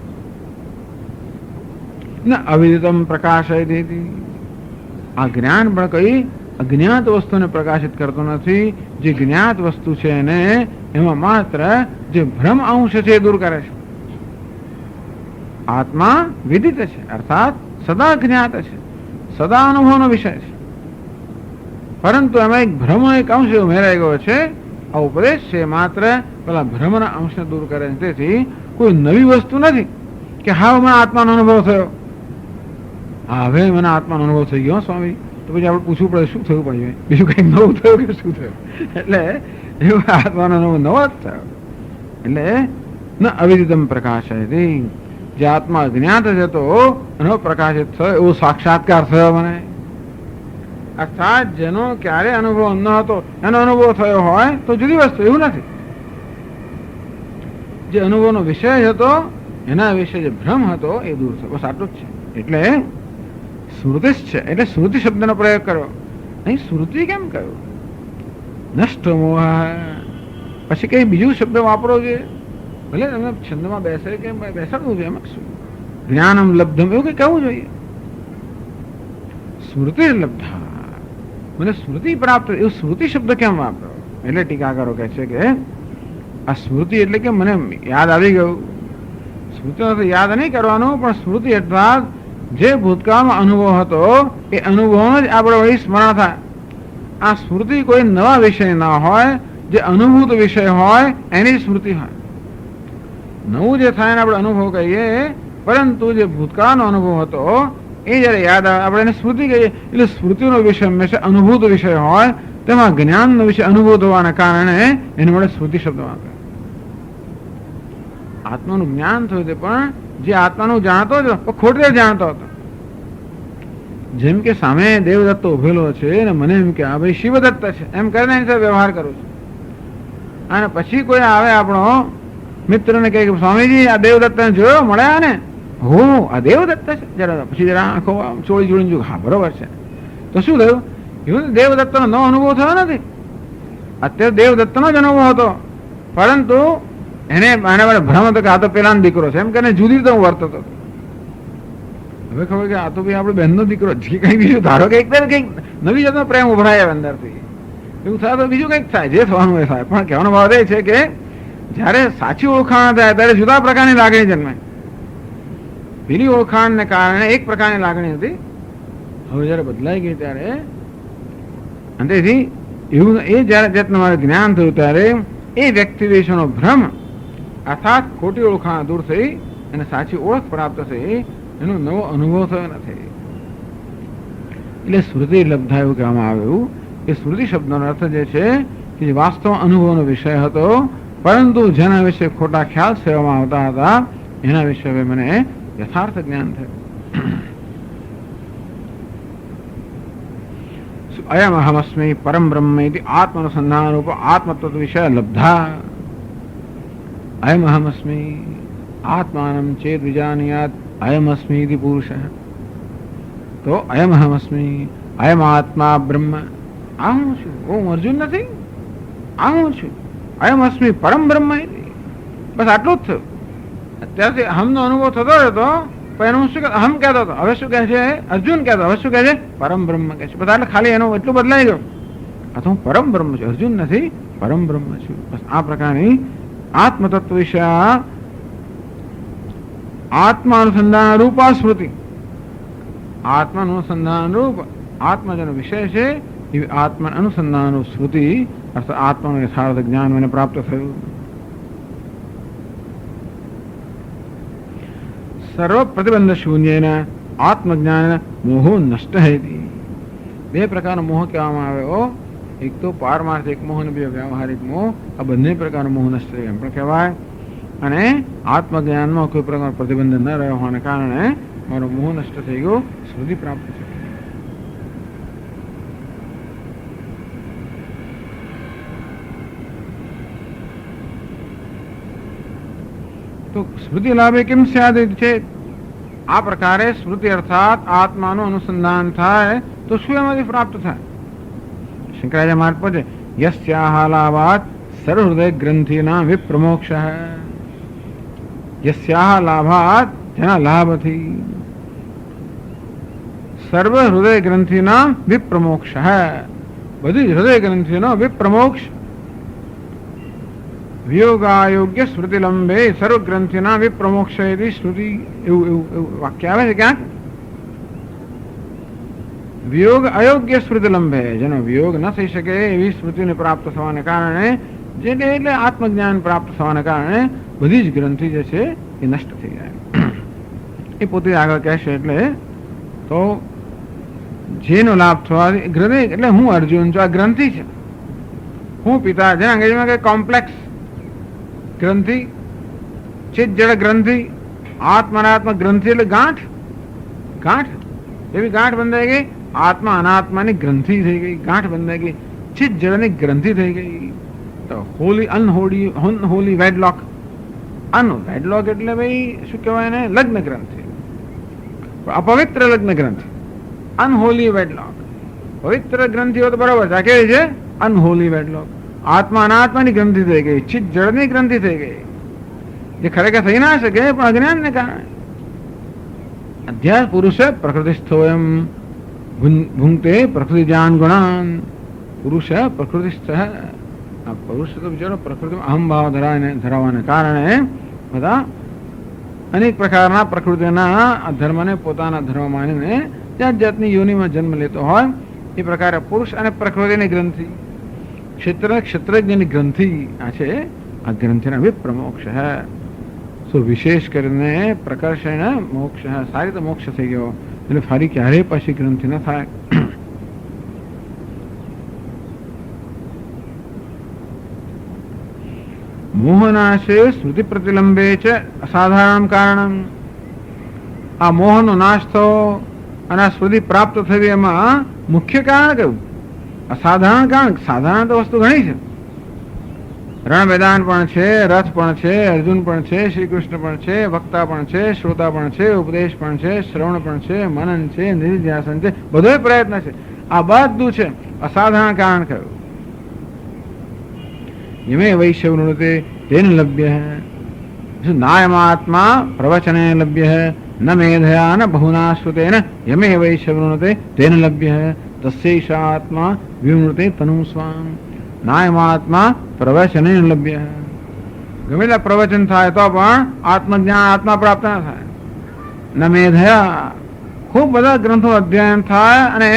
S1: અવિદિતમ પ્રકાશય દેતી. આ જ્ઞાન પણ કઈ અજ્ઞાત વસ્તુને પ્રકાશિત કરતો નથી. જે જ્ઞાત વસ્તુ છે એને એમાં માત્ર જે ભ્રમ અંશ છે એ દૂર કરે છે. આત્મા વિદિત છે, અર્થાત સદા જ્ઞાત છે, સદા અનુભવનો વિષય છે, પરંતુ એમાં એક ભ્રમ એક અંશ ઉમેરાઈ ગયો છે. આ ઉપદેશ છે માત્ર પેલા ભ્રમના અંશને દૂર કરે છે. તેથી કોઈ નવી વસ્તુ નથી કે હા મને આત્માનો અનુભવ થયો, હવે મને આત્માનો અનુભવ થઈ ગયો સ્વામી, તો પછી આપણે પૂછવું પડે શું થયું, પછી બીજું કઈ નવું થયું કે શું થયું. એટલે એવું આત્માનો અનુભવ નવો જ થયો. એટલે ન અવિદિતમ પ્રકાશ જે આત્મા અજ્ઞાત જ હતો એનો પ્રકાશિત થયો, એવો સાક્ષાત્કાર થયો મને. અર્થાત જેનો ક્યારે અનુભવ ન હતો એનો અનુભવ થયો હોય તો જુદી વસ્તુ, એવું નથી. જે અનુભવનો વિષય હતો એના વિશે જે ભ્રમ હતો એ દૂર થયો, બસ આટલું જ છે. એટલે સ્મૃતિ છે, એટલે સ્મૃતિ શબ્દનો પ્રયોગ કર્યો. અહીં સ્મૃતિ કેમ કહ્યું? નષ્ટ મોહ. પછી કઈ બીજું શબ્દ વાપરો છે, ભલે તમે છંદમાં બેસે કે બેસાડવું જોઈએ, એમાં શું જ્ઞાનમ લબ્ધમ એવું કઈ કહેવું જોઈએ. સ્મૃતિ લબ્ધા, મને સ્મૃતિ પ્રાપ્ત, એવું સ્મૃતિ શબ્દ કેમ વાપરો? એટલે ટીકાકારો કહે છે કે આ સ્મૃતિ એટલે કે મને યાદ આવી ગયું. સ્મૃતિ યાદ નહીં કરવાનું, પણ સ્મૃતિ અર્થાત જે ભૂતકાળમાં અનુભવ હતો એ અનુભવનો જ આપણે વળી સ્મરણ થાય. આ સ્મૃતિ કોઈ નવા વિષય ના હોય, જે અનુભૂત વિષય હોય એની સ્મૃતિ હોય. નવું જે થાય એને આપણે અનુભવ કહીએ, પરંતુ જે ભૂતકાળનો અનુભવ હતો એ જયારે યાદ આવે આપણે એને સ્મૃતિ કહીએ. એટલે સ્મૃતિનો વિષય હંમેશા અનુભૂત વિષય હોય, તેમાં જ્ઞાનનો વિષય અનુભૂત હોવાના કારણે એને મળે સ્મૃતિ શબ્દ વાપરે. આત્માનું જ્ઞાન થયું તે પણ જે આત્માનું જાણતો હતો ખોટી રીતે જાણતો હતો. જેમ કે સામે દેવદત્ત ઉભેલો છે ને મને એમ કે આ ભાઈ શિવદત્ત છે એમ કરીને એની સાથે વ્યવહાર કરું છું, અને પછી કોઈ આવે આપણો મિત્ર ને કહે કે સ્વામીજી આ દેવદત્તને જોયો, મળ્યા ને, હો આ દેવદત્ત છે, જરા પછી જરા આંખો ચોળી જોડીને જો, હા બરોબર છે. તો શું થયું? એવું દેવદત્તનો નવો અનુભવ થયો નથી. અત્યારે દેવદત્તનો જ અનુભવ હતો, પરંતુ એને ભ્રમ હતો કે આ તો પેલાનો દીકરો છે એમ કરીને જુદી રીતે હું વર્તતો હતો. હવે ખબર કે આ તો ભાઈ આપણે બહેનનો દીકરો છે, કઈ બીજું ધારો કે કઈક નવી જાતનો પ્રેમ ઉભરાય અંદરથી. એવું થાય તો બીજું કંઈક થાય, જે થવાનું એ થાય. પણ કહેવાનો ભાવ એ છે કે જયારે સાચી ઓળખાણ થાય ત્યારે જુદા પ્રકારની લાગણી જન્મે. પેલી ઓળખાણને કારણે એક પ્રકારની લાગણી હતી, હવે જયારે બદલાઈ ગઈ ત્યારે, અને તેથી એવું એ જયારે તમારે જ્ઞાન થયું ત્યારે એ વ્યક્તિ વિશેનો ભ્રમ અર્થાત ખોટી ઓળખાણ દૂર થઈ અને સાચી ઓળખ પ્રાપ્ત થઈ, એનો નવો અનુભવ થયો નથી. એટલે સ્મૃતિ લબ્ધા એવું કહેવામાં આવ્યું. એ સ્મૃતિ શબ્દનો અર્થ જે છે કે જે વાસ્તવ અનુભવનો વિષય હતો, પરંતુ જેના વિશે ખોટા ખ્યાલ સેવામાં આવતા હતા એના વિશે હવે મને યથાર્થ જ્ઞાન થયું. અયમ અહમસ્મી પરમ બ્રહ્મ આત્મનુસંધાન રૂપ આત્મતત્વ વિષય લબ્ધા. અયમ અહમસ્મી આત્માનમ ચેત વિજાનયાત અયમ અસ્મી ઇતિ પુરુષ. તો અયમ અહમસ્મી, અયમ આત્મા બ્રહ્મ, આ હું છું, હું અર્જુન નથી, આ હું છું. અયમ અસ્મી પરમ બ્રહ્મ, બસ આટલું જ થયું. અત્યારથી અહમનો અનુભવ થતો રહેતો, પણ એનું શું અહમ કહેતો હતો, હવે શું કહે છે અર્જુન કહેતો, હવે શું કહે છે પરમ બ્રહ્મ કહે છે. બધા એટલે ખાલી એનું એટલું બદલાઈ ગયું, આ તો હું પરમ બ્રહ્મ છું, અર્જુન નથી પરમ બ્રહ્મ છું. બસ આ પ્રકારની આત્મતત્વ વિશે આત્માનુસંધાન રૂપા સ્મૃતિ, આત્માનુસંધાન રૂપ આત્મા જેનો વિષય છે એ આત્મા અનુસંધાન સ્મૃતિ અર્થાત આત્માનું યથાર્થ જ્ઞાન મને પ્રાપ્ત થયું. સર્વ પ્રતિબંધ શૂન્ય આત્મજ્ઞાન મોહો નષ્ટ હેતી. બે પ્રકારનો મોહ કહેવામાં આવ્યો, એક તો પારમાર્થિક મોહ અને બે વ્યવહારિક મોહ. આ બંને પ્રકારનો મોહ નષ્ટ એમ પણ કહેવાય. અને આત્મજ્ઞાનમાં કોઈ પ્રકારનો પ્રતિબંધ ન રહ્યો હોવાને કારણે મારો મોહ નષ્ટ થઈ ગયો, સ્મૃતિ પ્રાપ્ત થઈ. તો સ્મૃતિ લાભે કેમ સ્યાદ છે? આ પ્રકારે સ્મૃતિ અર્થાત આત્માનું અનુસંધાન થાય તો શું એમાંથી પ્રાપ્ત થાય? શંકરાચાર્ય મહારાજ પૂછે યસ્યાહ લાભાત સર્વહૃદય ગ્રંથિના વિપ્રમોક્ષ, યસ્યાહ લાભાત જેના લાભથી સર્વ હૃદય ગ્રંથિના વિપ્રમોક્ષ, બધી હૃદય ગ્રંથિનો વિપ્રમોક્ષ, વિયોગાયોગ્ય સ્મૃતિ લંબે સર્વ ગ્રંથિના વિપ્રમોક્ષ સ્મૃતિ, એવું એવું એવું વાક્ય આવે છે ક્યાંક. વિયોગ અયોગ્ય સ્મૃતિ લંબે, જેનો વિયોગ ન થઈ શકે એવી સ્મૃતિને પ્રાપ્ત થવાને કારણે, જેને એટલે આત્મજ્ઞાન પ્રાપ્ત થવાને કારણે બધી જ ગ્રંથિ જે છે એ નષ્ટ થઈ જાય. એ પોતે આગળ કહેશે. એટલે તો જેનો લાભ થવાથી હૃદય એટલે હું અર્જુન છું, આ ગ્રંથિ છે. હું પિતા, જેના અંગ્રેજીમાં કે કોમ્પ્લેક્સ ગ્રંથિ, ચિત્ત જળ ગ્રંથિ, આત્મનાત્મ ગ્રંથિ એટલે ગાંઠ, ગાંઠ એવી ગાંઠ બંધાઈ ગઈ. આત્મા અનાત્માની ગ્રંથિ થઈ ગઈ, ગાંઠ બંધાઈ ગઈ, ચિત્ત જળની ગ્રંથિ થઈ ગઈ. તો હોલી અનહોલી વેડલોક, વેડલોક એટલે ભાઈ શું કહેવાય એને, લગ્ન ગ્રંથિ, અપવિત્ર લગ્ન ગ્રંથિ, અનહોલી વેડલોક. પવિત્ર ગ્રંથિઓ તો બરાબર છે, આ કેવી છે અનહોલી વેડલોક. આત્મા અનાત્માની ગ્રંથિ થઈ ગઈ, ચિત્ત જળની ગ્રંથિ થઈ ગઈ, જે ખરેખર થઈ ના શકે પણ અજ્ઞાનને કારણે. અધ્યાસ પુરુષ પ્રકૃતિસ્થો એમ ભૂંગતે પ્રકૃતિ જાન ગુણાન, પુરુષ પ્રકૃતિસ્થ. આ પુરુષ તો બિચારો પ્રકૃતિમાં અહમભાવ ધરાવવાને કારણે બધા અનેક પ્રકારના પ્રકૃતિના ધર્મને પોતાના ધર્મ માનીને જાત જાતની યોનિમાં જન્મ લેતો હોય. એ પ્રકારે પુરુષ અને પ્રકૃતિની ગ્રંથિ, ક્ષેત્રજ્ઞની ગ્રંથિ આ છે, આ ગ્રંથિના વિપ્રમોક્ષ હે. તો વિશેષ કરીને પ્રકર્ષણ મોક્ષ, સારી રીતે મોક્ષ થઈ ગયો એટલે ફરી ક્યારેય પછી ગ્રંથિ ન થાય. મોહનાશે સ્મૃતિ પ્રતિલંબે છે અસાધારણ કારણ. આ મોહનો નાશ થયો અને આ સ્મૃતિ પ્રાપ્ત થવી એમાં મુખ્ય કારણ કયું? અસાધારણ કારણ. સાધારણ તો વસ્તુ ઘણી છે, રણ મેદાન પણ છે, રથ પણ છે, અર્જુન પણ છે, શ્રી કૃષ્ણ પણ છે, વક્તા પણ છે, શ્રોતા પણ છે, ઉપદેશ પણ છે, શ્રવણ પણ છે, મનન છે, નિધિધ્યાસન છે, બધો પ્રયત્ન છે. આ બધું છે, અસાધારણ કારણ કયું? યમે વૈશ્ય વૃણતે તેન લભ્ય નાયમાત્મા પ્રવચને લભ્ય ન મેધયા ન બહુના શ્રુતેન યમે વૈશ્ય વૃણતે તેન લભ્ય તસ્યૈષાત્મા વિવૃતે તનુ સ્વામ. નાયમાત્મા પ્રવચને લભ્ય. ગમે તેટલા પ્રવચન થાય તો પણ આત્મજ્ઞાન આત્મા પ્રાપ્ત ના થાય. ન મેધયા, ખૂબ બધા ગ્રંથો અધ્યયન થાય અને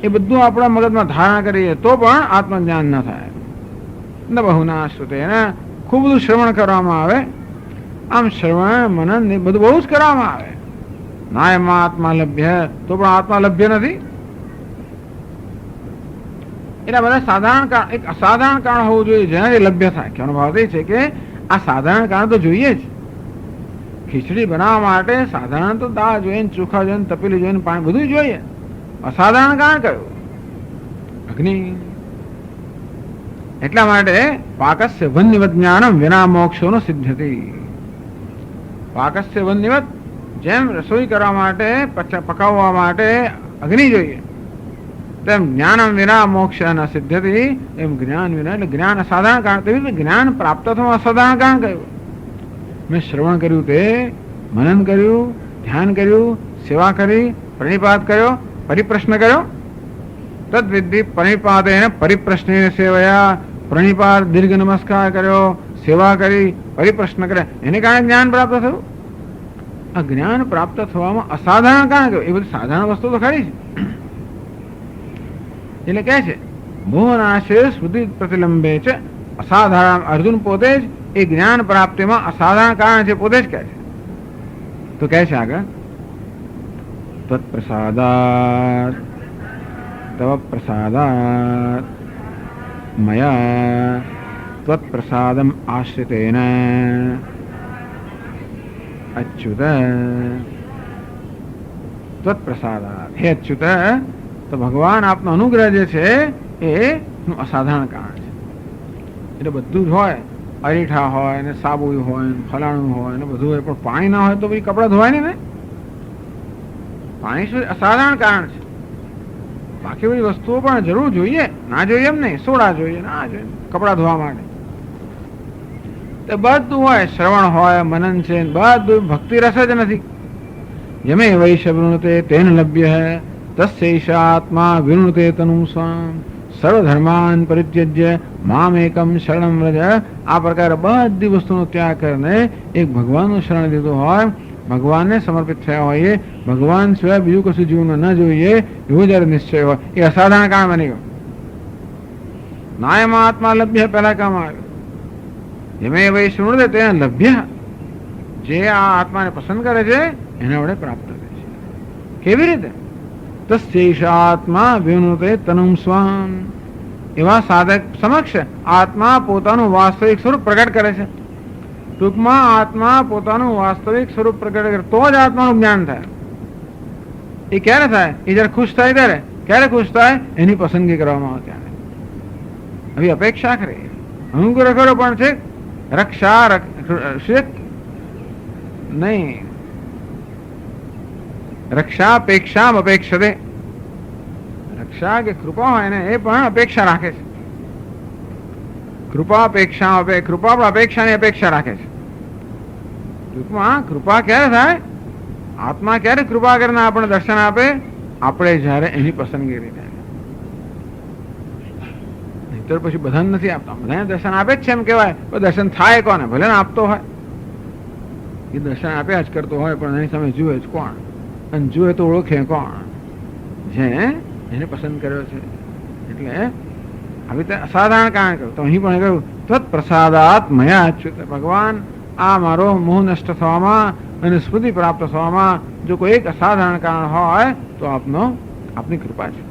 S1: એ બધું આપણા મગજમાં ધારણા કરીએ તો પણ આત્મજ્ઞાન ન થાય. ન બહુના શ્રુતે, ખૂબ બધું શ્રવણ કરવામાં આવે, આમ શ્રવણ મનન એ બધું બહુ જ કરવામાં આવે. નાયમાં આત્મા લભ્ય તો પણ આત્મા લભ્ય નથી. એટલે બધા સાધારણ કારણ, એક અસાધારણ કારણ હોવું જોઈએ જેનાથી લભ્ય થાય. કહેવાનો ભાવ એ છે કે આ સાધારણ કારણ તો જોઈએ જ. ખીચડી બનાવવા માટે સાધારણ તો દાળ જોઈએ, ચોખા જોઈએ, તપેલી જોઈએ, પાણી બધું જોઈએ. અસાધારણ કારણ કયું? અગ્નિ. એટલા માટે પાકસ્ય વન્યવત જ્ઞાનમ વિના મોક્ષોનો સિદ્ધતી. પાકસ્ય વન્યવત, જેમ રસોઈ કરવા માટે, પકાવવા માટે અગ્નિ જોઈએ, તેમ જ્ઞાનમ વિના મોક્ષ ન સિદ્ધતી. એમ જ્ઞાન વિના, એટલે જ્ઞાન અસાધારણ કારણ. તેવી રીતે જ્ઞાન પ્રાપ્ત થવા અસાધારણ કારણ કયું? મેં શ્રવણ કર્યું, તે મનન કર્યું, ધ્યાન કર્યું, સેવા કરી, પ્રણિપાત કર્યો, પરિપ્રશ્ન કર્યો. તદ્વિધિ પરિપાદેન પરિપ્રશ્નેન સેવયા. પ્રણિપાત, દીર્ઘ નમસ્કાર કર્યો, સેવા કરી, પરિપ્રશ્ન કર્યા, એને કારણે જ્ઞાન પ્રાપ્ત થયું. આ જ્ઞાન પ્રાપ્ત થવામાં અસાધારણ કારણ કયું? એ બધી સાધારણ વસ્તુ તો ખરી છે. એટલે કહે છે મોહનાશે સ્મૃતિ પ્રતિલંબે છે અસાધારણ. અર્જુન પોતે જ એ જ્ઞાન પ્રાપ્તિમાં અસાધારણ કારણ છે, પોતે જ કહે છે. તો કહે છે આગળ, તત્પ્રસાદાત તવ પ્રસાદાત મયા ત્વત્પ્રસાદમ આશ્રિતેન અચ્યુત ત્વત્પ્રસાદાત. હે અચ્યુત, તો ભગવાન આપનો અનુગ્રહ જે છે એ અસાધારણ કારણ છે. એટલે બધું જ હોય, અરીઠા હોય ને સાબુ હોય ને ફલાણું હોય ને બધું હોય, પણ પાણી ના હોય તો પછી કપડાં ધોવાય ને. પાણી શું અસાધારણ કારણ છે. બાકી બધી વસ્તુઓ પણ જરૂર જોઈએ, ના જોઈએ એમ નહીં. સોડા જોઈએ, ના જોઈએ, કપડા ધોવા માટે તે બધું હોય, શ્રવણ હોય, મનન છે, બધું ભક્તિ રસ જ નથી. यमे वैश्य विवृणुते तेन लभ्य है तस्यैषा आत्मा विवृणुते तनुं स्वाम सर्वधर्मान् परित्यज्य मामेकं शरणं व्रज. આ પ્રકારે બધી વસ્તુનો ત્યાગ કરીને એક ભગવાનનું શરણ લીધું હોય, ભગવાનને સમર્પિત થયા હોઈએ, ભગવાન સિવાય બીજું કશું જીવનમાં ન જોઈએ એવો જયારે નિશ્ચય હોય, એ અસાધારણ કામ બની ગયો. નાયમાં આત્મા લભ્ય પહેલા કામ આવ્યું. यमे वैश्य विवृणुते तेन लभ्य, જે આ આત્માને પસંદ કરે છે એના વડે પ્રાપ્ત થાય છે. કેવી રીતે? તસ્યૈષા આત્મા વિવૃણુતે તનું સ્વામ. એવા સાધક સમક્ષ આત્મા પોતાનું વાસ્તવિક સ્વરૂપ પ્રગટ કરે છે. ટૂંકમાં આત્મા પોતાનું વાસ્તવિક સ્વરૂપ પ્રગટ કરે તો જ આત્માનું જ્ઞાન થાય. એ ક્યારે થાય? એ જયારે ખુશ થાય ત્યારે. ક્યારે ખુશ થાય? એની પસંદગી કરવામાં આવે ત્યારે. હવે અપેક્ષા કરે, અનુગ્રહ કરો પણ છે, રક્ષા નહીં, રક્ષાપેક્ષા અપેક્ષતે. રક્ષા કે કૃપા હોય ને એ પણ અપેક્ષા રાખે છે. કૃપાપેક્ષા કૃપા પણ અપેક્ષાની અપેક્ષા રાખે છે. ટૂંકમાં કૃપા ક્યારે થાય? આત્મા ક્યારે કૃપા કરીને આપણને દર્શન આપે? આપણે જયારે એની પસંદગી રીતે. નહીતર પછી બધાને નથી આપતા. બધાને દર્શન આપે જ છે એમ કહેવાય, પણ દર્શન થાય કોને? ભલે ને આપતો હોય, એ દર્શન આપ્યા જ કરતો હોય, પણ એની સામે જુએ જ કોણ? અને જુએ તો ઓળખે કોણ? જે એને પસંદ કર્યો છે. એટલે આવી રીતે અસાધારણ કારણ કહ્યું. તો અહીં પણ કહ્યું તત્ પ્રસાદાત મયા અચ્યુત. ભગવાન, આ મારો મોહ નષ્ટ થવામાં અને સ્મૃતિ પ્રાપ્ત થવામાં જો કોઈ એક અસાધારણ કારણ હોય તો આપની કૃપા છે.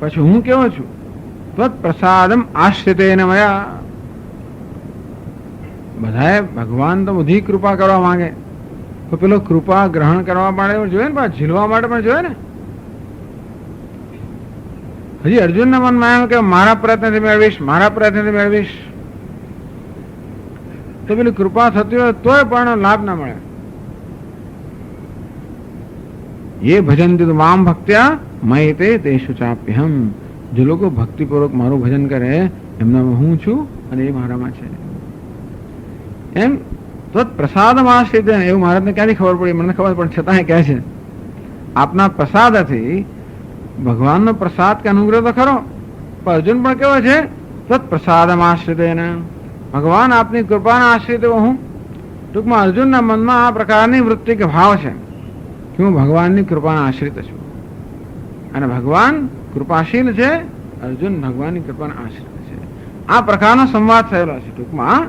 S1: પછી હું કેવો છું? તત્ પ્રસાદમ આશ્રિતેન મયા. બધાએ ભગવાન તો બધી કૃપા કરવા માંગે, તો પેલો કૃપા ગ્રહણ કરવા માટે જોઈએ ને, ઝીલવા માટે પણ જોઈએ ને. હજી અર્જુનના મનમાં આવ્યું કે મારા પ્રયત્નથી મેળવીશ, મારા પ્રયત્નથી મેળવીશ, તો પેલી કૃપા થતી હોય તોય પણ લાભ ના મળે. ये भजन्ति तो माम भक्त्या मयते तेषु चाप्यहम. जो લોકો ભક્તિપૂર્વક મારું ભજન કરે એમનામાં હું છું અને એ મારામાં છે. એમ તો પ્રસાદમાં આશ્રિત. એવું મહારાજને ક્યાંથી ખબર પડી? મને ખબર પણ છતાં કહે છે આપના પ્રસાદથી, ભગવાનનો પ્રસાદ કે અનુગ્રહ તો ખરો, પણ અર્જુન પણ કેવો છે? તત્ પ્રસાદમાં આશ્રિત. ભગવાન આપની કૃપાના આશ્રિત હું. ટૂંકમાં અર્જુનના મનમાં આ પ્રકારની વૃત્તિ કે ભાવ છે કે હું ભગવાનની કૃપાના આશ્રિત છું, અને ભગવાન કૃપાશીલ છે, અર્જુન ભગવાનની કૃપાના આશ્રિત છે. આ પ્રકારનો સંવાદ થયેલો છે. ટૂંકમાં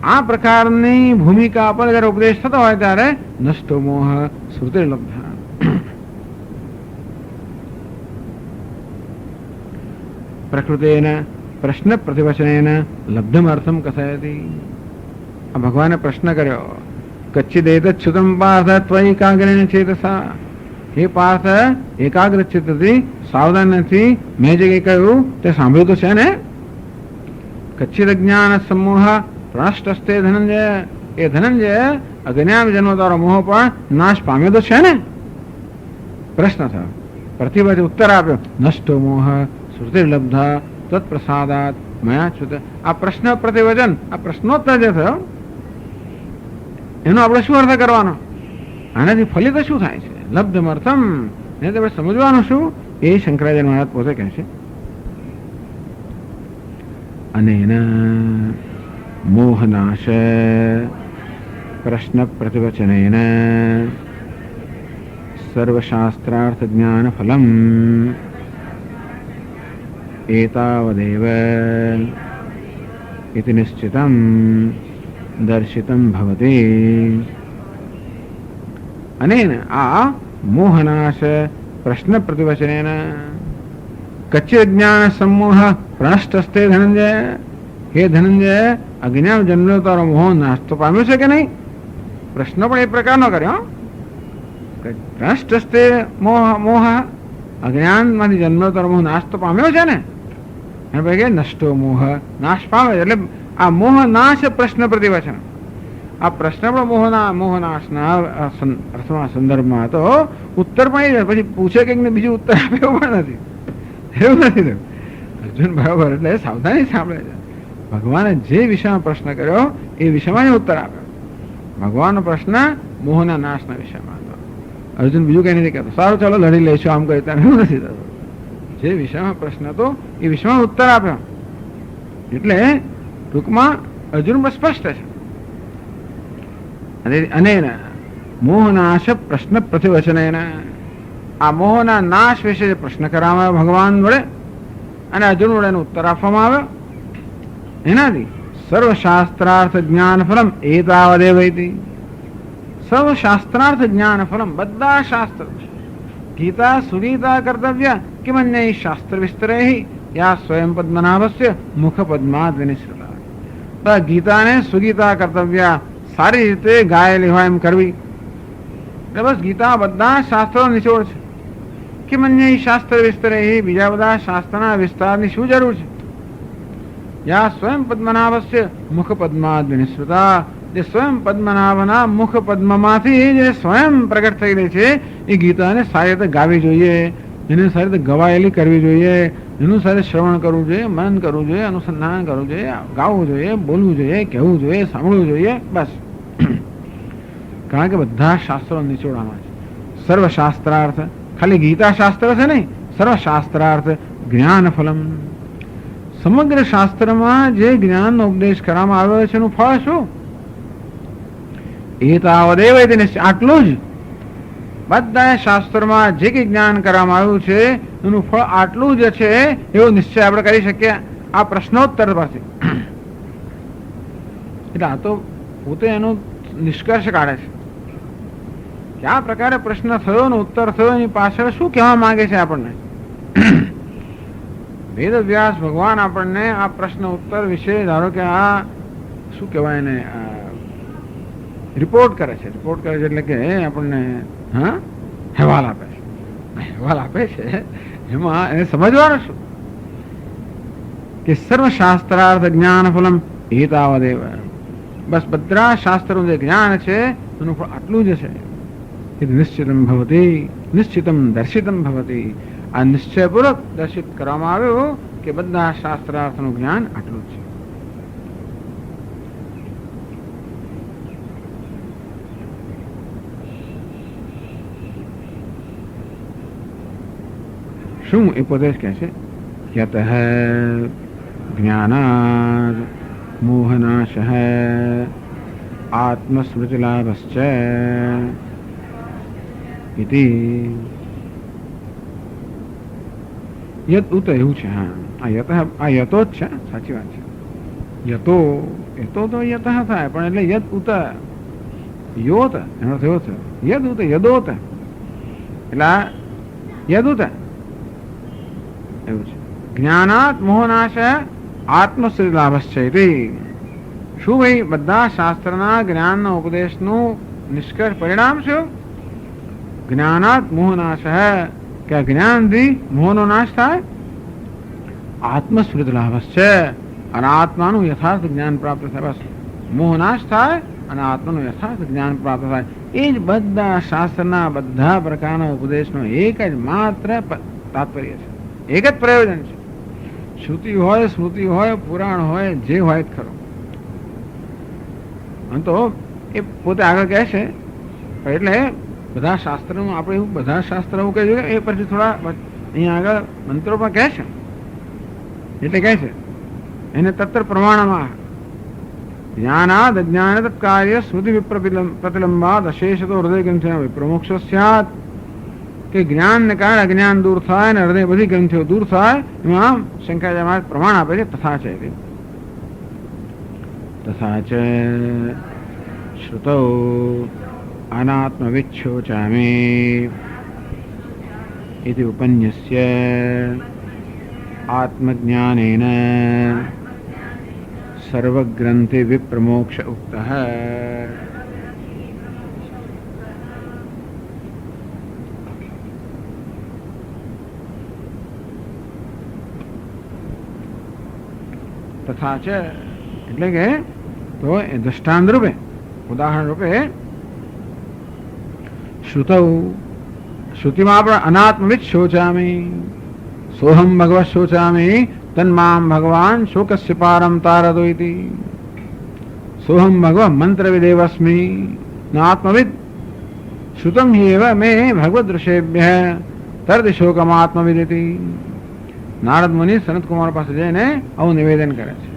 S1: આ પ્રકારની ભૂમિકા પર જયારે ઉપદેશ થતો હોય ત્યારે નષ્ટો મોહ શ્રુતિર્લબ્ધ. પ્રકૃતેન પ્રશ્ન પ્રતિવચનેન લબ્ધમ અર્થમ કથયતિ. આ ભગવાને પ્રશ્ન કર્યો, કચ્છિદેતચ્યુતમ પાર્થ ત્વૈકાગ્રેણ ચેતસા. હે પાર્થ, એકાગ્ર ચિત્તથી, સાવધાનથી મેં જે કંઈ કહ્યું તે સાંભળ્યું તો છે ને? કચ્છિદ જ્ઞાન સમૂહ પ્રનષ્ટસ્તે ધનંજય. એ ધનંજય, અજ્ઞાન જન્મ તારો મોહ પણ નાશ પામ્યો તો છે ને? પ્રશ્ન થયો. પ્રતિભા ઉત્તર આપ્યો, નષ્ટો મોહ શ્રુતિર્લબ્ધ તત્પ્રસાદાત મયાચ્યુત. આ પ્રશ્ન પ્રતિવચન, આ પ્રશ્નોત્તર જે થયો એનો આપણે શું અર્થ કરવાનો? આનાથી ફલિત શું થાય છે? લબ્ધમ અર્થમ. એને તમે સમજવાનું શું? એ શંકરાચાર્ય મહારાજ પોતે કહે છે. અને એના મોહનાશ પ્રશ્ન પ્રતિવચનેન સર્વશાસ્ત્રાર્થ જ્ઞાન ફલમ એતાવદેવ ઇતિ નિશ્ચિતમ દર્શિતમ ભવતી. અને આ મોહનાશ પ્રશ્ન પ્રતિવચનેન કચ્છિદ જ્ઞાન સમૂહ પ્રનષ્ટસ્તે ધનંજય. હે ધનંજય, અજ્ઞાન જન્મ્યો તારો મોહ નાશ તો પામ્યો છે કે નહીં? પ્રશ્ન પણ એ પ્રકારનો કર્યો. પ્રનષ્ટસ્તે મોહ, અજ્ઞાનમાંથી જન્મતર મોહ નાશ તો પામ્યો છે ને, અને પછી કે નષ્ટો મોહ, નાશ પામે. એટલે આ મોહ નાશ પ્રશ્ન પ્રતિવચન, આ પ્રશ્ન પણ મોહનાશના અર્થમાં સંદર્ભમાં હતો. ઉત્તર પણ એ પછી પૂછે કંઈક ને બીજું ઉત્તર આપે એવું પણ નથી, એવું નથી. અર્જુન બરાબર એટલે સાવધાની સાંભળે છે. ભગવાને જે વિષયમાં પ્રશ્ન કર્યો એ વિષયમાં જ ઉત્તર આપ્યો. ભગવાનનો પ્રશ્ન મોહના નાશના વિષયમાં હતો. અર્જુન બીજું કઈ નથી કહેતો, સારું ચાલો લડી લઈશું આમ કહી ત્યારે એવું નથી થતું. જે વિષયમાં પ્રશ્ન હતો એ વિષયમાં ઉત્તર આપ્યો. એટલે ટૂંકમાં અર્જુન પર સ્પષ્ટ છે. અને મોહનાશ પ્રશ્ન પ્રતિવચન, આ મોહના નાશ વિશે પ્રશ્ન કરવામાં આવ્યો ભગવાન વડે અને અર્જુન વડે એનો ઉત્તર આપવામાં આવ્યો. એનાથી સર્વશાસ્ત્રાર્થ જ્ઞાન ફલમ એતાવદેવ ઇતિ. સર્વશાસ્ત્રાર્થ જ્ઞાન ફલમ, બધા શાસ્ત્ર, ગીતા સુગીતા કર્તવ્ય કિમન્ય શાસ્ત્ર વિસ્તરે યા સ્વયં પદ્મનાભસ્ય મુખ પદ્માદ વિનિશ્રુતા. ગીતાને સુગીતા કર્તવ્ય, સારી રીતે ગાયેલી હોય એમ કરવી. એટલે બસ ગીતા બધા શાસ્ત્રો નિચોડ છે. કિમન્ય શાસ્ત્ર વિસ્તરે, બીજા બધા શાસ્ત્રના વિસ્તારની શું જરૂર છે? યા સ્વયં પદ્મનાભસ્ય મુખ પદ્માદ વિનિશ્રુતા. જે સ્વયં પદ્મનાભના મુખ પદ્મમાંથી જે સ્વયં પ્રગટ થઈ રહી છે એ ગીતાને સારી રીતે ગાવી જોઈએ, એને સારી રીતે ગવાયેલી કરવી જોઈએ, એનું સારી શ્રવણ કરવું જોઈએ, મનન કરવું જોઈએ, અનુસંધાન કરવું જોઈએ, ગાવું જોઈએ, બોલવું જોઈએ, કહેવું જોઈએ, સાંભળવું જોઈએ. બસ, કારણ કે બધા શાસ્ત્રો નિચોડામાં છે. સર્વશાસ્ત્રાર્થ, ખાલી ગીતા શાસ્ત્ર છે નહીં, સર્વશાસ્ત્રાર્થ જ્ઞાન ફલમ. સમગ્ર શાસ્ત્રમાં જે જ્ઞાનનો ઉપદેશ કરવામાં આવ્યો છે એનું ફળ શું? એતાવદેવ ઇતિ નિશ્ચય, આટલું જ. બધા શાસ્ત્રોમાં જે કંઈ જ્ઞાન કરવામાં આવ્યું છે એનું ફળ આટલું જ છે એવો નિશ્ચય આપણે કરી શકીએ આ પ્રશ્નોત્તર પાસે. એટલે આ તો પોતે એનો નિષ્કર્ષ કાઢે છે કે આ પ્રકારે પ્રશ્ન થયો ને ઉત્તર થયો એની પાછળ શું કહેવા માંગે છે આપણને. વેદવ્યાસ ભગવાન આપણને આ પ્રશ્ન ઉત્તર વિશે ધારો કે આ શું કહેવાય એને રિપોર્ટ કરે છે. રિપોર્ટ કરે છે એટલે કે આપણને અહેવાલ આપે છે. અહેવાલ આપે છે એમાં એને સમજવાનું શું કે સર્વશાસ્ત્રાર્થ જ્ઞાન ફલમ એતાવદેવ. બસ બધા શાસ્ત્રનું જે જ્ઞાન છે એનું ફળ આટલું જ છે. નિશ્ચિતમ ભવતી, નિશ્ચિતમ દર્શિતમ ભવતી. આ નિશ્ચયપૂર્વક દર્શિત કરવામાં આવ્યું કે બધા શાસ્ત્રાર્થનું જ્ઞાન આટલું જ છે. શું એ પોતે કહે છે? યતઃ જ્ઞાનાદ મોહનાશ આત્મસ્મૃતિલાભશ્ચ ઇતિ. યત ઉત એવું છે. હા, આ યત, આ યતો જ છે, સાચી વાત છે. યતો એતો તો યત થાય પણ એટલે યત ઉત યોત એનો થયો છે. યદ ઉત યદોત એટલે યદ ઉત એવું છે. જ્ઞાનાત મોહનાશ આત્મશ્રીલાભશ્ચૈતિ. શું ભાઈ બધા શાસ્ત્રના જ્ઞાનના ઉપદેશનું નિષ્કર્ષ પરિણામ શું? જ્ઞાનાત મોહનાશ, કે જ્ઞાનથી મોહનો નાશ થાય, આત્મસ્મૃતિલાભશ્ચ અને આત્માનું યથાર્થ જ્ઞાન પ્રાપ્ત થાય. બસ, મોહ નાશ થાય અને આત્માનું યથાર્થ જ્ઞાન પ્રાપ્ત થાય. એ જ બધા શાસ્ત્રના બધા પ્રકારના ઉપદેશનો એક જ માત્ર તાત્પર્ય છે, એક જ પ્રયોજન છે. શ્રુતિ હોય, સ્મૃતિ હોય, પુરાણ હોય, જે હોય જ ખરો. તો એ પોતે આગળ કહે છે. એટલે બધા શાસ્ત્રોમાં આપણે એવું બધા શાસ્ત્ર એવું કહે છે એ પછી થોડા અહીંયા આગળ મંત્રો પણ કહે છે. એટલે કહે છે એને તત્ર પ્રમાણમાં જ્ઞાનાદ અજ્ઞાન તત્કાર્ય સ્મૃતિ પ્રતિલંબાદ અશેષતો હૃદય ગ્રંથિના વિપ્રમોક્ષ સ્યાત. કે જ્ઞાનને કારણે અજ્ઞાન દૂર થાય અને હૃદય બધી ગ્રંથિઓ દૂર થાય. એમાં શંકરાચાર્ય મહારાજ પ્રમાણ આપે છે. તથા છે તથા ચ શ્રુતૌ અનાત્મવિચ્છોચામે ઇતિ ઉપન્યસ્ય આત્મજ્ઞાનેન સર્વગ્રંથિ વિપ્રમોક્ષ ઉક્તઃ. તથા ચ એટલે કે તો એ દ્રષ્ટાંત રૂપે ઉદાહરણ રૂપે શ્રુતિમાં આપણે અનાત્મવિદ શોચામી સોહમ ભગવત શોચામી તન્મામ ભગવાન શોકસ્ય પારમ તારતો ઇતિ સોહમ ભગવત મંત્રવિદેવસ્મી ન આત્મવિદ શ્રુતમ હેવ મે ભગવદ ઋષેભ્ય તર્દ શોકમાત્મવિદ ઇતિ નારદ મુનિ સનત કુમાર પાસે જઈને આવું નિવેદન કરે છે,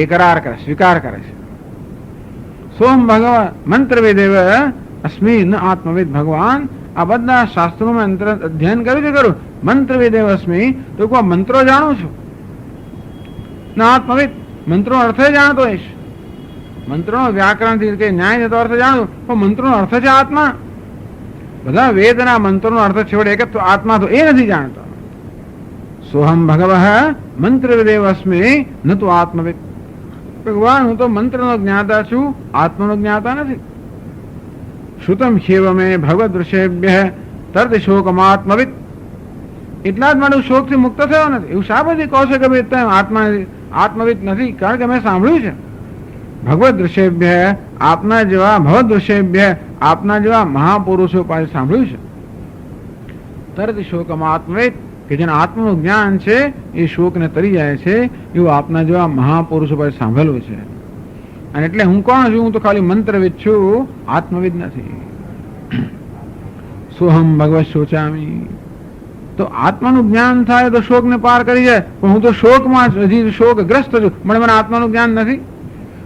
S1: એકરાર કરે, સ્વીકાર કરે છે. સોહમ ભગવત મંત્રવિદેવ અસ્મી ન આત્મવિદ ભગવાન આ બધા શાસ્ત્રોમાં અધ્યયન કર્યું છે ખરું, મંત્રવિદેવ અસ્મી તો કોઈ મંત્રો જાણું છું, ના આત્મવિદ મંત્રો અર્થ જાણતો હોઈશ, મંત્રોનો વ્યાકરણથી કે ન્યાય જતો અર્થ જાણું, પણ મંત્રોનો અર્થ છે આત્મા. બધા વેદના મંત્રોનો અર્થ છોડે એક તો આત્મા તો એ નથી જાણતો. સોહમ ભગવ મંત્રવિદેવ અસ્મી ન તો આત્મવિદ ભગવાન હું તો મંત્રનો જ્ઞાતા છું, આત્માનો જ્ઞાતા નથી. શ્રુતમ શેવ મે ભગવદ ઋષેભ્ય તર્દ શોકમાત્મવિદ એટલા જ માટે શોકથી મુક્ત થયો નથી. એવું શા બધી કહો છો કે ભાઈ તમે આત્મવિદ નથી? કારણ કે મેં સાંભળ્યું છે ભગવદ ઋષેભ્ય આપના જેવા ભગવદ ઋષેભ્ય આપના જેવા મહાપુરુષો પાસે સાંભળ્યું છે. તર્દ શોકમાત્મવિદ કે જેને આત્માનું જ્ઞાન છે એ શોકને તરી જાય છે એવું આપના જેવા મહાપુરુષો પાસે સાંભળેલું છે. અને એટલે હું કોણ છું? હું તો ખાલી મંત્રવિદ છું, આત્મવિદ નથી. સોહમ ભગવત શોચામી તો આત્માનું જ્ઞાન થાય તો શોકને પાર કરી જાય, પણ હું તો શોકમાં હજી શોકગ્રસ્ત છું, મને આત્માનું જ્ઞાન નથી.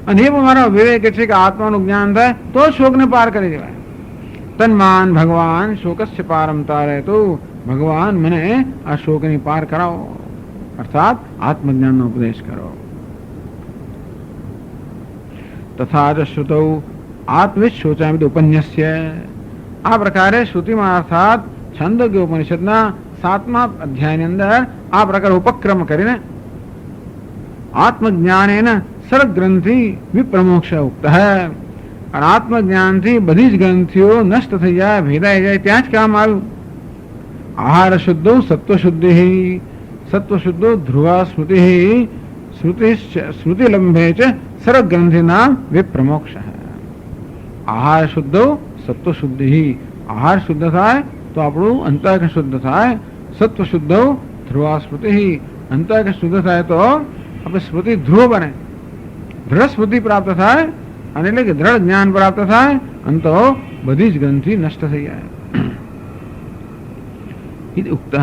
S1: અને એ પણ મારો વિવેક છે કે આત્માનું જ્ઞાન થાય તો શોકને પાર કરી દેવાય. તન્માન ભગવાન શોકસ્ય પારમ તારે તો ભગવાન મને આ શોકની પાર કરાવો, અર્થાત આત્મજ્ઞાનનો ઉપદેશ કરો. તથા જ શ્રુતૌ આત્મવિદ શોચામિત ઉપન્યસ્ય આ પ્રકારે શ્રુતિમાં અર્થાત છંદોગ્ય ઉપનિષદના 7મા અધ્યાયની અંદર આ પ્રકાર ઉપક્રમ કરીને આત્મજ્ઞાનેન સર્વ ગ્રંથિ વિપ્રમોક્ષ ઉક્ત હૈ. અને આત્મજ્ઞાનથી બધી જ ગ્રંથિઓ નષ્ટ થઈ જાય, ભેદાઈ જાય ત્યાં જ કામ આવ્યું. આહાર શુદ્ધો સત્વશુદ્ધિ સત્વશુદ્ધો ધ્રુવા સ્મૃતિ સ્મૃતિલંબે ચ સર્વ ગ્રંથિના વિપ્રમોક્ષ. આહાર શુદ્ધો સત્વ શુદ્ધિ આહાર શુદ્ધ થાય તો આપણું અંતઃકરણ શુદ્ધ થાય, સત્વ શુદ્ધો ધ્રુવા સ્મૃતિ અંતઃકરણ શુદ્ધ થાય તો આપણે સ્મૃતિ ધ્રુવ બને, દ્રઢ સ્મૃતિ પ્રાપ્ત થાય અને એટલે કે દ્રઢ જ્ઞાન પ્રાપ્ત થાય અને તો બધી જ ગ્રંથિ નષ્ટ થઈ જાય. ઉક્ત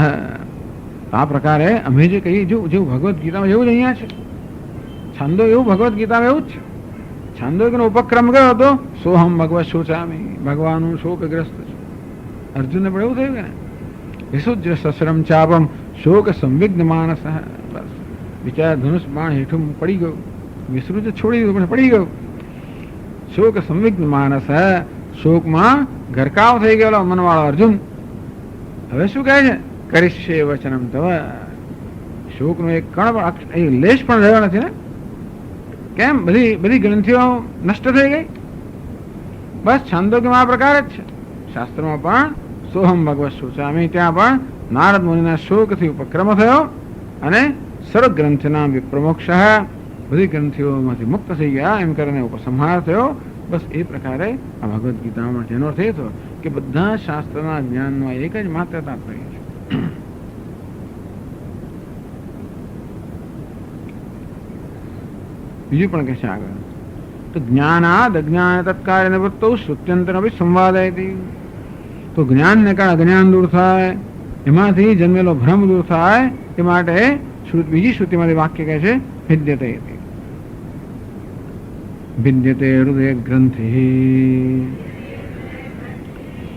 S1: આ પ્રકારે અમે જે કહીએ જેવું ભગવદ્ ગીતામાં એવું જ અહીંયા છે. છંદો એવું ભગવદ્ ગીતામાં એવું જ છે. છંદો ઉપક્રમ ગયો હતો સોહમ ભગવત શોચામી ભગવાન હું શોકગ્રસ્ત છું. અર્જુનને પણ એવું થયું કે ને વિશુદ્ધ સસરમ ચાપમ શોક સંવિગ્ન માનસ બસ બિચારા ધનુષ બાણ હેઠું પડી ગયું, વિસૃત છોડી દીધું પણ પડી ગયું. શોક સંવિગ્ન માનસ શોકમાં ગરકાવ થઈ ગયેલો મનવાળો અર્જુન હવે શું કહે છે? કરીશ્યે વચનમ તવ શોકનો એક કણ પણ લેશ પણ રહ્યો નથી ને. કેમ? બધી ગ્રંથિઓ નષ્ટ થઈ ગઈ. બસ છંદોગ્યમાં આ પ્રકાર જ છે. શાસ્ત્રમાં પણ સોહમ ભગવત શોચામી ત્યાં પણ નારદ મુનિના શોકથી ઉપક્રમ થયો અને સર્વ ગ્રંથના વિપ્રમોક્ષ બધી ગ્રંથિઓમાંથી મુક્ત થઈ ગયા એમ કરીને ઉપસંહાર થયો. બસ એ પ્રકારે આ ભગવદ્ ગીતામાં જેનો અર્થ એ થયો કે બધા શાસ્ત્રના જ્ઞાનનો એક જ માત્ર તાત્પર્ય છે. બીજું પણ કહે છે આગળ તો જ્ઞાનાદ અજ્ઞાન તત્કાળ નિવૃત્તો શ્રુત્યંતર સંવાદયતી તો જ્ઞાનને કારણે અજ્ઞાન દૂર થાય, એમાંથી જન્મેલો ભ્રમ દૂર થાય એ માટે બીજી શ્રુતિમાંથી વાક્ય કહે છે ભિદ્યતે ભિદ્યતે હૃદય ગ્રંથિ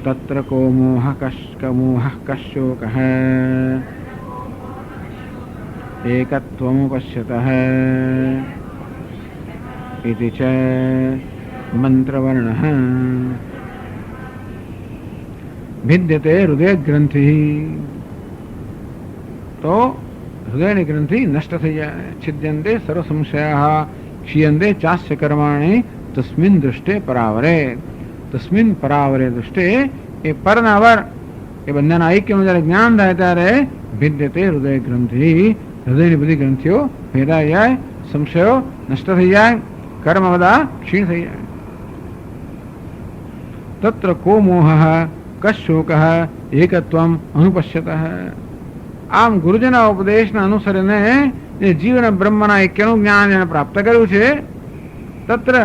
S1: તત્ર કો મોહ કશોકઃ એકત્વમુપશ્યતઃ इति च मंत्रवर्णः भिद्यते हृदय ग्रंथि तो हृदय ग्रंथि नष्ट થઈ જાય, છિદ્યંતે સર્વ સંશયાઃ ક્ષીયંતે ચાસ્ય કર્માણિ તસ્મિન દૃષ્ટે પરાવરે તસ્મિન પરાવરે દૃષ્ટે એ પરનાવર એ બંનેના ઐક્યનું જ્યારે જ્ઞાન થાય ત્યારે ભિદ્યતે હૃદય ગ્રંથિ હૃદયની બધી ગ્રંથિઓ ભેદાઈ જાય, સંશયો નષ્ટ થઈ જાય, કર્મ બધા ક્ષીણ થઈ જાય. તત્ર કો મોહ કશોક એકત્વમ અનુપશ્યત. આમ ગુરુજના ઉપદેશના અનુસરીને જે જીવન બ્રહ્મના એક્યનું જ્ઞાન જેને પ્રાપ્ત કર્યું છે, તત્ર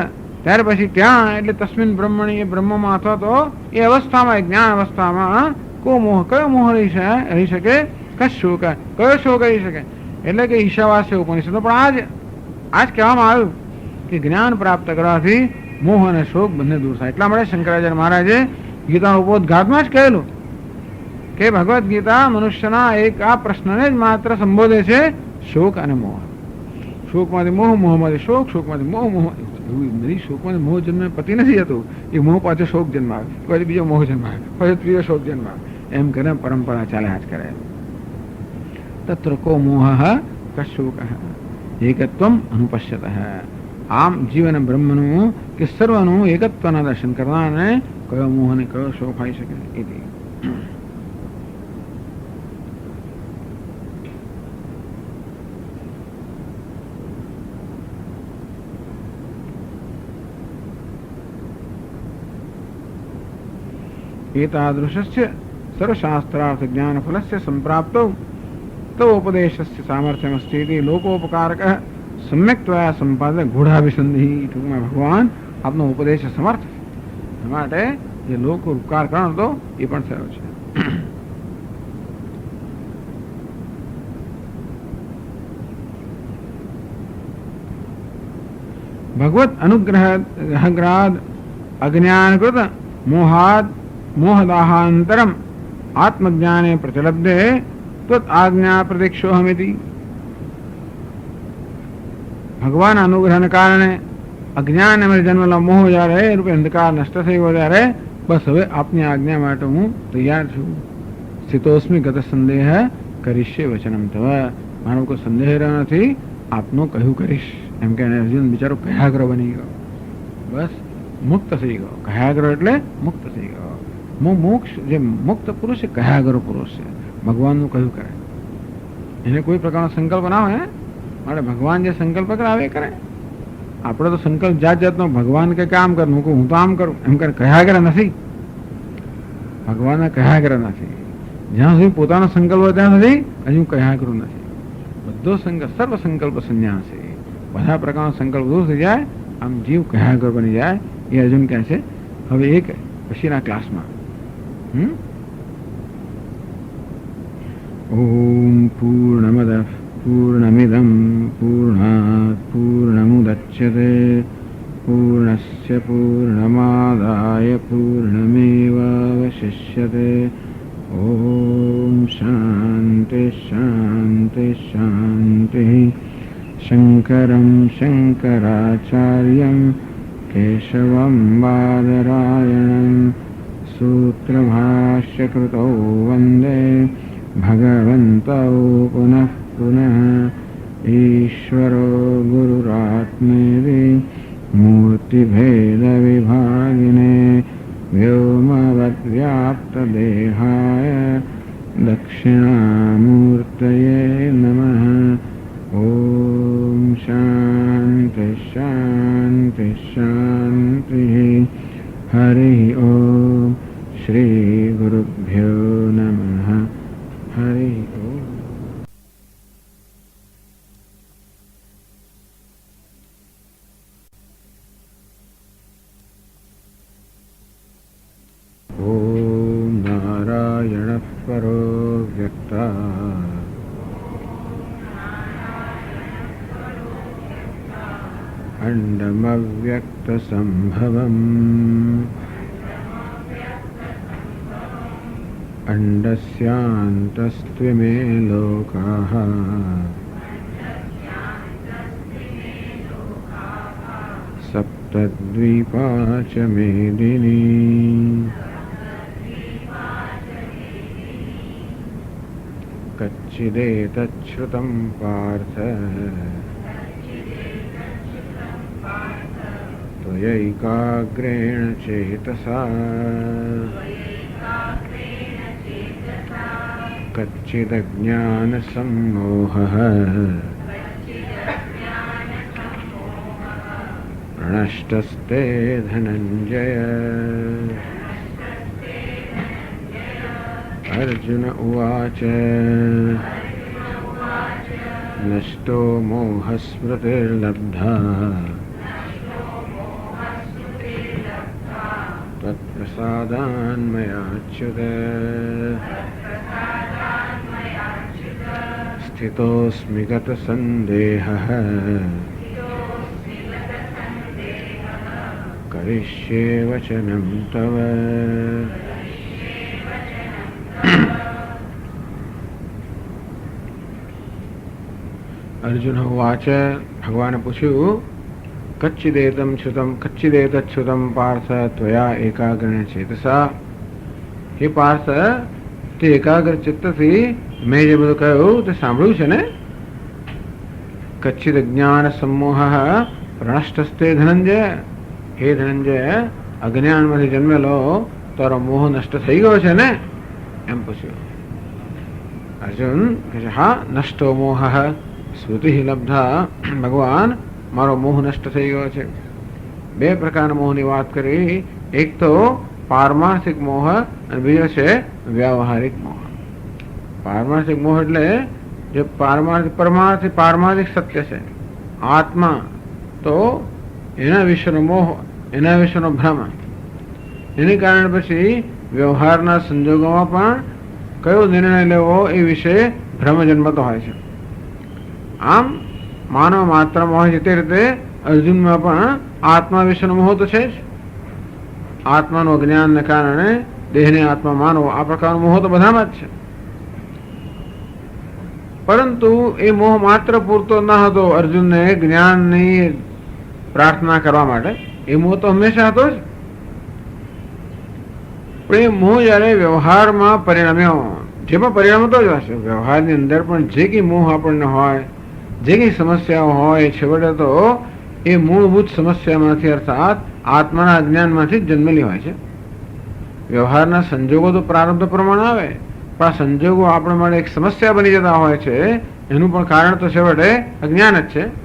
S1: ત્યાર પછી ત્યાં એટલે તસ્મિન બ્રહ્મણી એ બ્રહ્મમાં અથવા તો એ અવસ્થામાં જ્ઞાન અવસ્થામાં કો મોહ કયો મોહ રહી શકે, કશોક કયો શોક રહી શકે. એટલે કે ઈશાવાસ્ય ઉપનિષદો પણ આજ કહેવામાં આવ્યું કે જ્ઞાન પ્રાપ્ત કરવાથી મોહ અને શોક બંને દૂર થાય. એટલા માટે શંકરાચાર્ય મહારાજે ગીતા ઉપોદઘાતમાં જ કહેલું કે ભગવદ્ ગીતા મનુષ્યના એક આ પ્રશ્નને જ માત્ર સંબોધે છે, શોક અને મોહ. શોકમાંથી મોહ, મોહમાંથી શોક, શોકમાંથી મોહ, મોહ. શોકમાંથી મોહ જન્મે પતિ નથી જતું, એ મોહ પાછો શોક જન્મ આવે, પછી બીજો મોહ જન્મ આવે, પછી ત્રીજો શોક જન્મ આવે, એમ કરીને પરંપરા ચાલ્યા જ કરે. તત્ર કો મોહ કશોક એકત્વમ અનુપશ્યત. આમ જીવન બ્રહ્મનું કે સર્વનું એકત્વના દર્શન કરવાને કયો મોહ અને કયો શોક આવી શકે. एतादृशस्य सर्वशास्त्रार्थ ज्ञान फलस्य संप्राप्तौ तो उपदेशस्य सामर्थ्यमस्ति इति लोकोपकारकः सम्यक्त्वया संपादक गूढ़ाभिसंधि. ટૂંકમાં ભગવાન આપનો ઉપદેશ સમર્થ માટે જે લોકો ઉપકાર કરવાનો હતો એ પણ થયો છે. ભગવત અનુગ્રહગ્રાદ અજ્ઞાનકૃત મોહાદ મોહદાહાંતરમ આત્મજ્ઞાને પ્રચલબ્ધે ત્વત આજ્ઞા પ્રતીક્ષોહમિતિ. ભગવાન અનુગ્રહને કારણે અજ્ઞાન અમે જન્મેલા મોહ જ્યારે રૂપે અંધકાર નષ્ટ થઈ ગયો ત્યારે બસ હવે આપની આજ્ઞા માટે હું તૈયાર છું. સ્થિતોસ્મિ ગત સંદેહ કરીશ્ય વચનમ તવ. મારો કોઈ સંદેહ રહ્યો નથી, આપનું કહ્યું કરીશ. એમ કે અર્જુન બિચારો કયાગ્ર બની ગયો, બસ મુક્ત થઈ ગયો. કયાગ્ર એટલે મુક્ત થઈ ગયો. મોક્ષ જે મુક્ત પુરુષ છે, કયાગ્ર પુરુષ છે, ભગવાનનું કહ્યું કરે. એને કોઈ પ્રકારનો સંકલ્પ ના હોય, માટે ભગવાન જે સંકલ્પ કરે આવે કરે. આપણે તો સંકલ્પ જાત જાતનો, ભગવાન કે કામ કર, હું તો આમ કરું એમ કરે. કયાગ્ર નથી, ભગવાનને કયાગ્ર નથી. જ્યાં સુધી પોતાનો સંકલ્પ હોય ત્યાં સુધી હજુ કયાગ્ર નથી. બધો સંકલ્પ સર્વ સંકલ્પ સંન્યાસી, બધા પ્રકારનો સંકલ્પ દૂર થઈ જાય, આમ જીવ કયાગ્ર બની જાય. એ અર્જુન કહે છે હવે એક પછીના ક્લાસમાં. ઓમ પૂર્ણમદ પૂર્ણમિદમ પૂર્ણાત પૂર્ણમુદચ્યતે પૂર્ણસ્ય પૂર્ણમાદાય પૂર્ણમેવાવશિષ્યતે. ઓમ શાંતિ શાંતિ શાંતિ. શંકરં શંકરાચાર્યં કેશવં બાદરાયણં सूत्रभाष्यकृतौ वन्दे भगवन्तौ पुनः पुनः. ईश्वरो गुरुरात्मेति मूर्तिभेदविभागिने व्योमवद्व्याप्तदेहाय दक्षिणामूर्तये नमः. ॐ शान्ति शान्ति शान्तिः. हरि ओम. श्री गुरुभ्यो नमः. हरि ओम. ओम नारायणः परो व्यक्ता अण्डमव्यक्तसम्भवम् अण्डस्यान्तस्त्विमे लोकाः सप्तद्वीपा च मेदिनी. कच्चिदेतच्छ्रुतं पार्थ त्वयैकाग्रेण चेतसा. कच्चिदज्ञानसम्मोहः प्रणष्टस्ते धनञ्जय। अर्जुन उवाच नष्टो मोहस्मृतिर्लब्धा त्वत्प्रसादान्मयाच्युत स्थितोऽस्मि गतसन्देहः करिष्ये वचनं तव। अर्जुन उवाच, भगवान पूछ्યું कच्चिदेतच्छ्रुतं पार्थ त्वया एकाग्रेण चेतसा। हे पार्थ, તે એકાગ્ર ચિત્તથી મેં જે બધું કહ્યું તે સાંભળ્યું છે ને? કચ્છિદ જ્ઞાન સમૂહ પ્રણષ્ટસ્તે ધનંજય। હે ધનંજય, અજ્ઞાનમાંથી જન્મેલો તારો મોહ નષ્ટ થઈ ગયો છે ને? એમ પૂછ્યું. અર્જુન કહે છે, હા, નષ્ટો મોહ સ્મૃતિ લબ્ધા. ભગવાન, મારો મોહ નષ્ટ થઈ ગયો છે. બે પ્રકારના મોહની વાત કરી. એક તો પારમાર્થિક મોહ અને બીજો છે વ્યવહારિક મોહ. પારમાર્થિક મોહ એટલે જે પારમાર્થિક સત્ય છે, આત્મા, તો એના વિશેનો મોહ, એના વિશેનો ભ્રમ. એને કારણે પછી વ્યવહારના સંજોગોમાં પણ કયો નિર્ણય લેવો એ વિશે ભ્રમ જન્મતો હોય છે. આમ માનવ માત્રામાં હોય છે તે રીતે અર્જુનમાં પણ આત્મા વિશેનો મોહ તો છે જ. આત્માનું જ્ઞાનને કારણે દેહને આત્મા માનવો, આ પ્રકારનો મોહ તો બધામાં જ છે. પરંતુ એ મોહ માત્ર પૂરતો ન હતો અર્જુનને જ્ઞાનની પ્રાર્થના કરવા માટે. એ મોહ તો હંમેશા હતો જ. પણ એ મોહ જયારે વ્યવહારમાં પરિણમ્યો, જેમાં પરિણમતો જ હશે, વ્યવહારની અંદર પણ જે કંઈ મોહ આપણને હોય, જે કંઈ સમસ્યાઓ હોય, છેવટે તો એ મૂળભૂત સમસ્યામાંથી અર્થાત આત્માના અજ્ઞાનમાંથી જ જન્મેલી હોય છે. વ્યવહારના સંજોગો તો પ્રારબ્ધ પ્રમાણે આવે, પણ આ સંજોગો આપણા માટે એક સમસ્યા બની જતા હોય છે. એનું પણ કારણ તો છેવટે અજ્ઞાન જ છે.